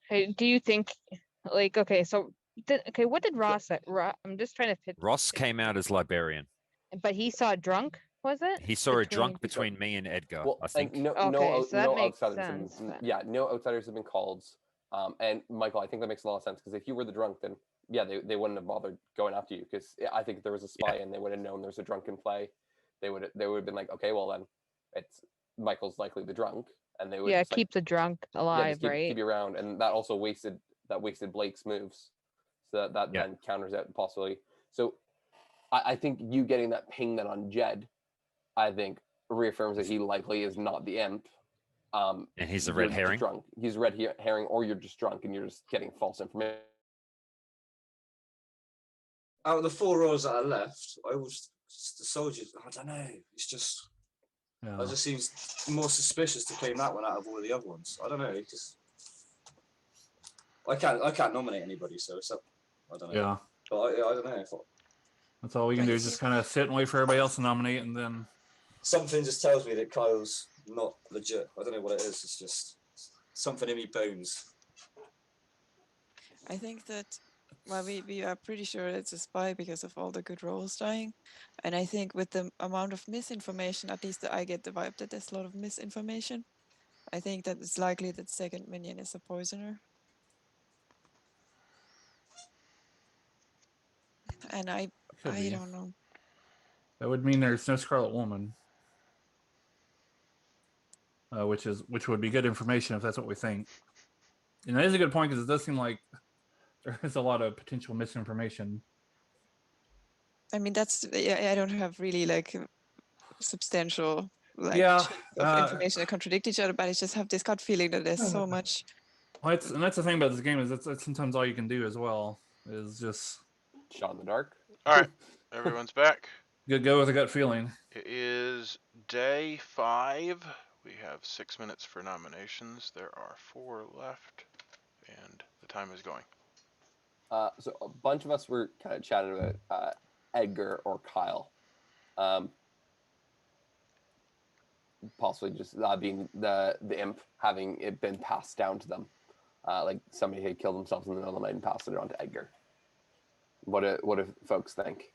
Hey, do you think, like, okay, so, okay, what did Ross say? I'm just trying to fit, Ross came out as Librarian. but he saw a drunk, was it? He saw a drunk between me and Edgar, Well, I think. no, Okay, so that no makes outsiders. sense, then. Yeah, no outsiders have been called. And Michael, I think that makes a lot of sense because if you were the drunk, then yeah, they wouldn't have bothered going after you because I think if there was a spy and they would have known there's a drunk in play, they would have been like, okay, well then, it's Michael's likely the drunk, and they would Yeah, just, like, keep the drunk yeah, alive, just right? keep you around, and that also wasted Blake's moves, so that then counters out the possibility. So I think you getting that ping then on Jed, I think reaffirms that he likely is not the imp. And he's a You're red just herring. drunk. He's a red herring, or you're just drunk and you're just getting false information. Out of the 4 roles that I left, I was the soldiers. I don't know. It's just, it just seems more suspicious to claim that one out of all the other ones. I don't know. It just, I can't nominate anybody, so it's up. I don't know. Yeah. But I don't know. That's all we can do is just kind of sit and wait for everybody else to nominate, and then Something just tells me that Kyle's not legit. I don't know what it is. It's just something in me bones. I think that, well, we are pretty sure it's a spy because of all the good rolls dying. And I think with the amount of misinformation, at least I get the vibe that there's a lot of misinformation. I think that it's likely that second minion is a poisoner. And I be. don't know. that would mean there's no Scarlet Woman. Which would be good information if that's what we think. And that is a good point because it does seem like there is a lot of potential misinformation. I mean, that's, I don't have really like substantial like Yeah, of information that contradict each other, but I just have this gut feeling that there's so much. Well, and that's the thing about this game is that's sometimes all you can do as well is just shot in the dark. All right, everyone's back. Go with a gut feeling. It is day 5. We have 6 minutes for nominations. There are 4 left, and the time is going. So a bunch of us were kind of chatting about Edgar or Kyle. Possibly just being the imp, having it been passed down to them. Like somebody had killed themselves in the middle of the night and passed it on to Edgar. What do folks think?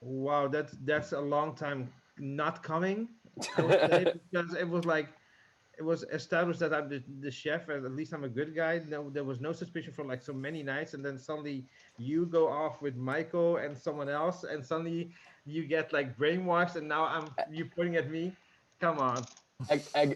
Wow, that's a long time not coming, I would say, because it was established that I'm the chef, and at least I'm a good guy. No, there was no suspicion for like so many nights, and then suddenly you go off with Michael and someone else, and suddenly you get like brainwashed, and now you pointing at me. Come on.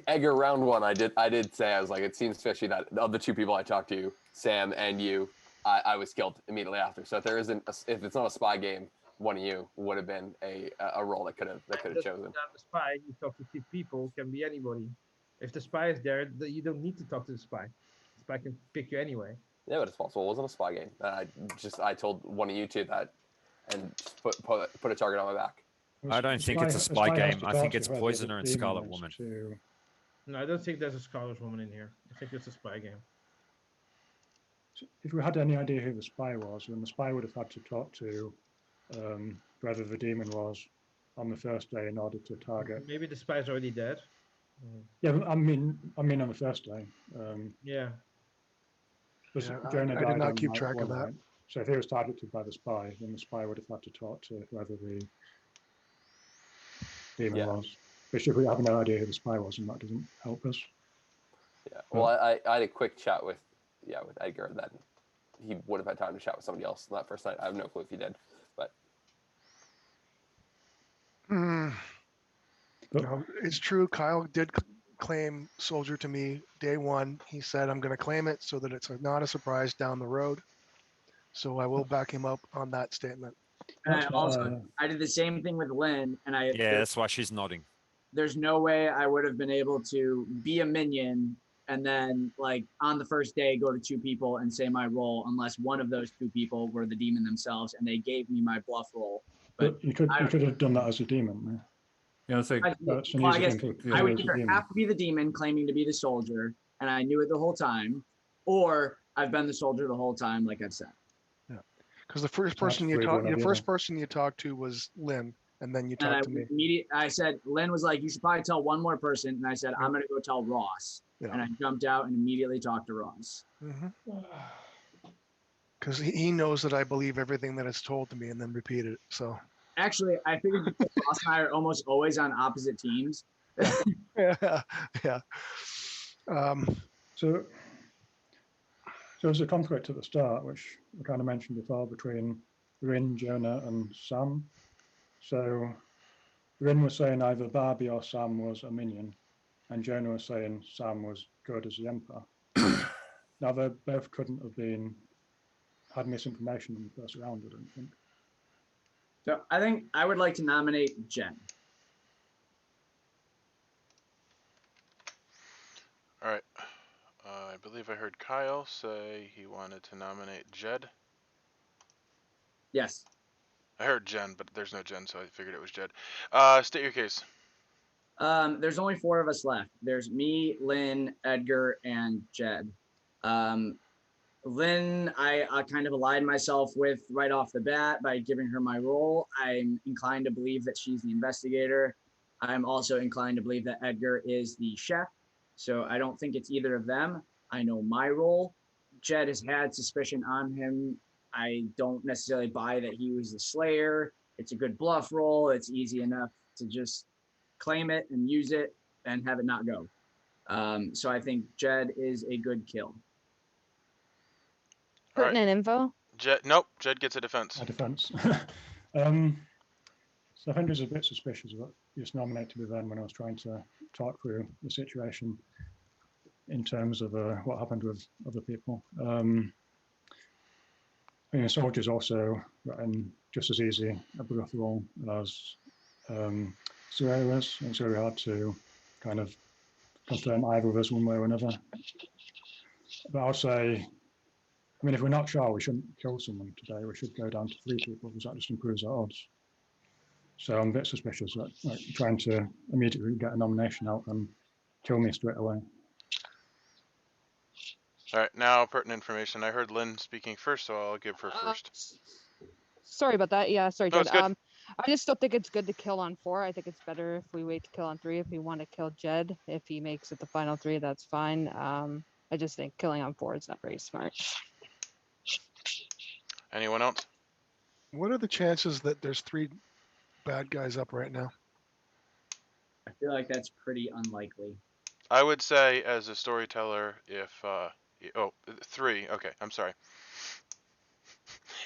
Edgar, round 1, I did say, I was like, it seems fishy that of the 2 people I talked to, Sam and you, I was killed immediately after. So if there isn't, if it's not a spy game, one of you would have been a role that could have chosen. The spy, you talk to 2 people, can be anybody. If the spy is there, you don't need to talk to the spy. The spy can pick you anyway. Yeah, but it's possible. It wasn't a spy game. I told one of you 2 that, and just put a target on my back. I don't think it's a spy game. I think it's Poisoner and Scarlet Woman. No, I don't think there's a Scarlet Woman in here. I think it's a spy game. If we had any idea who the spy was, then the spy would have had to talk to whoever the demon was on the first day in order to target. Maybe the spy's already dead. Yeah, I mean on the first day. Yeah. Jonah I did not died keep on track of that. night. So if he was targeted by the spy, then the spy would have had to talk to whoever the demon was. But if we have no idea who the spy was, and that doesn't help us. Yeah. Well, I had a quick chat with Edgar, and then he would have had time to chat with somebody else that first night. I have no clue if he did, but. No, it's true. Kyle did claim Soldier to me day 1. He said, I'm going to claim it so that it's not a surprise down the road. So I will back him up on that statement. And I did the same thing with Lynn, and that's why she's nodding. There's no way I would have been able to be a minion and then like on the first day go to 2 people and say my role unless one of those 2 people were the demon themselves and they gave me my bluff roll. But you could have done that as a demon. You know, say, That's an Well, I easy guess thing to yeah. I do would as a either demon. have to be the demon claiming to be the soldier, and I knew it the whole time, or I've been the soldier the whole time, like I've said. Yeah, because the first It's hard person to you prove talked, one or the the first other. person you talked to was Lynn, and then you And talked to me. I said, Lynn was like, you should probably tell one more person, and I said, I'm Yep. gonna go tell Ross, Yeah. and I jumped out and immediately talked to Ross. Because he knows that I believe everything that is told to me and then repeat it. So Actually, I figured because Ross and I are almost always on opposite teams. yeah, yeah. So there's a conflict at the start, which we kind of mentioned before, between Rin, Jonah, and Sam. So Rin was saying either Barbie or Sam was a minion, and Jonah was saying Sam was good as the Empath. Now they both couldn't have had misinformation in the first round, I don't think. So I think I would like to nominate Jen. All right. I believe I heard Kyle say he wanted to nominate Jed. Yes. I heard Jen, but there's no Jen, so I figured it was Jed. State your case. There's only 4 of us left. There's me, Lynn, Edgar, and Jed. Lynn, I kind of allied myself with right off the bat by giving her my role. I'm inclined to believe that she's the investigator. I'm also inclined to believe that Edgar is the chef. So I don't think it's either of them. I know my role. Jed has had suspicion on him. I don't necessarily buy that he was the slayer. It's a good bluff roll. It's easy enough to just claim it and use it and have it not go. So I think Jed is a good kill. All right. Pertinent info. Nope. Jed gets a defense. A defense. So I think it was a bit suspicious that he was nominated me then when I was trying to talk through the situation in terms of what happened with other people. Soldiers also gotten just as easy a bluff roll as Surrey was, and it's very hard to kind of confirm either of us one way or another. But I'll say, I mean, if we're not sure we shouldn't kill someone today, we should go down to 3 people because that just improves our odds. So I'm a bit suspicious that trying to immediately get a nomination out and kill me straight away. All right, now pertinent information. I heard Lynn speaking first, so I'll give her first. Sorry about that. Yeah, sorry, No, Jed. it's good. I just don't think it's good to kill on 4. I think it's better if we wait to kill on 3. If we want to kill Jed, if he makes it the final 3, that's fine. I just think killing on 4 is not very smart. Anyone else? What are the chances that there's 3 bad guys up right now? I feel like that's pretty unlikely. I would say, as a storyteller, if 3. Okay, I'm sorry.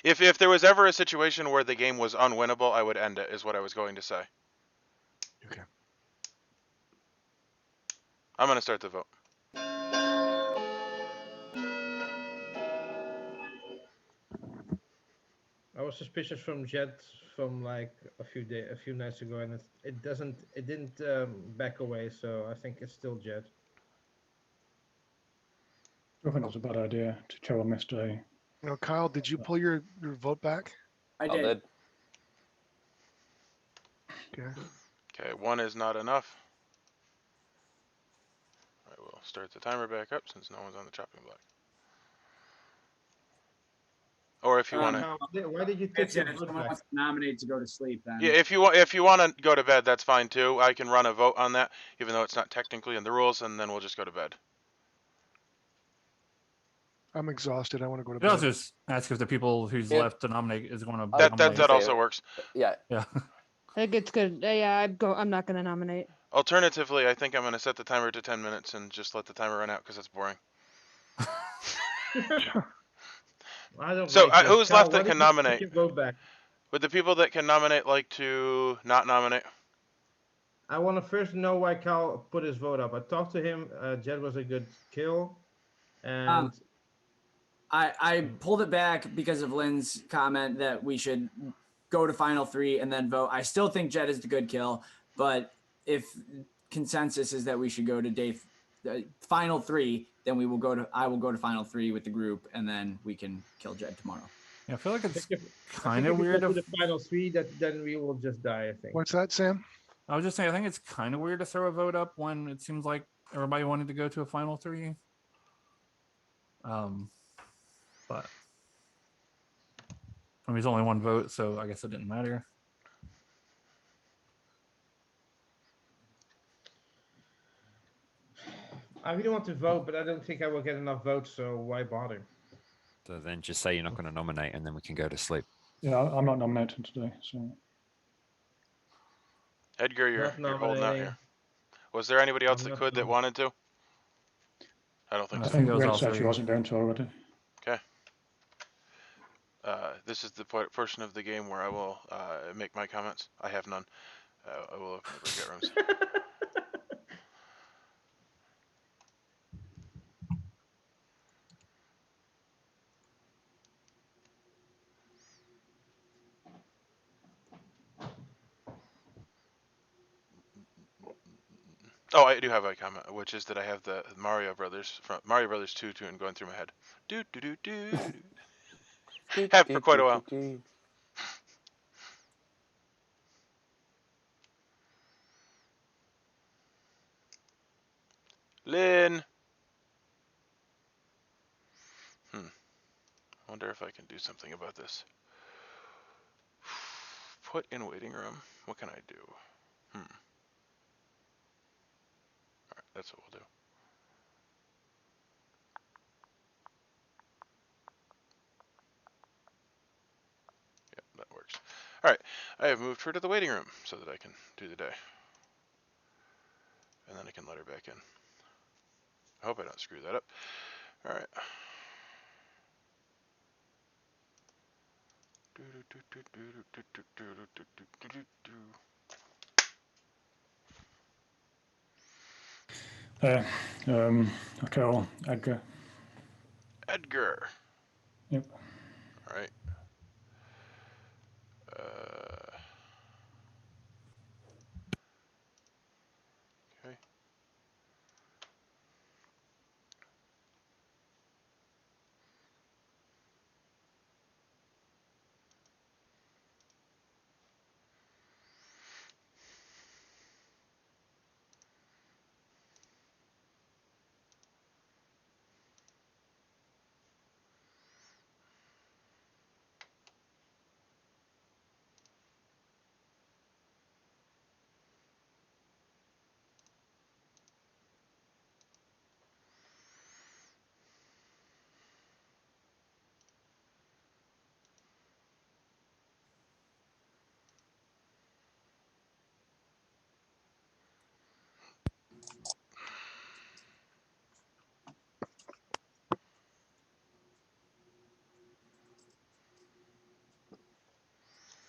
If there was ever a situation where the game was unwinnable, I would end it. Is what I was going to say. Okay. I'm going to start the vote. I was suspicious from Jed from like a few nights ago, and it didn't back away. So I think it's still Jed. I think it's a bad idea to kill a mystery. Kyle, did you pull your vote back? I did. Okay. Okay, 1 is not enough. I will start the timer back up since no one's on the chopping block. Or if you want to, why did you take your vote someone back? wants to nominate to go to sleep then? yeah, if you want to go to bed, that's fine too. I can run a vote on that, even though it's not technically in the rules, and then we'll just go to bed. I'm exhausted. I want to go to I'll bed. just ask if the people who's Yeah. left to nominate is going to That also works. Yeah. Yeah. I think it's good. Yeah, I'm not gonna nominate. Alternatively, I think I'm going to set the timer to 10 minutes and just let the timer run out because it's boring. I don't. So, like this. who's Kyle, left why that did can you take nominate? your vote back? Would the people that can nominate like to not nominate? I want to first know why Kyle put his vote up. I talked to him. Jed was a good kill, and I pulled it back because of Lynn's comment that we should go to final 3 and then vote. I still think Jed is the good kill, but if consensus is that we should go to final 3, then I will go to final 3 with the group, and then we can kill Jed tomorrow. Yeah, I feel like it's I kind think of if we weird. go to the final 3, then we will just die. I think. What's that, Sam? I was just saying, I think it's kind of weird to throw a vote up when it seems like everybody wanted to go to a final 3. But I mean, it's only 1 vote, so I guess it didn't matter. I really want to vote, but I don't think I will get enough votes, so why bother? So then just say you're not going to nominate, and then we can go to sleep. Yeah, I'm not nominating today, so. Edgar, you're Not holding out nominating. here. Was there anybody else I'm that not could that nom- wanted to? I don't think I so. think it was all Red said she 3. wasn't going to already. Okay. This is the portion of the game where I will make my comments. I have none. I will open the breakout rooms. Oh, I do have a comment, which is that I have the Mario Brothers from Mario Brothers 2 tune going through my head. Do do do do. Have for quite a while. Lynn. Wonder if I can do something about this. Put in waiting room. What can I do? Alright, that's what we'll do. Yep, that works. Alright, I have moved her to the waiting room so that I can do the day. And then I can let her back in. I hope I don't screw that up. Alright. Okay, well, Edgar. Edgar. Yep. Alright. Okay.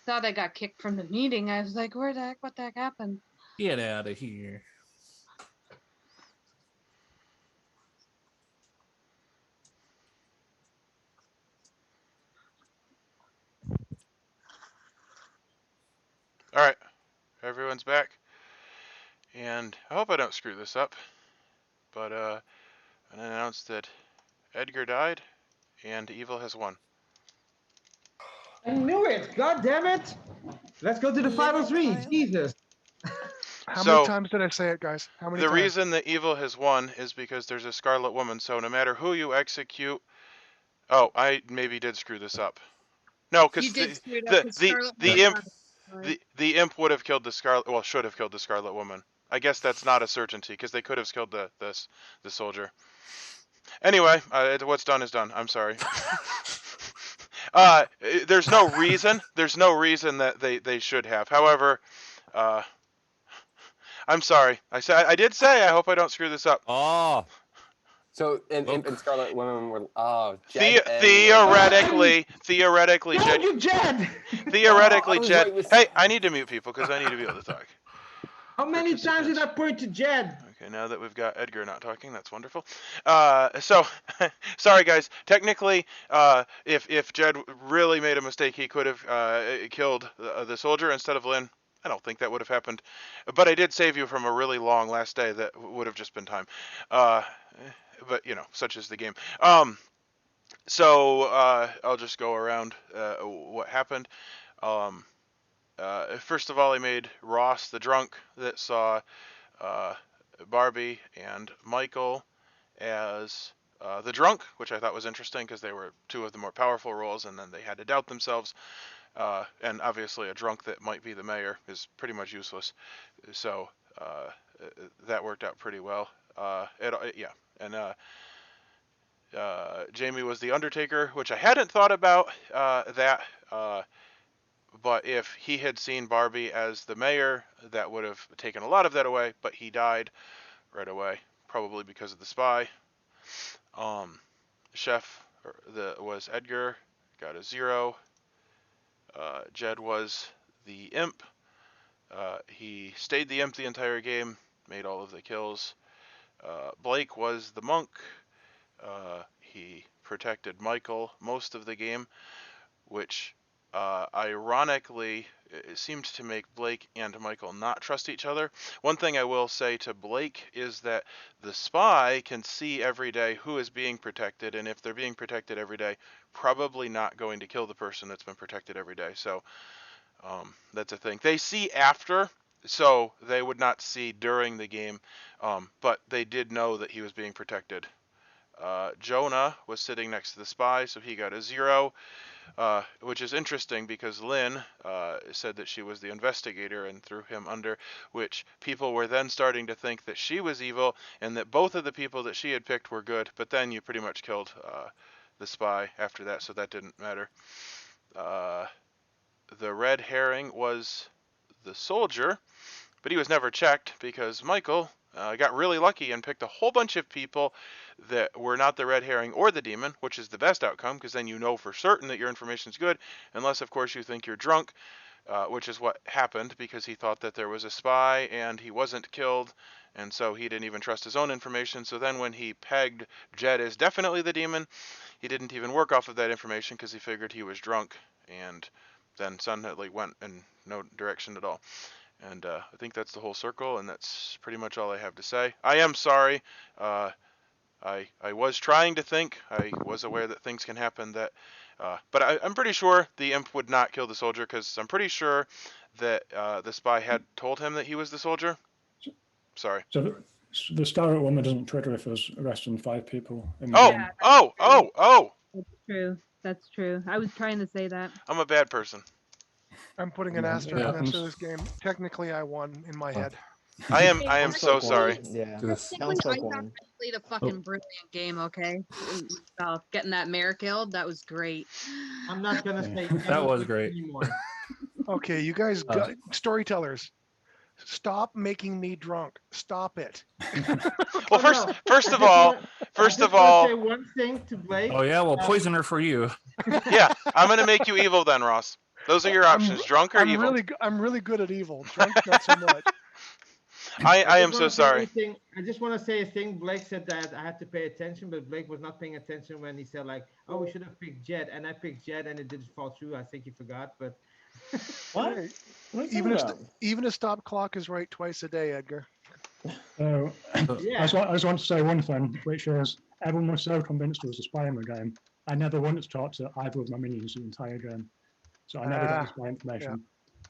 Thought I got kicked from the meeting. I was like, what the heck happened? Get out of here. Alright. Everyone's back. And I hope I don't screw this up. But I announced that Edgar died and evil has won. I knew it. God damn it. Let's go to the final 3. Jesus. How many times did I say it, guys? How many The times? reason that evil has won is because there's a Scarlet Woman, so no matter who you execute... Oh, I maybe did screw this up. No, because the imp would have killed the Scarlet... Well, should have killed the Scarlet Woman. I guess that's not a certainty, because they could have killed the soldier. Anyway, what's done is done. I'm sorry. There's no reason. There's no reason that they should have. However, I'm sorry. I did say I hope I don't screw this up. Oh. So and Scarlet Women were Jed theoretically, No, Jed. you Jed. Theoretically, I was Jed. right with- Hey, I need to mute people because I need to be able to talk. How many times did I point to Jed? Okay, now that we've got Edgar not talking, that's wonderful. So, sorry guys. Technically, if Jed really made a mistake, he could have killed the soldier instead of Lynn. I don't think that would have happened, but I did save you from a really long last day that would have just been time. But you know, such is the game. So I'll just go around what happened. first of all, I made Ross the drunk that saw Barbie and Michael as the drunk, which I thought was interesting because they were two of the more powerful roles, and then they had to doubt themselves. And obviously, a drunk that might be the mayor is pretty much useless. So that worked out pretty well. Yeah, and Jamie was the Undertaker, which I hadn't thought about that. But if he had seen Barbie as the mayor, that would have taken a lot of that away. But he died right away, probably because of the spy. Chef was Edgar, got a 0. Jed was the imp. He stayed the imp the entire game, made all of the kills. Blake was the monk. He protected Michael most of the game, which ironically it seemed to make Blake and Michael not trust each other. One thing I will say to Blake is that the spy can see every day who is being protected, and if they're being protected every day, probably not going to kill the person that's been protected every day. So that's a thing. They see after, so they would not see during the game, but they did know that he was being protected. Jonah was sitting next to the spy, so he got a 0. Which is interesting because Lynn said that she was the investigator and threw him under, which people were then starting to think that she was evil and that both of the people that she had picked were good, but then you pretty much killed the spy after that, so that didn't matter. The red herring was the soldier, but he was never checked because Michael got really lucky and picked a whole bunch of people that were not the red herring or the demon, which is the best outcome because then you know for certain that your information is good, unless of course you think you're drunk, which is what happened because he thought that there was a spy and he wasn't killed, and so he didn't even trust his own information. So then when he pegged Jed as definitely the demon, he didn't even work off of that information because he figured he was drunk, and then suddenly went in no direction at all. And I think that's the whole circle, and that's pretty much all I have to say. I am sorry. I was trying to think. I was aware that things can happen that, but I'm pretty sure the imp would not kill the soldier because I'm pretty sure that the spy had told him that he was the soldier. Sorry. So the Starlet woman doesn't trigger if there's arresting 5 people. In the Oh, game. That's true. That's true. I was trying to say that. I'm a bad person. I'm putting an Yeah, asterisk yeah. next to this game. Technically, I won in my head. I am so sorry. Yeah. Technically, Townsfolk I won. played a fucking brilliant game, okay? Getting that mayor killed, that was great. I'm not gonna say That was anything great. anymore. Okay, you guys, storytellers, stop making me drunk. Stop it. Well, No, first I of just all, wanna- I just wanna all, say one thing to Blake. Oh yeah, well, poisoner for you. yeah, I'm gonna make you evil then, Ross. Those are your options: drunk or evil. I'm really good at evil. Drunk, not so much. I am just so wanna say sorry. anything- I just want to say a thing. Blake said that I had to pay attention, but Blake was not paying attention when he said like, "Oh, we should have picked Jed," and I picked Jed, and it didn't fall through. I think he forgot, but What? Hey, What are you even talking a, about? even a stop clock is right twice a day, Edgar. So yeah. I just want to say one thing, which is everyone was so convinced it was a spy in the game. I never once talked to either of my minions the entire game, so I never got the spy information.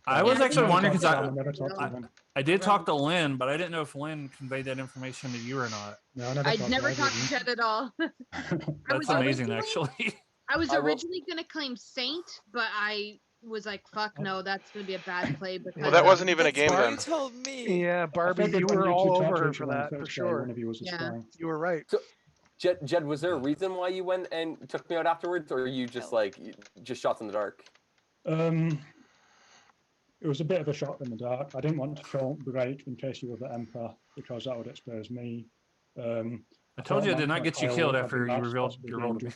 I was actually never wondering talked because to Sam, never talked to them. I did talk to Lynn, but I didn't know if Lynn conveyed that information to you or not. No, I never I'd talked never to talked to either Jed at all. That's amazing, actually. I was I will- originally gonna claim Saint, but I was like, "Fuck no, that's gonna be a bad play." Because Well, that wasn't even a game That's what then. you told me. Yeah, I Barbie, figured you when were you all two talked over to her each for other on the that, for first day, sure. one of you was a Yeah. spy. You were right. Jed, was there a reason why you went and took me out afterwards, or are you just like just shots in the dark? It was a bit of a shot in the dark. I didn't want to kill Blake in case you were the Empath because that would expose me. I told you I did not get you killed after you revealed your role to me.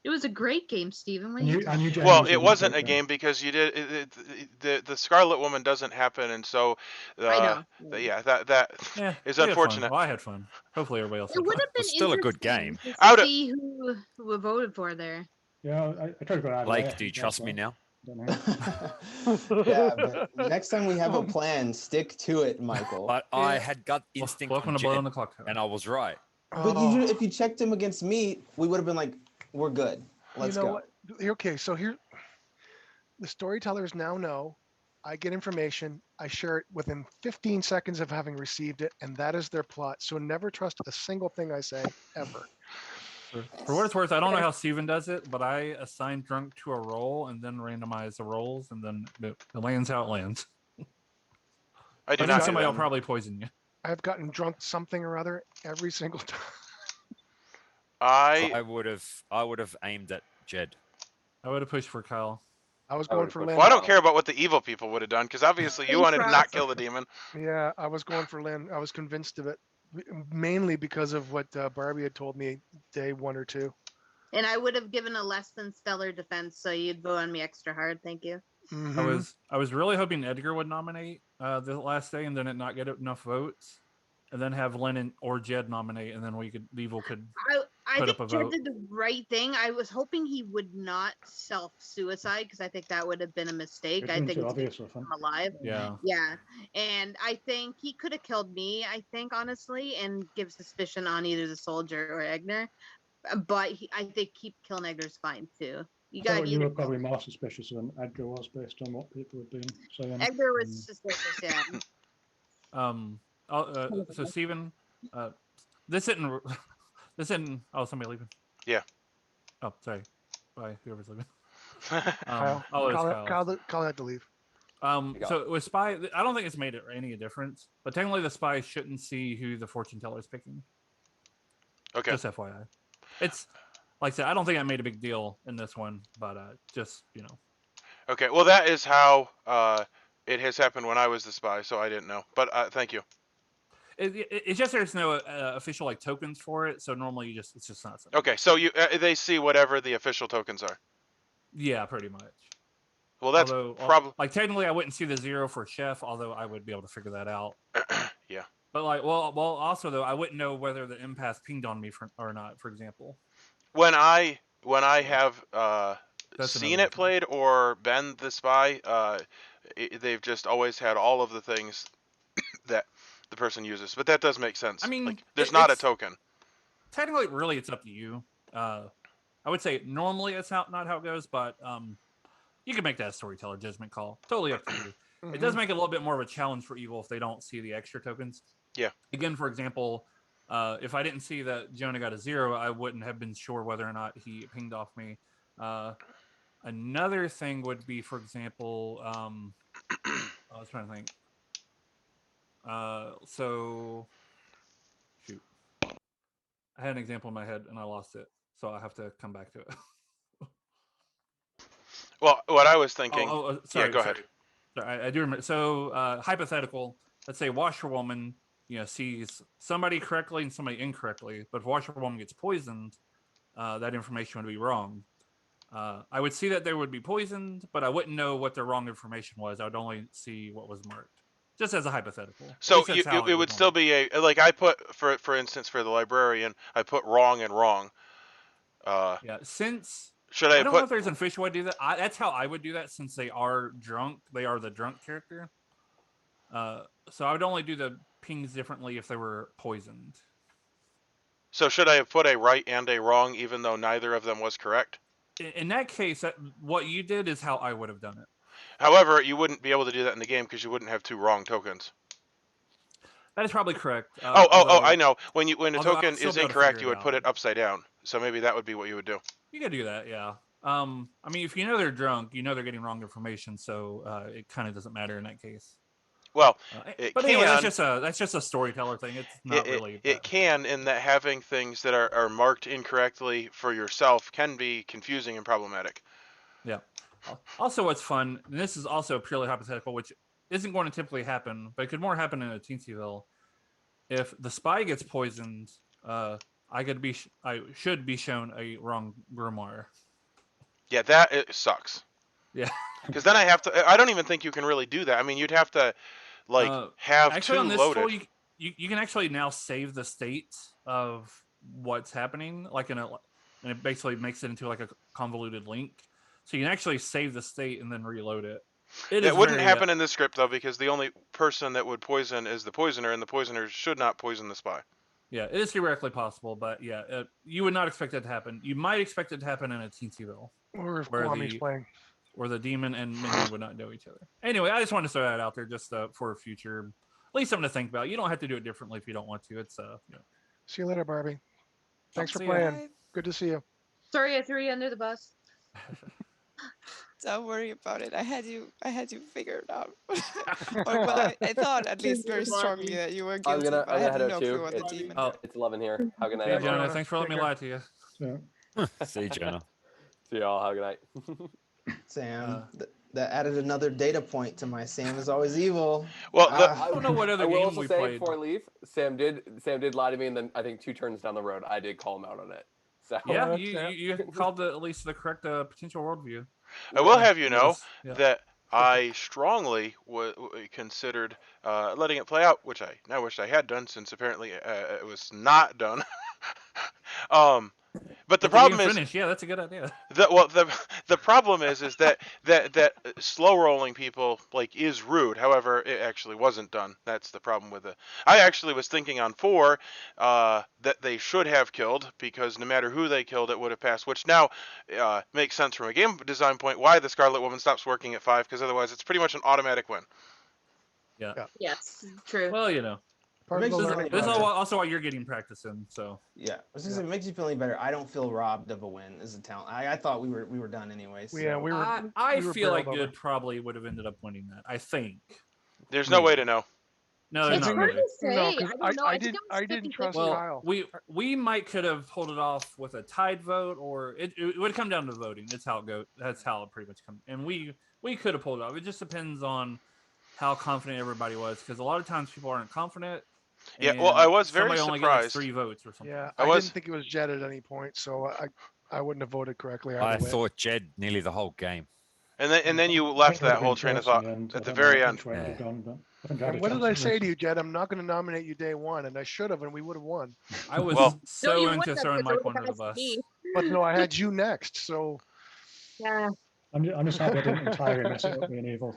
it was a great game, Stephen. What are And you you, talking and you about? Well, genuinely it wasn't a shouldn't game because you did the Scarlet Woman doesn't happen, and so I know. yeah, that Yeah, is we had fun. unfortunate. Well, I had fun. Hopefully, everybody else It had would fun. have been was still a good interesting game. to see who voted for there. Yeah, I tried to go out. Blake, do you trust me now? Yeah, but next time we have a plan, stick to it, Michael. But I had gut instinct Welcome on to Blood on Jed, the Clock. and I was right. But you, if you checked him against me, we would have been like, we're good. Let's you know go. what? Okay, so here, the storytellers now know I get information, I share it within 15 seconds of having received it, and that is their plot. So never trust a single thing I say ever. For what it's worth, I don't know how Steven does it, but I assign drunk to a roll and then randomize the rolls, and then it lands how it lands. I do I not think do somebody that. will probably poison you. I've gotten drunk something or other every single time. I would have aimed at Jed. I would have pushed for Kyle. I was going for Lynn. Well, I don't care about what the evil people would have done, because obviously you wanted to not kill the demon. Yeah, I was going for Lynn. I was convinced of it, mainly because of what Barbie had told me day 1 or 2. And I would have given a less than stellar defense, so you'd vote on me extra hard. Thank you. Mm-hmm. I was really hoping Edgar would nominate the last day and then it not get enough votes, and then have Lennon or Jed nominate, and then Evil could I put think up a Jed vote. did the right thing. I was hoping he would not self-suicide, because I think that would have been a mistake. It's I been think too it's obvious, keep I think. him alive. Yeah. Yeah, and I think he could have killed me. I think honestly, and give suspicion on either the soldier or Egner. But I think keep killing Egner's fine too. You I got thought you either. were probably more suspicious than Edgar was based on what people had been saying. Egner was suspicious, yeah. So Steven, this isn't. Oh, somebody leaving. Yeah. Oh, sorry. Bye, whoever's leaving. Kyle, Kyle had to leave. So with spy, I don't think it's made any difference. But technically, the spy shouldn't see who the fortune teller is picking. Okay. Just FYI, it's like I said, I don't think I made a big deal in this one, but just Okay. Well, that is how it has happened when I was the spy, so I didn't know. But thank you. It's just there's no official like tokens for it, so normally it's just not something. Okay, so they see whatever the official tokens are. Yeah, pretty much. Well, that's probably like technically I wouldn't see the 0 for chef, although I would be able to figure that out. Yeah. But like, well, also though I wouldn't know whether the empath pinged on me or not. For example, when I have That's seen another it played or been the spy, they've just always had all of the things that the person uses. But that does make sense. I mean, like, there's not a token. Technically, really, it's up to you. I would say normally it's not how it goes, but you can make that a storyteller judgment call. Totally up to you. It does make it a little bit more of a challenge for Evil if they don't see the extra tokens. Yeah. Again, for example, if I didn't see that Jonah got a 0, I wouldn't have been sure whether or not he pinged off me. Another thing would be, for example, I was trying to think. So, shoot. I had an example in my head and I lost it, so I have to come back to it. Well, what I was thinking. Sorry, yeah, go ahead. Sorry, I do remember. So, hypothetical. Let's say Washerwoman, sees somebody correctly and somebody incorrectly, but if Washerwoman gets poisoned, that information would be wrong. I would see that they would be poisoned, but I wouldn't know what their wrong information was. I would only see what was marked, just as a hypothetical. So it would still be like I put for instance for the librarian, I put wrong and wrong. Yeah, since should I don't know if there's an official way to do that. That's how I would do that since they are drunk. They are the drunk character. So I would only do the pings differently if they were poisoned. So should I have put a right and a wrong even though neither of them was correct? In that case, what you did is how I would have done it. However, you wouldn't be able to do that in the game because you wouldn't have 2 wrong tokens. That is probably correct. I know. When a token is be able to incorrect, figure you it would out. put it upside down. So maybe that would be what you would do. You could do that, yeah. I mean, if you know they're drunk, you know they're getting wrong information, so it kind of doesn't matter in that case. Well, but anyway, that's just a storyteller thing. It's not really. It can, in that having things that are marked incorrectly for yourself can be confusing and problematic. Yeah. Also, what's fun, and this is also purely hypothetical, which isn't going to typically happen, but it could more happen in a Teensyville. If the spy gets poisoned, I should be shown a wrong grimoire. Yeah, it sucks. Yeah. Because then I don't even think you can really do that. I mean, you'd have to have actually 2 on this loaded. Floor, you can actually now save the state of what's happening, and it basically makes it into like a convoluted link. So you can actually save the state and then reload it. It wouldn't happen in this script though, because the only person that would poison is the poisoner, and the poisoner should not poison the spy. Yeah, it is theoretically possible, but yeah, you would not expect that to happen. You might expect it to happen in a Teensyville. Or if Kwami's playing. or the demon and minion would not know each other. Anyway, I just wanted to throw that out there just for future, at least something to think about. You don't have to do it differently if you don't want to. It's you know. See you later, Barbie. Thanks for See ya. playing. Bye. Good to see you. Sorry, I threw you under the bus. Don't worry about it. I had you figured out. Or well, I thought at least very strongly that you were I'm guilty, gonna but I head had out no too. clue on the It's, demon. it's 11 here. Have a good night. Hey, everyone. Jonah, thanks for letting me Take care. lie to you. So, See you, Jonah. See y'all. Have a good night. Sam, that added another data point to my Sam is always evil. Well, Ah. I don't know what I other will game also we say played. before I leave, Sam did lie to me, and then I think 2 turns down the road, I did call him out on it. So Yeah, that's you called at least the correct potential worldview. I will have you It know was- yeah. that I strongly considered letting it play out, which I now wish I had done, since apparently it was not done. But the Let the game problem is, finish. Yeah, that's a good idea. the problem is that slow rolling people like is rude. However, it actually wasn't done. That's the problem with it. I actually was thinking on 4 that they should have killed, because no matter who they killed, it would have passed. Which now makes sense from a game design point why the Scarlet Woman stops working at 5, because otherwise it's pretty much an automatic win. Yeah. Yeah. Yes, true. Well, you know, Part of the makes you learning feel this is better. process. also why you're getting practice in. So Yeah, I was gonna say, it makes you feel any better. I don't feel robbed of a win as a talent. I thought we were done anyways. Yeah, we were. I we were feel like barreled over. Good probably would have ended up winning that. I think. There's no way Maybe. to know. No, The It's not thing hard is- really. to say. No, because I don't know. I think didn't. I didn't trust 50-50. Well, Kyle. we might could have pulled it off with a tied vote, or it would come down to voting. That's how it goes. That's how it pretty much comes. And we could have pulled it off. It just depends on how confident everybody was, because a lot of times people aren't confident. Yeah, well, I and was very somebody only got like surprised. 3 votes or something. Yeah, I I was- didn't think it was Jed at any point, so I wouldn't have voted correctly either I way. thought Jed nearly the whole game. And then you I left think I'd that have whole been train of first in thought the end. I at the don't know very end. which way it would have gone, but I think I had And a what did chance I at say this. to you, Jed? I'm not going to nominate you day 1, and I should have, and we would have won. I was Well- so you into wouldn't have, throwing because it Mike would've under the passed bus. me. But no, I had you next, so Yeah. I'm just happy I didn't entirely mess it up being evil.